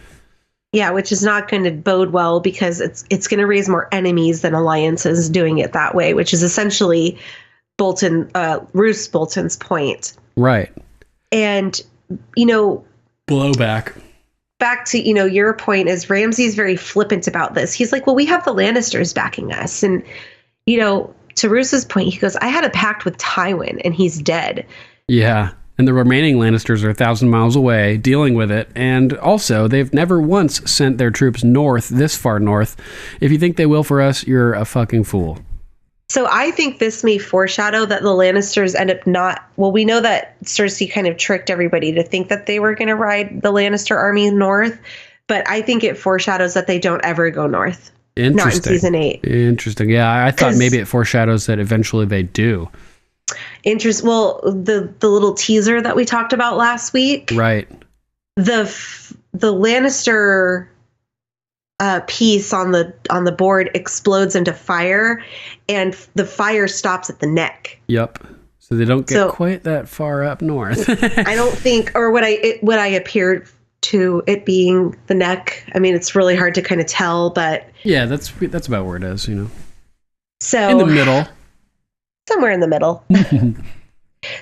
Yeah, which is not going to bode well because it's going to raise more enemies than alliances doing it that way, which is essentially Roose Bolton's point. Right. And, blowback. Back to, your point is Ramsay's very flippant about this. He's like, well, we have the Lannisters backing us. And, to Roose's point, he goes, I had a pact with Tywin and he's dead. Yeah. And the remaining Lannisters are 1,000 miles away dealing with it. And also, they've never once sent their troops north, this far north. If you think they will for us, you're a fucking fool. So I think this may foreshadow that the Lannisters end up not... Well, we know that Cersei kind of tricked everybody to think that they were going to ride the Lannister army north. But I think it foreshadows that they don't ever go north. Not in season 8. Interesting. Yeah, I thought maybe it foreshadows that eventually they do. Well, the little teaser that we talked about last week. Right. The Lannister piece on the board explodes into fire, and the fire stops at the neck. Yep. So they don't get quite that far up north. I don't think, or what I appeared to it being the neck. I mean, it's really hard to kind of tell, but yeah, that's about where it is. So in the middle. Somewhere in the middle.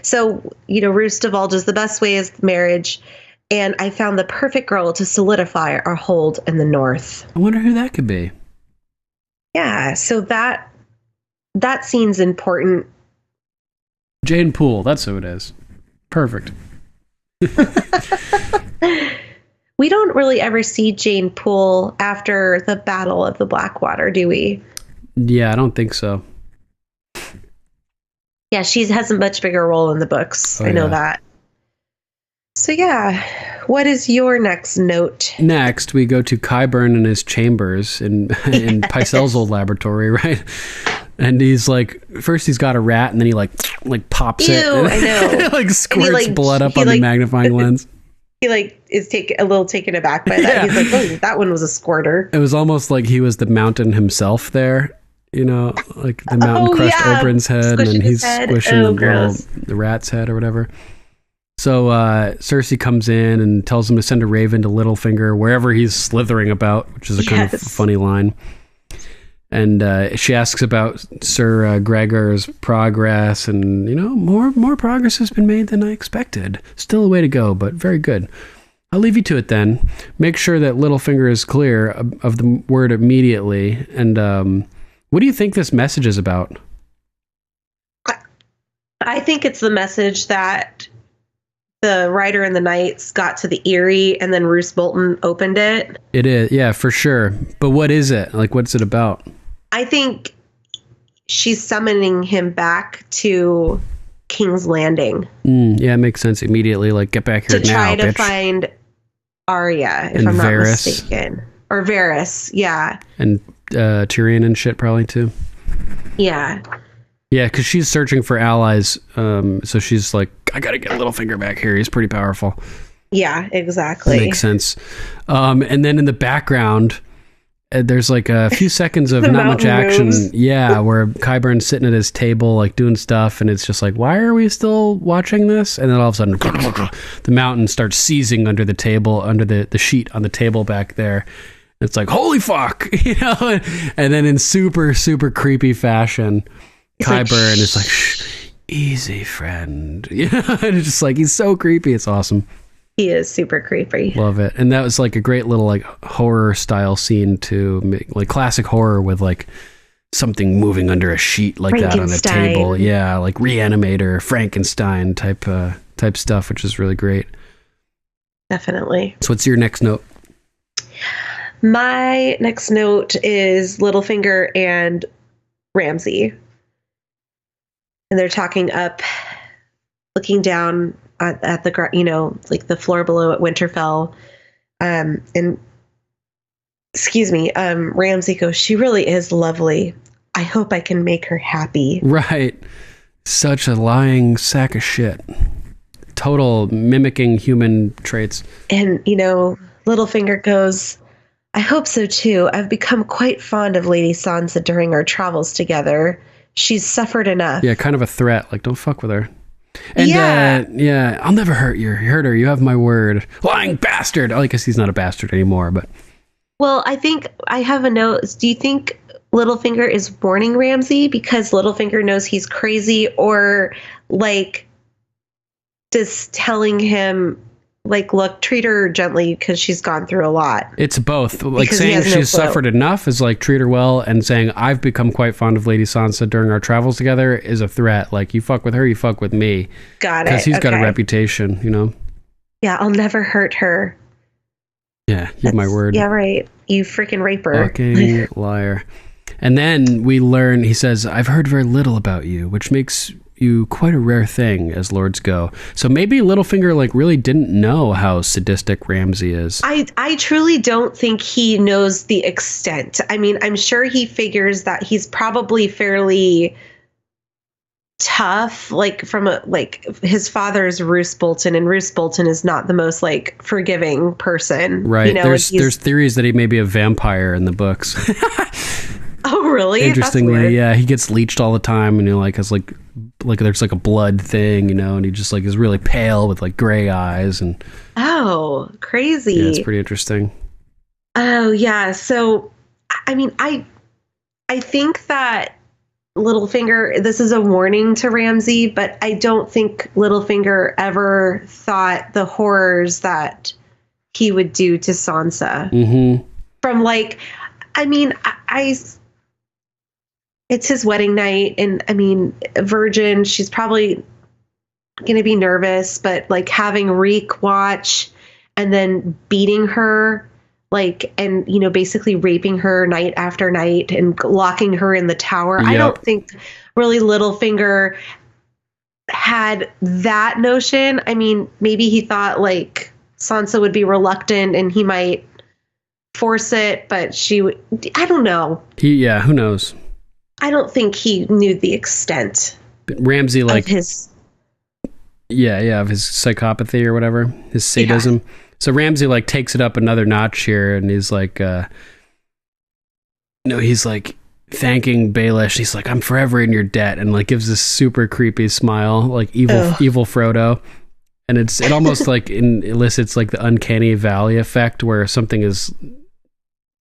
So, Roose divulges the best way is marriage. And I found the perfect girl to solidify our hold in the north. I wonder who that could be. Yeah. So that scene's important. Jane Poole. That's who it is. Perfect. We don't really ever see Jane Poole after the Battle of the Blackwater, do we? Yeah, I don't think so. Yeah, she has a much bigger role in the books. I know that. So yeah, what is your next note? Next, we go to Qyburn in his chambers in Pycelle's old laboratory, right? And he's like, first he's got a rat, and then he like pops it. Ew, I know. Like squirts blood up on the magnifying lens. He is a little taken aback by that. Yeah. He's like, oh, that one was a squirter. It was almost like he was the mountain himself there. Like the mountain crushed Oberyn's head, and he's squishing the rat's head or whatever. So Cersei comes in and tells him to send a raven to Littlefinger wherever he's slithering about, which is a kind of funny line. And she asks about Sir Gregor's progress, and more progress has been made than I expected. Still a way to go, but very good. I'll leave you to it then. Make sure that Littlefinger is clear of the word immediately. And what do you think this message is about? I think it's the message that the Rider and the Knights got to the Eyrie, and then Roose Bolton opened it. It is, yeah, for sure. But what is it? Like, what's it about? I think she's summoning him back to King's Landing. Yeah, it makes sense immediately. Like, get back here now, to try to bitch. Find Arya, if I'm not mistaken. Or Varys, yeah. And Tyrion and shit probably too. Yeah. Yeah, because she's searching for allies. So she's like, I gotta get Littlefinger back here. He's pretty powerful. Yeah, exactly. That makes sense. And then in the background, there's like a few seconds of not much action. Moves. Yeah, where Qyburn's sitting at his table, like doing stuff, and it's just like, why are we still watching this? And then all of a sudden, the mountain starts seizing under the table, under the sheet on the table back there. It's like, holy fuck, And then in super, super creepy fashion, Qyburn is like, shh, easy, friend. And it's just like, he's so creepy. It's awesome. He is super creepy. Love it. And that was like a great little like horror style scene to make, like classic horror with like something moving under a sheet like that on a table. Yeah, like Reanimator, Frankenstein type stuff, which is really great. Definitely. So what's your next note? My next note is Littlefinger and Ramsay. And they're talking up, looking down at the, like the floor below at Winterfell. And Ramsay goes, she really is lovely. I hope I can make her happy. Right. Such a lying sack of shit. total mimicking human traits. And, you know, Littlefinger goes, I hope so too. I've become quite fond of Lady Sansa during our travels together. She's suffered enough. Yeah, kind of a threat. Like, don't fuck with her. And I'll never hurt her. You have my word. Lying bastard. I guess he's not a bastard anymore, but. Well, I think I have a note. Do you think Littlefinger is warning Ramsay because Littlefinger knows he's crazy, or like just telling him, like, look, treat her gently because she's gone through a lot? It's both. Like, because saying she's suffered enough is like, treat her well, and saying I've become quite fond of Lady Sansa during our travels together is a threat. Like, you fuck with her, you fuck with me. Got it. Because he's got a reputation, you know? Yeah, I'll never hurt her. Yeah, you have my word. Yeah, right. You freaking raper. Fucking liar. And then we learn, he says, I've heard very little about you, which makes you quite a rare thing as lords go. So maybe Littlefinger like really didn't know how sadistic Ramsay is. I truly don't think he knows the extent. I mean, I'm sure he figures that he's probably fairly tough, like from his father's Roose Bolton, and Roose Bolton is not the most like forgiving person. Right. You know, there's theories that he may be a vampire in the books. Oh, really? Interestingly, yeah, he gets leeched all the time, and he like has like there's like a blood thing, you know, and he just like is really pale with like gray eyes and. Oh, crazy! Yeah, it's pretty interesting. Oh yeah, so I mean, I think that Littlefinger, this is a warning to Ramsay, but I don't think Littlefinger ever thought the horrors that he would do to Sansa. Mm-hmm. From like, I mean, it's his wedding night, and I mean, a virgin, she's probably going to be nervous, but like having Reek watch and then beating her, like, and, you know, basically raping her night after night and locking her in the tower. Yep. I don't think really Littlefinger had that notion. I mean, maybe he thought like Sansa would be reluctant and he might force it, but she would, I don't know. Who knows? I don't think he knew the extent. But Ramsay, like, of his... of his psychopathy or whatever, his sadism. Yeah. So Ramsay, like, takes it up another notch here, and he's like, he's like thanking Baelish. He's like, I'm forever in your debt, and like gives this super creepy smile, like evil Frodo. And it almost like elicits like the uncanny valley effect, where something is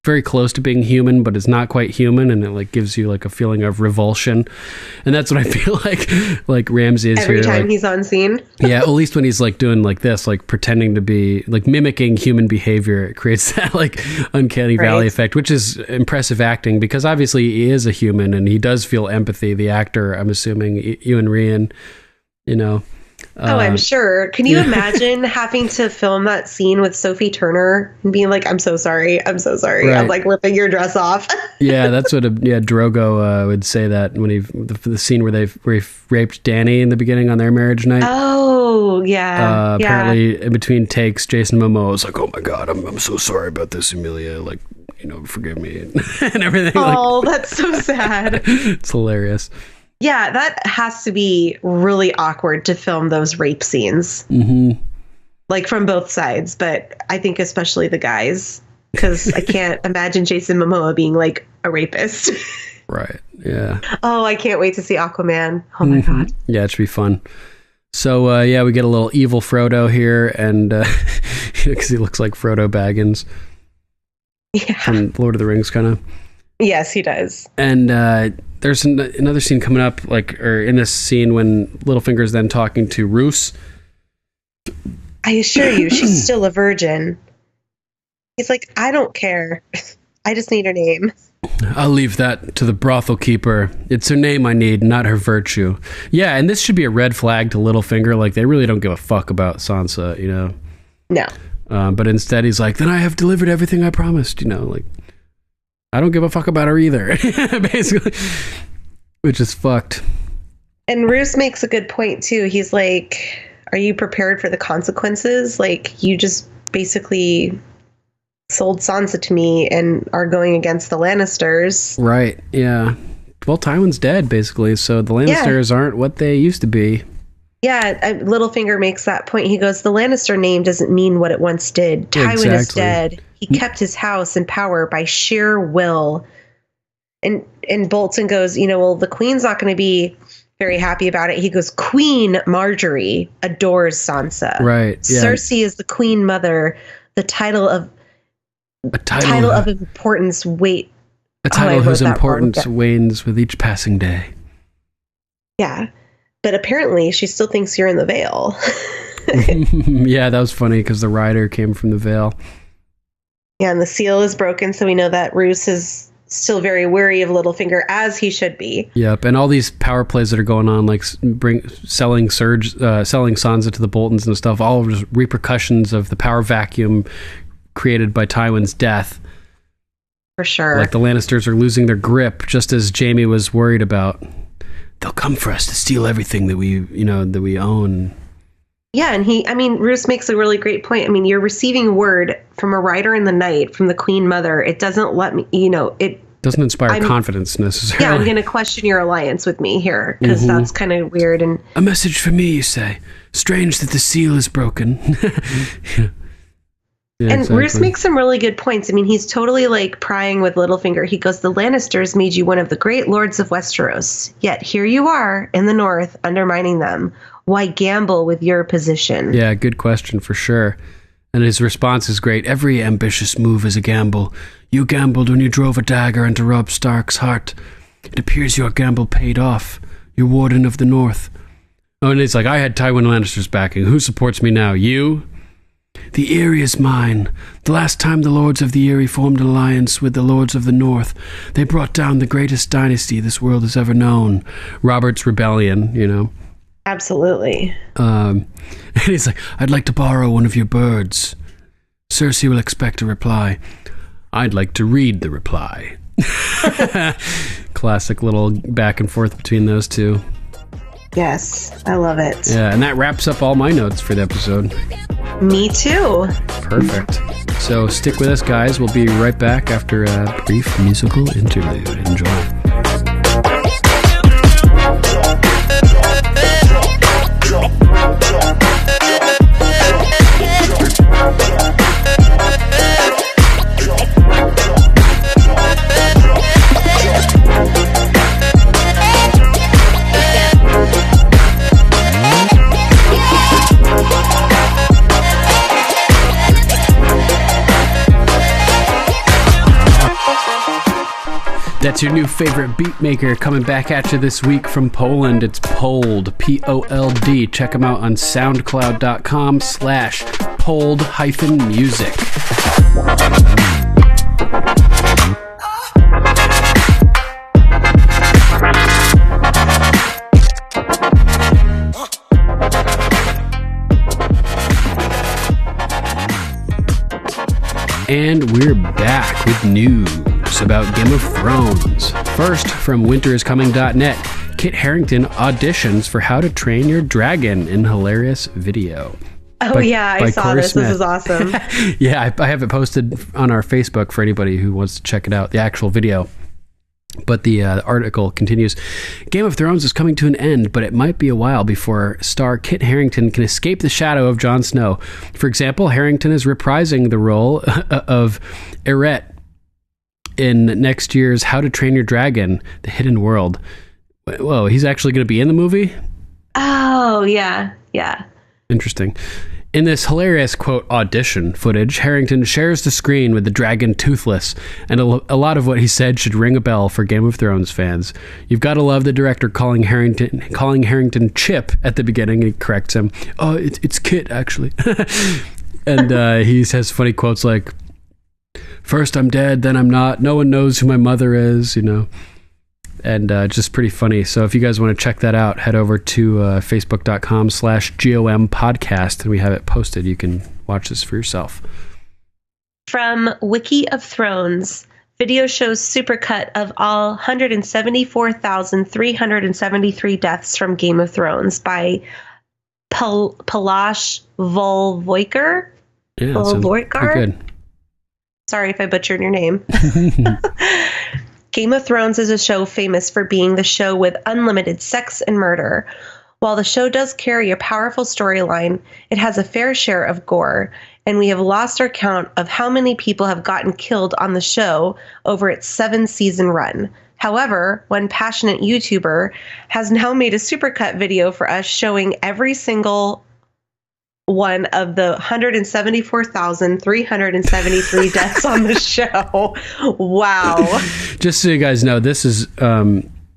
very close to being human, but it's not quite human, and it like gives you like a feeling of revulsion. And that's what I feel like Ramsay is every here. Time like, he's on scene. Yeah, at least when he's like doing like this, like pretending to be like mimicking human behavior, it creates that like uncanny valley effect, which is impressive acting, because obviously he is a human and he does feel empathy. The actor, I'm assuming, Ewan Ryan, you know. I'm sure. Can you imagine having to film that scene with Sophie Turner and being like, I'm so sorry. Right. I'm like ripping your dress off. Yeah, that's what Drogo would say that when the scene where he raped Dany in the beginning on their marriage night. Oh, yeah. Apparently in between takes, Jason Momoa was like, oh my God, I'm so sorry about this, Emilia. Like, you know, forgive me and everything. Oh, like, that's so sad. It's hilarious. Yeah, that has to be really awkward to film those rape scenes. Mm-hmm. Like from both sides, but I think especially the guys, because I can't imagine Jason Momoa being like a rapist. Right, yeah. Oh, I can't wait to see Aquaman. Oh my God. Yeah, it should be fun. So, we get a little evil Frodo here, and because he looks like Frodo Baggins. Yeah. From Lord of the Rings, kind of. Yes, he does. And there's another scene coming up, or in this scene when Littlefinger's then talking to Roose. I assure you, she's still a virgin. He's like, I don't care. I just need her name. I'll leave that to the brothel keeper. It's her name I need, not her virtue. Yeah, and this should be a red flag to Littlefinger. Like, they really don't give a fuck about Sansa, you know? No. But instead he's like, then I have delivered everything I promised, you know, like, I don't give a fuck about her either, basically, which is fucked. And Roose makes a good point, too. He's like, are you prepared for the consequences? Like, you just basically sold Sansa to me and are going against the Lannisters. Right, yeah. Well, Tywin's dead, basically, so the Lannisters aren't what they used to be. Yeah, Littlefinger makes that point. He goes, the Lannister name doesn't mean what it once did. Tywin is dead. He kept his house and power by sheer will. And Bolton goes, well, the queen's not going to be very happy about it. He goes, Queen Marjorie adores Sansa. Right. Yeah. Cersei is the queen mother. The title of importance a title whose importance wanes with each passing day. Yeah. But apparently she still thinks you're in the Vale. Yeah, that was funny because the rider came from the Vale. Yeah, and the seal is broken, so we know that Roose is still very wary of Littlefinger, as he should be. Yep, and all these power plays that are going on, like selling Sansa to the Boltons and stuff, all just repercussions of the power vacuum created by Tywin's death. For sure. Like the Lannisters are losing their grip, just as Jaime was worried about. They'll come for us to steal everything that we own. Yeah, and Roose makes a really great point. You're receiving word from a rider in the night, from the Queen Mother. It doesn't let me, it doesn't inspire confidence necessarily. Yeah, I'm going to question your alliance with me here, because that's kind of weird. And a message for me, you say. Strange that the seal is broken. Yeah, and exactly. Roose makes some really good points. He's totally like prying with Littlefinger. He goes, the Lannisters made you one of the great lords of Westeros. Yet here you are in the north, undermining them. Why gamble with your position? Yeah, good question for sure. And his response is great. Every ambitious move is a gamble. You gambled when you drove a dagger into Robb Stark's heart. It appears your gamble paid off. You're Warden of the North. Oh, and it's like, I had Tywin Lannister's backing. Who supports me now? You? The Eyrie is mine. The last time the Lords of the Eyrie formed an alliance with the Lords of the North, they brought down the greatest dynasty this world has ever known. Robert's Rebellion, Absolutely. And he's like, I'd like to borrow one of your birds. Cersei will expect a reply. I'd like to read the reply. Classic little back and forth between those two. Yes, I love it. Yeah, and that wraps up all my notes for the episode. Me too. Perfect. So stick with us, guys. We'll be right back after a brief musical interlude. Enjoy. That's your new favorite beat maker coming back at you this week from Poland. It's Pold, P-O-L-D. Check them out on soundcloud.com/pold-music. And we're back with news about Game of Thrones. First, from winteriscoming.net, Kit Harington auditions for How to Train Your Dragon in hilarious video. Oh, I saw this. This is awesome. Yeah, I have it posted on our Facebook for anybody who wants to check it out, the actual video. But the article continues. Game of Thrones is coming to an end, but it might be a while before star Kit Harington can escape the shadow of Jon Snow. For example, Harington is reprising the role of Eret in next year's How to Train Your Dragon, The Hidden World. Whoa, he's actually going to be in the movie? Oh, yeah. Interesting. In this hilarious, quote, audition footage, Harington shares the screen with the dragon Toothless, and a lot of what he said should ring a bell for Game of Thrones fans. You've got to love the director calling Harington Chip at the beginning. He corrects him. Oh, it's Kit, actually. And he says funny quotes like, first I'm dead, then I'm not. No one knows who my mother is, And just pretty funny. So if you guys want to check that out, head over to facebook.com/GOMPodcast, and we have it posted. You can watch this for yourself. From Wiki of Thrones, video shows supercut of all 174,373 deaths from Game of Thrones by Palash Volvoiker. Yeah, Volvoiker? Good. Sorry if I butchered your name. Game of Thrones is a show famous for being the show with unlimited sex and murder. While the show does carry a powerful storyline, it has a fair share of gore, and we have lost our count of how many people have gotten killed on the show over its 7-season run. However, one passionate YouTuber has now made a supercut video for us showing every single one of the 174,373 deaths on the show. Wow. Just so you guys know, this is...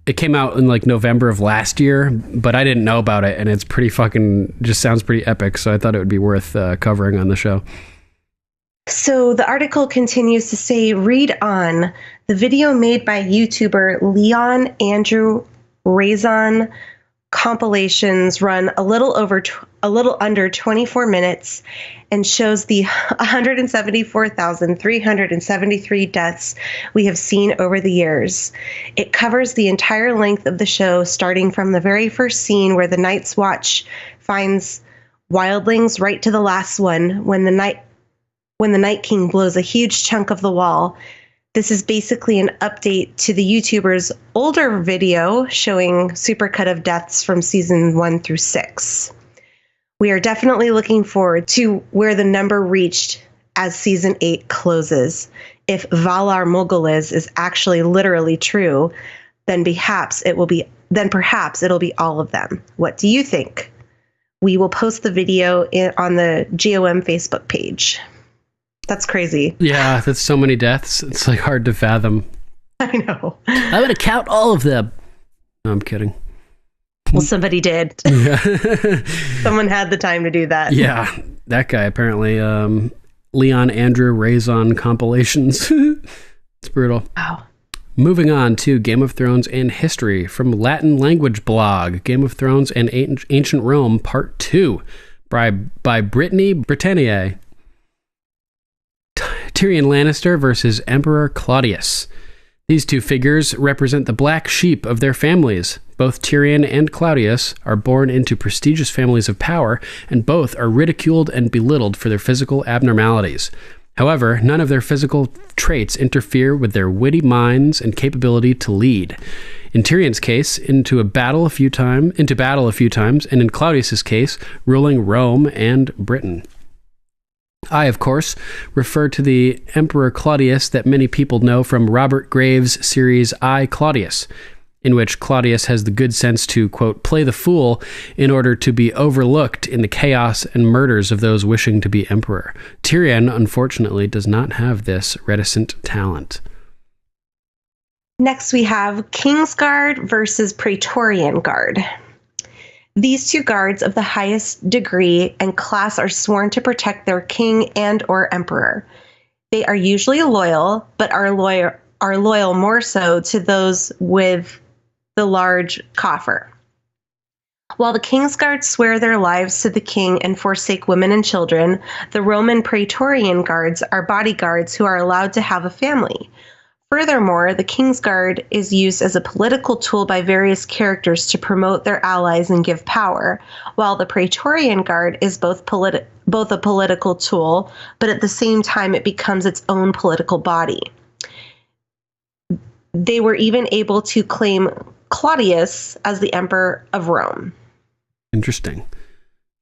it came out in like November of last year, but I didn't know about it, and it's pretty fucking... just sounds pretty epic, so I thought it would be worth covering on the show. So the article continues to say, read on. The video made by YouTuber Leon Andrew Razon compilations run a little under 24 minutes and shows the 174,373 deaths we have seen over the years. It covers the entire length of the show, starting from the very first scene where the Night's Watch finds wildlings right to the last one when the Night King blows a huge chunk of the wall. This is basically an update to the YouTuber's older video showing supercut of deaths from season 1 through 6. We are definitely looking forward to where the number reached as season 8 closes. If Valar Morghulis is actually literally true, then perhaps it'll be all of them. What do you think? We will post the video on the GOM Facebook page. That's crazy. Yeah, that's so many deaths. It's like hard to fathom. I know. I'm going to count all of them. No, I'm kidding. Well, somebody did. Yeah. Someone had the time to do that. Yeah, that guy apparently. Leon Andrew Razon compilations. It's brutal. Wow. Moving on to Game of Thrones and History from Latin language blog, Game of Thrones and Ancient Rome, Part 2, by Brittany Britannier. Tyrion Lannister versus Emperor Claudius. These two figures represent the black sheep of their families. Both Tyrion and Claudius are born into prestigious families of power, and both are ridiculed and belittled for their physical abnormalities. However, none of their physical traits interfere with their witty minds and capability to lead. In Tyrion's case, into battle a few times, and in Claudius's case, ruling Rome and Britain. I, of course, refer to the Emperor Claudius that many people know from Robert Graves' series I, Claudius, in which Claudius has the good sense to, quote, play the fool in order to be overlooked in the chaos and murders of those wishing to be emperor. Tyrion, unfortunately, does not have this reticent talent. Next, we have Kingsguard versus Praetorian Guard. These two guards of the highest degree and class are sworn to protect their king and or emperor. They are usually loyal, but are loyal more so to those with the large coffer. While the Kingsguard swear their lives to the king and forsake women and children, the Roman Praetorian Guards are bodyguards who are allowed to have a family. Furthermore, the Kingsguard is used as a political tool by various characters to promote their allies and give power, while the Praetorian Guard is both a political tool, but at the same time it becomes its own political body. They were even able to claim Claudius as the Emperor of Rome. Interesting.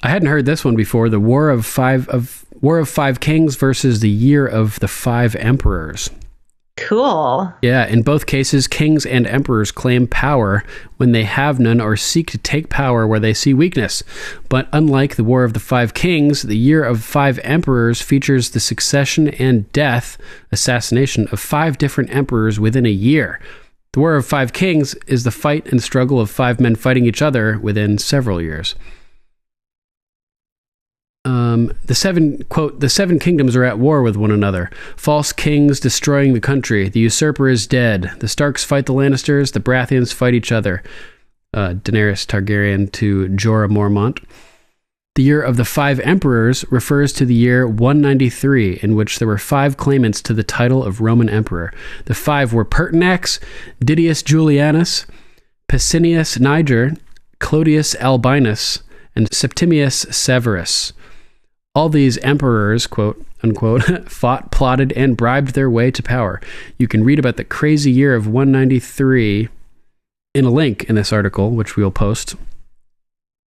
I hadn't heard this one before. The War of Five Kings versus the Year of the Five Emperors. Cool. Yeah, in both cases, kings and emperors claim power when they have none or seek to take power where they see weakness. But unlike the War of the Five Kings, the Year of Five Emperors features the succession and assassination of 5 different emperors within a year. The War of Five Kings is the fight and struggle of 5 men fighting each other within several years. The seven kingdoms are at war with one another. False kings destroying the country. The usurper is dead. The Starks fight the Lannisters. The Baratheons fight each other. Daenerys Targaryen to Jorah Mormont. The Year of the Five Emperors refers to the year 193, in which there were 5 claimants to the title of Roman Emperor. The 5 were Pertinax, Didius Julianus, Pesinius Niger, Clodius Albinus, and Septimius Severus. All these emperors, quote unquote, fought, plotted, and bribed their way to power. You can read about the crazy year of 193 in a link in this article, which we'll post.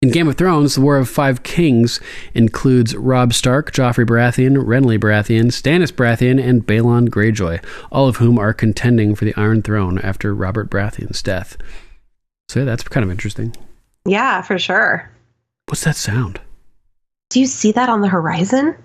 In Game of Thrones, the War of Five Kings includes Robb Stark, Joffrey Baratheon, Renly Baratheon, Stannis Baratheon, and Balon Greyjoy, all of whom are contending for the Iron Throne after Robert Baratheon's death. So yeah, that's kind of interesting. Yeah, for sure. What's that sound? Do you see that on the horizon?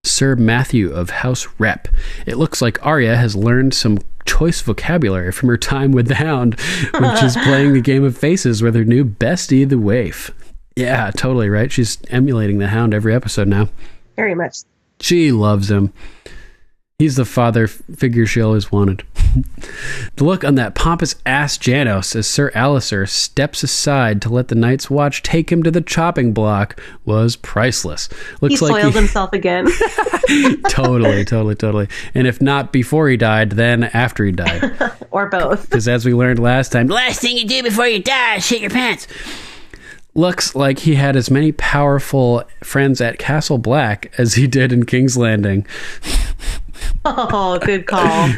Sir Matthew of House Repp. It looks like Arya has learned some choice vocabulary from her time with the Hound, which is playing the game of faces with her new bestie, the Waif. Yeah, totally, right? She's emulating the Hound every episode now. Very much. She loves him. He's the father figure she always wanted. The look on that pompous-ass Janos as Sir Alliser steps aside to let the Night's Watch take him to the chopping block was priceless. Looks he soiled himself again. Totally. And if not before he died, then after he died. Or both. Because as we learned last time, the last thing you do before you die is shit your pants. Looks like he had as many powerful friends at Castle Black as he did in King's Landing. Oh, good call.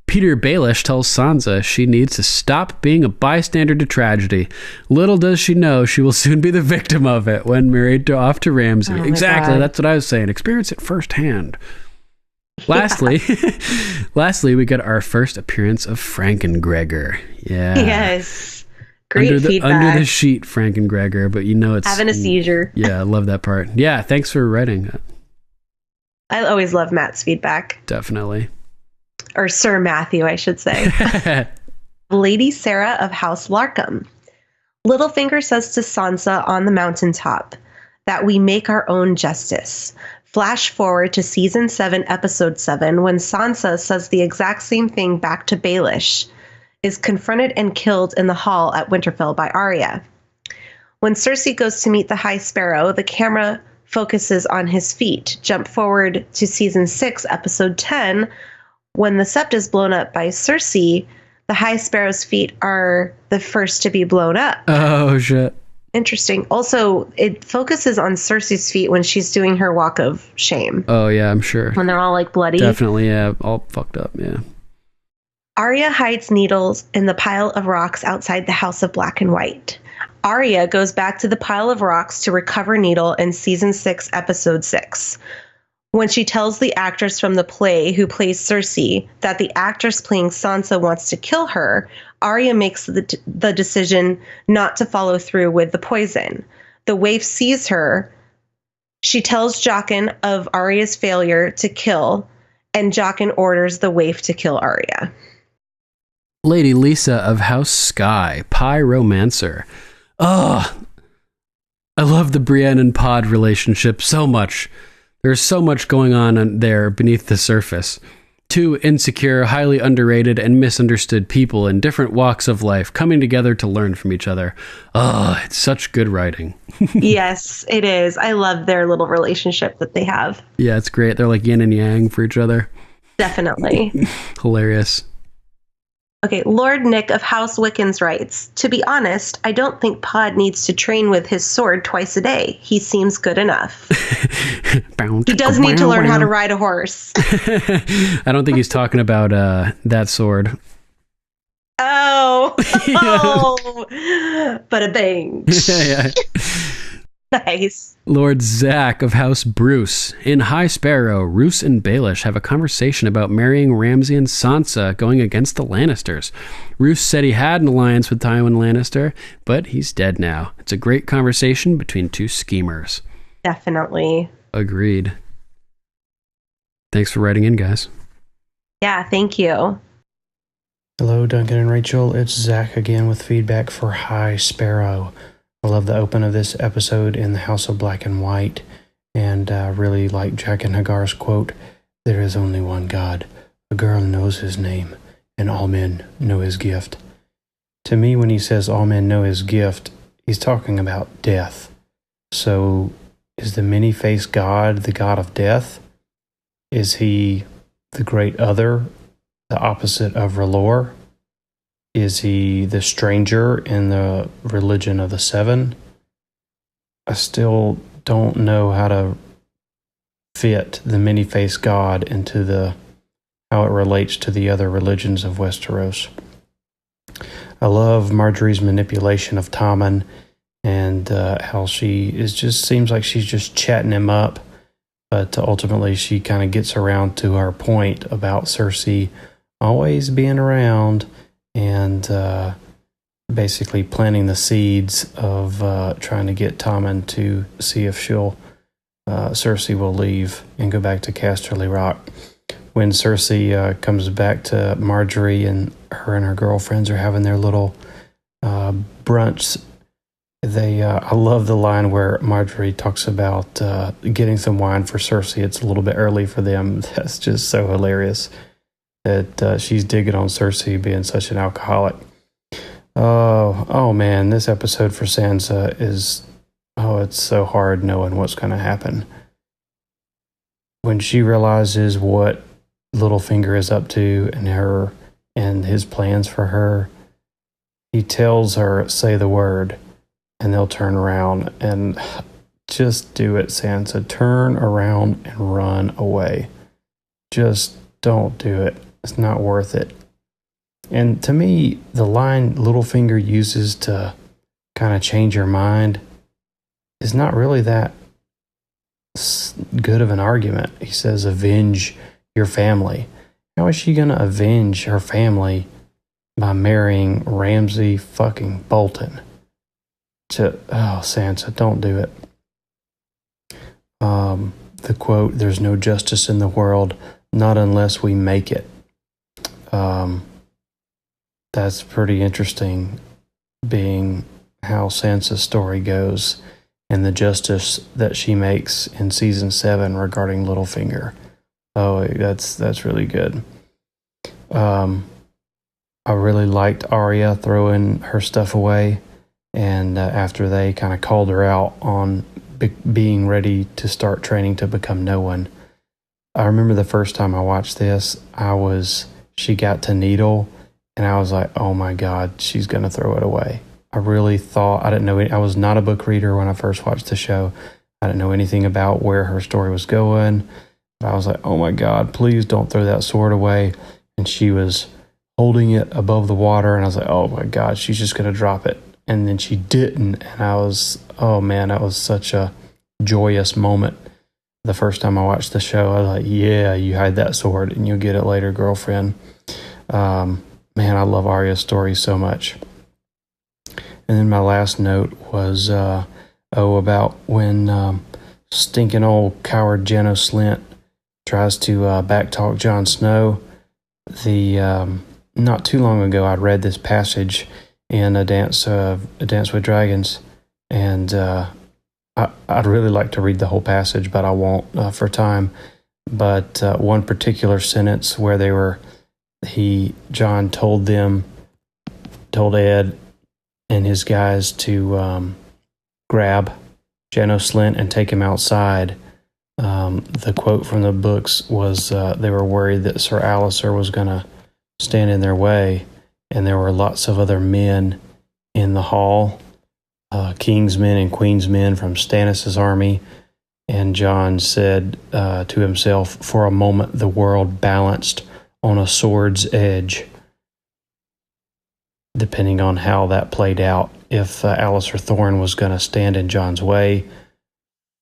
Peter Baelish tells Sansa she needs to stop being a bystander to tragedy. Little does she know she will soon be the victim of it when married off to Ramsay. Oh exactly, God. that's what I was saying. Experience it firsthand. Lastly, we got our first appearance of Frankengregor. Yeah. Yes. Great feedback. Under the sheet, Frankengregor, but you know it's... Having a seizure. Yeah, I love that part. Yeah, thanks for writing. I always love Matt's feedback. Definitely. Or Sir Matthew, I should say. Lady Sarah of House Larkham. Littlefinger says to Sansa on the mountaintop that we make our own justice. Flash forward to season 7, episode 7, when Sansa says the exact same thing back to Baelish, is confronted and killed in the hall at Winterfell by Arya. When Cersei goes to meet the High Sparrow, the camera focuses on his feet. Jump forward to season 6, episode 10, when the sept is blown up by Cersei, the High Sparrow's feet are the first to be blown up. Oh, shit. Interesting. Also, it focuses on Cersei's feet when she's doing her walk of shame. Oh, yeah, I'm sure. When they're all like bloody. Definitely, yeah. All fucked up, yeah. Arya hides needles in the pile of rocks outside the House of Black and White. Arya goes back to the pile of rocks to recover Needle in season 6, episode 6. When she tells the actress from the play who plays Cersei that the actress playing Sansa wants to kill her, Arya makes the decision not to follow through with the poison. The waif sees her. She tells Jaqen of Arya's failure to kill, and Jaqen orders the waif to kill Arya. Lady Lisa of House Sky, Pyromancer. Oh, I love the Brienne and Pod relationship so much. There's so much going on there beneath the surface. Two insecure, highly underrated, and misunderstood people in different walks of life coming together to learn from each other. Oh, it's such good writing. Yes, it is. I love their little relationship that they have. Yeah, it's great. They're like yin and yang for each other. Definitely. Hilarious. Okay, Lord Nick of House Wickens writes, to be honest, I don't think Pod needs to train with his sword twice a day. He seems good enough. He does need to learn how to ride a horse. I don't think he's talking about that sword. Oh. Bada bang. Yeah. Nice. Lord Zach of House Bruce. In High Sparrow, Roose and Baelish have a conversation about marrying Ramsay and Sansa going against the Lannisters. Roose said he had an alliance with Tywin Lannister, but he's dead now. It's a great conversation between two schemers. Definitely. Agreed. Thanks for writing in, guys. Yeah, thank you. Hello, Duncan and Rachel. It's Zach again with feedback for High Sparrow. I love the open of this episode in the House of Black and White, and really like Jack and Hagar's quote, "There is only one God. A girl knows his name, and all men know his gift." To me, when he says all men know his gift, he's talking about death. So, is the many-faced God the God of death? Is he the great other, the opposite of R'hllor? Is he the stranger in the religion of the Seven? I still don't know how to fit the many-faced god into how it relates to the other religions of Westeros. I love Marjorie's manipulation of Tommen and how seems like she's just chatting him up, but ultimately she kind of gets around to her point about Cersei always being around and basically planting the seeds of trying to get Tommen to see if Cersei will leave and go back to Casterly Rock. When Cersei comes back to Marjorie and her girlfriends are having their little brunch, I love the line where Marjorie talks about getting some wine for Cersei. It's a little bit early for them. That's just so hilarious that she's digging on Cersei being such an alcoholic. Oh man, this episode for Sansa it's so hard knowing what's going to happen. When she realizes what Littlefinger is up to and his plans for her, he tells her, say the word, and they'll turn around. And just do it, Sansa. Turn around and run away. Just don't do it. It's not worth it. And to me, the line Littlefinger uses to kind of change your mind is not really that good of an argument. He says, avenge your family. How is she going to avenge her family by marrying Ramsay fucking Bolton? Sansa, don't do it. The quote, there's no justice in the world, not unless we make it. That's pretty interesting, being how Sansa's story goes and the justice that she makes in season 7 regarding Littlefinger. Oh, that's really good. I really liked Arya throwing her stuff away, and after they kind of called her out on being ready to start training to become no one. I remember the first time I watched this, she got to Needle, and I was like, oh my God, she's going to throw it away. I really thought, I didn't know, I was not a book reader when I first watched the show. I didn't know anything about where her story was going. But I was like, oh my God, please don't throw that sword away. And she was holding it above the water, and I was like, oh my God, she's just going to drop it. And then she didn't, and I was, oh man, that was such a joyous moment. The first time I watched the show, I was like, yeah, you hide that sword, and you'll get it later, girlfriend. Man, I love Arya's story so much. And then my last note was, about when stinking old coward Janos Slynt tries to backtalk Jon Snow. Not too long ago, I read this passage in A Dance with Dragons, and I'd really like to read the whole passage, but I won't for time. But one particular sentence where Jon told Ed and his guys to grab Janos Slynt and take him outside. The quote from the books was they were worried that Sir Alliser was going to stand in their way, and there were lots of other men in the hall, king's men and queen's men from Stannis' army. And Jon said to himself, for a moment the world balanced on a sword's edge, depending on how that played out. If Alliser Thorne was going to stand in Jon's way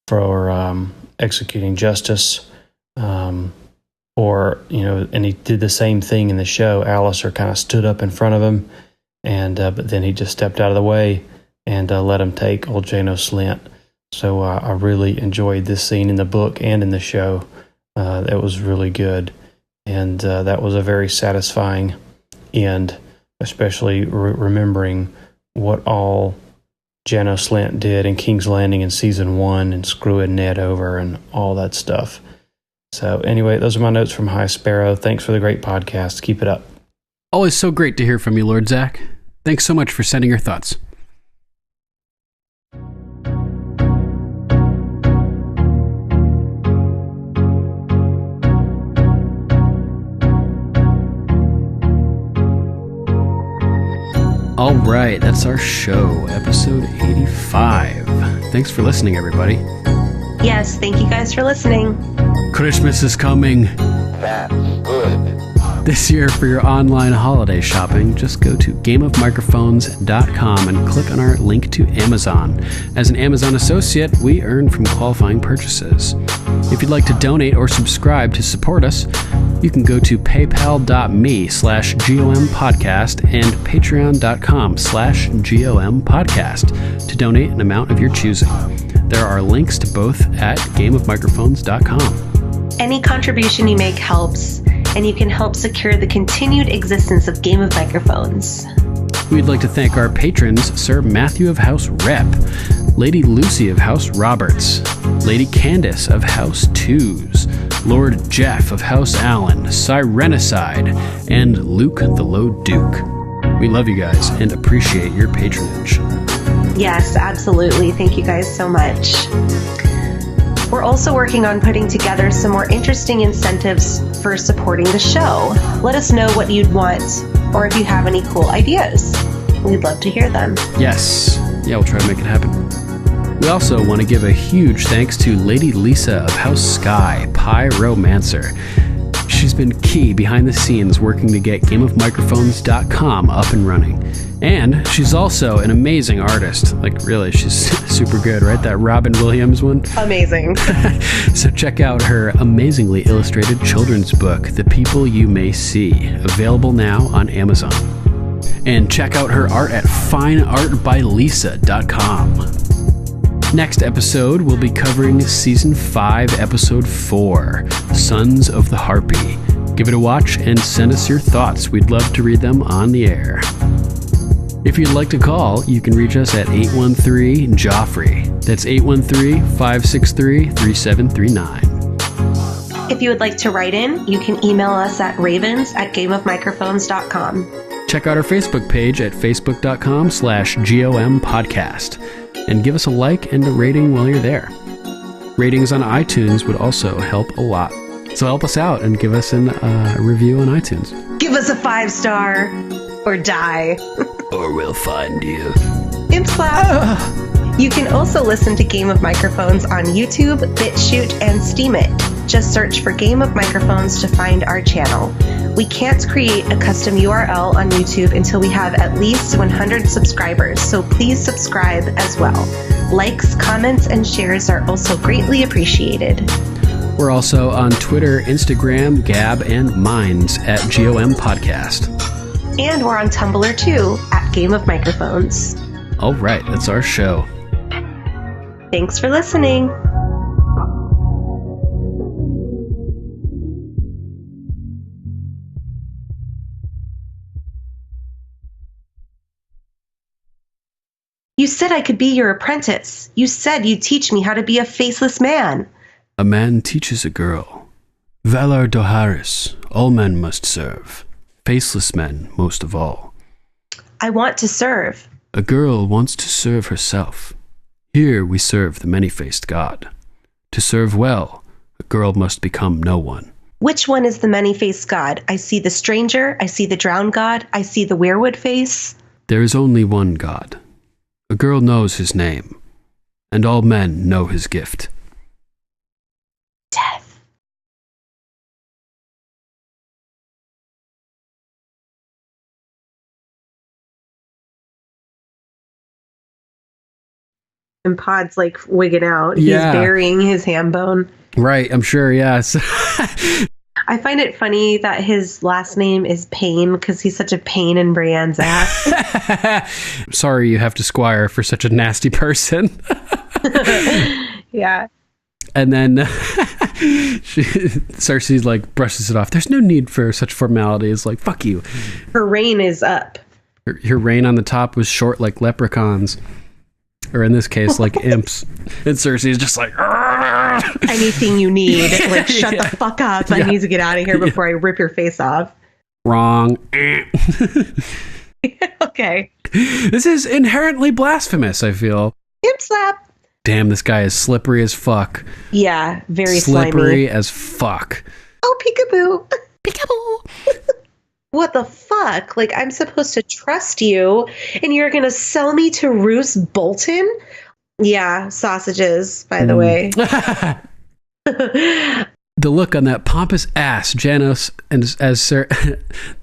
for executing justice, and he did the same thing in the show. Alliser kind of stood up in front of him, and but then he just stepped out of the way and let him take old Janos Slynt. So I really enjoyed this scene in the book and in the show. That was really good, and that was a very satisfying end, especially remembering what all Janos Slynt did in King's Landing in season 1 and screwing Ned over and all that stuff. So anyway, those are my notes from High Sparrow. Thanks for the great podcast. Keep it up. Always so great to hear from you, Lord Zach. Thanks so much for sending your thoughts. All right, that's our show, episode 85. Thanks for listening, everybody. Yes, thank you guys for listening. Christmas is coming. That's good. This year, for your online holiday shopping, just go to gameofmicrophones.com and click on our link to Amazon. As an Amazon associate, we earn from qualifying purchases. If you'd like to donate or subscribe to support us, you can go to paypal.me/GOMPodcast and patreon.com/GOMPodcast to donate an amount of your choosing. There are links to both at gameofmicrophones.com. Any contribution you make helps, and you can help secure the continued existence of Game of Microphones. We'd like to thank our patrons, Sir Matthew of House Repp, Lady Lucy of House Roberts, Lady Candace of House Tews, Lord Jeff of House Allen, Sirenicide, and Luke the Low Duke. We love you guys and appreciate your patronage. Yes, absolutely. Thank you guys so much. We're also working on putting together some more interesting incentives for supporting the show. Let us know what you'd want, or if you have any cool ideas. We'd love to hear them. Yes. Yeah, we'll try to make it happen. We also want to give a huge thanks to Lady Lisa of House Sky, Pyromancer. She's been key behind the scenes working to get GameOfMicrophones.com up and running. And she's also an amazing artist. Like, really, she's super good, right? That Robin Williams one? Amazing. So check out her amazingly illustrated children's book, The People You May See, available now on Amazon. And check out her art at fineartbylisa.com. Next episode, we'll be covering Season 5, Episode 4, Sons of the Harpy. Give it a watch and send us your thoughts. We'd love to read them on the air. If you'd like to call, you can reach us at 813-JOFFREY. That's 813-563-3739. If you would like to write in, you can email us at ravens@gameofmicrophones.com. Check out our Facebook page at facebook.com/GOMPodcast. And give us a like and a rating while you're there. Ratings on iTunes would also help a lot. So help us out and give us a review on iTunes. Give us a 5-star or die. Or we'll find you. Imp slap. You can also listen to Game of Microphones on YouTube, BitChute, and Steemit. Just search for Game of Microphones to find our channel. We can't create a custom URL on YouTube until we have at least 100 subscribers, so please subscribe as well. Likes, comments, and shares are also greatly appreciated. We're also on Twitter, Instagram, Gab, and Minds at GOMPodcast. And we're on Tumblr too, at Game of Microphones. All right, that's our show. Thanks for listening. You said I could be your apprentice. You said you'd teach me how to be a faceless man. A man teaches a girl. Valar Doharis, all men must serve. Faceless men, most of all. I want to serve. A girl wants to serve herself. Here we serve the many-faced god. To serve well, a girl must become no one. Which one is the many-faced god? I see the stranger, I see the drowned god, I see the weirwood face. There is only one god. A girl knows his name, and all men know his gift. Death. And Pod's like wigging out. He's burying his ham bone. Right, I'm sure, yes. I find it funny that his last name is Payne because he's such a pain in Brienne's ass. Sorry you have to squire for such a nasty person. Yeah. And then Cersei's like brushes it off. There's no need for such formalities. Like, fuck you. Her reign is up. Her reign on the top was short like leprechauns. Or in this case, like imps. And Cersei's just like, argh! Anything you need. Like, shut the fuck up. I need to get out of here before I rip your face off. Wrong. Okay. This is inherently blasphemous, I feel. Imp slap. Damn, this guy is slippery as fuck. Yeah, very slippery slimy. as fuck. Oh, peekaboo. Peekaboo. What the fuck? Like, I'm supposed to trust you, and you're gonna sell me to Roose Bolton? Yeah, sausages, by the way. The look on that pompous ass, Janos, and as Sir...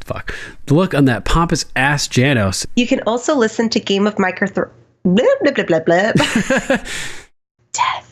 Fuck. The look on that pompous ass, Janos. You can also listen to Game of Micro... Blah, blah, blah, blah, blah. Death.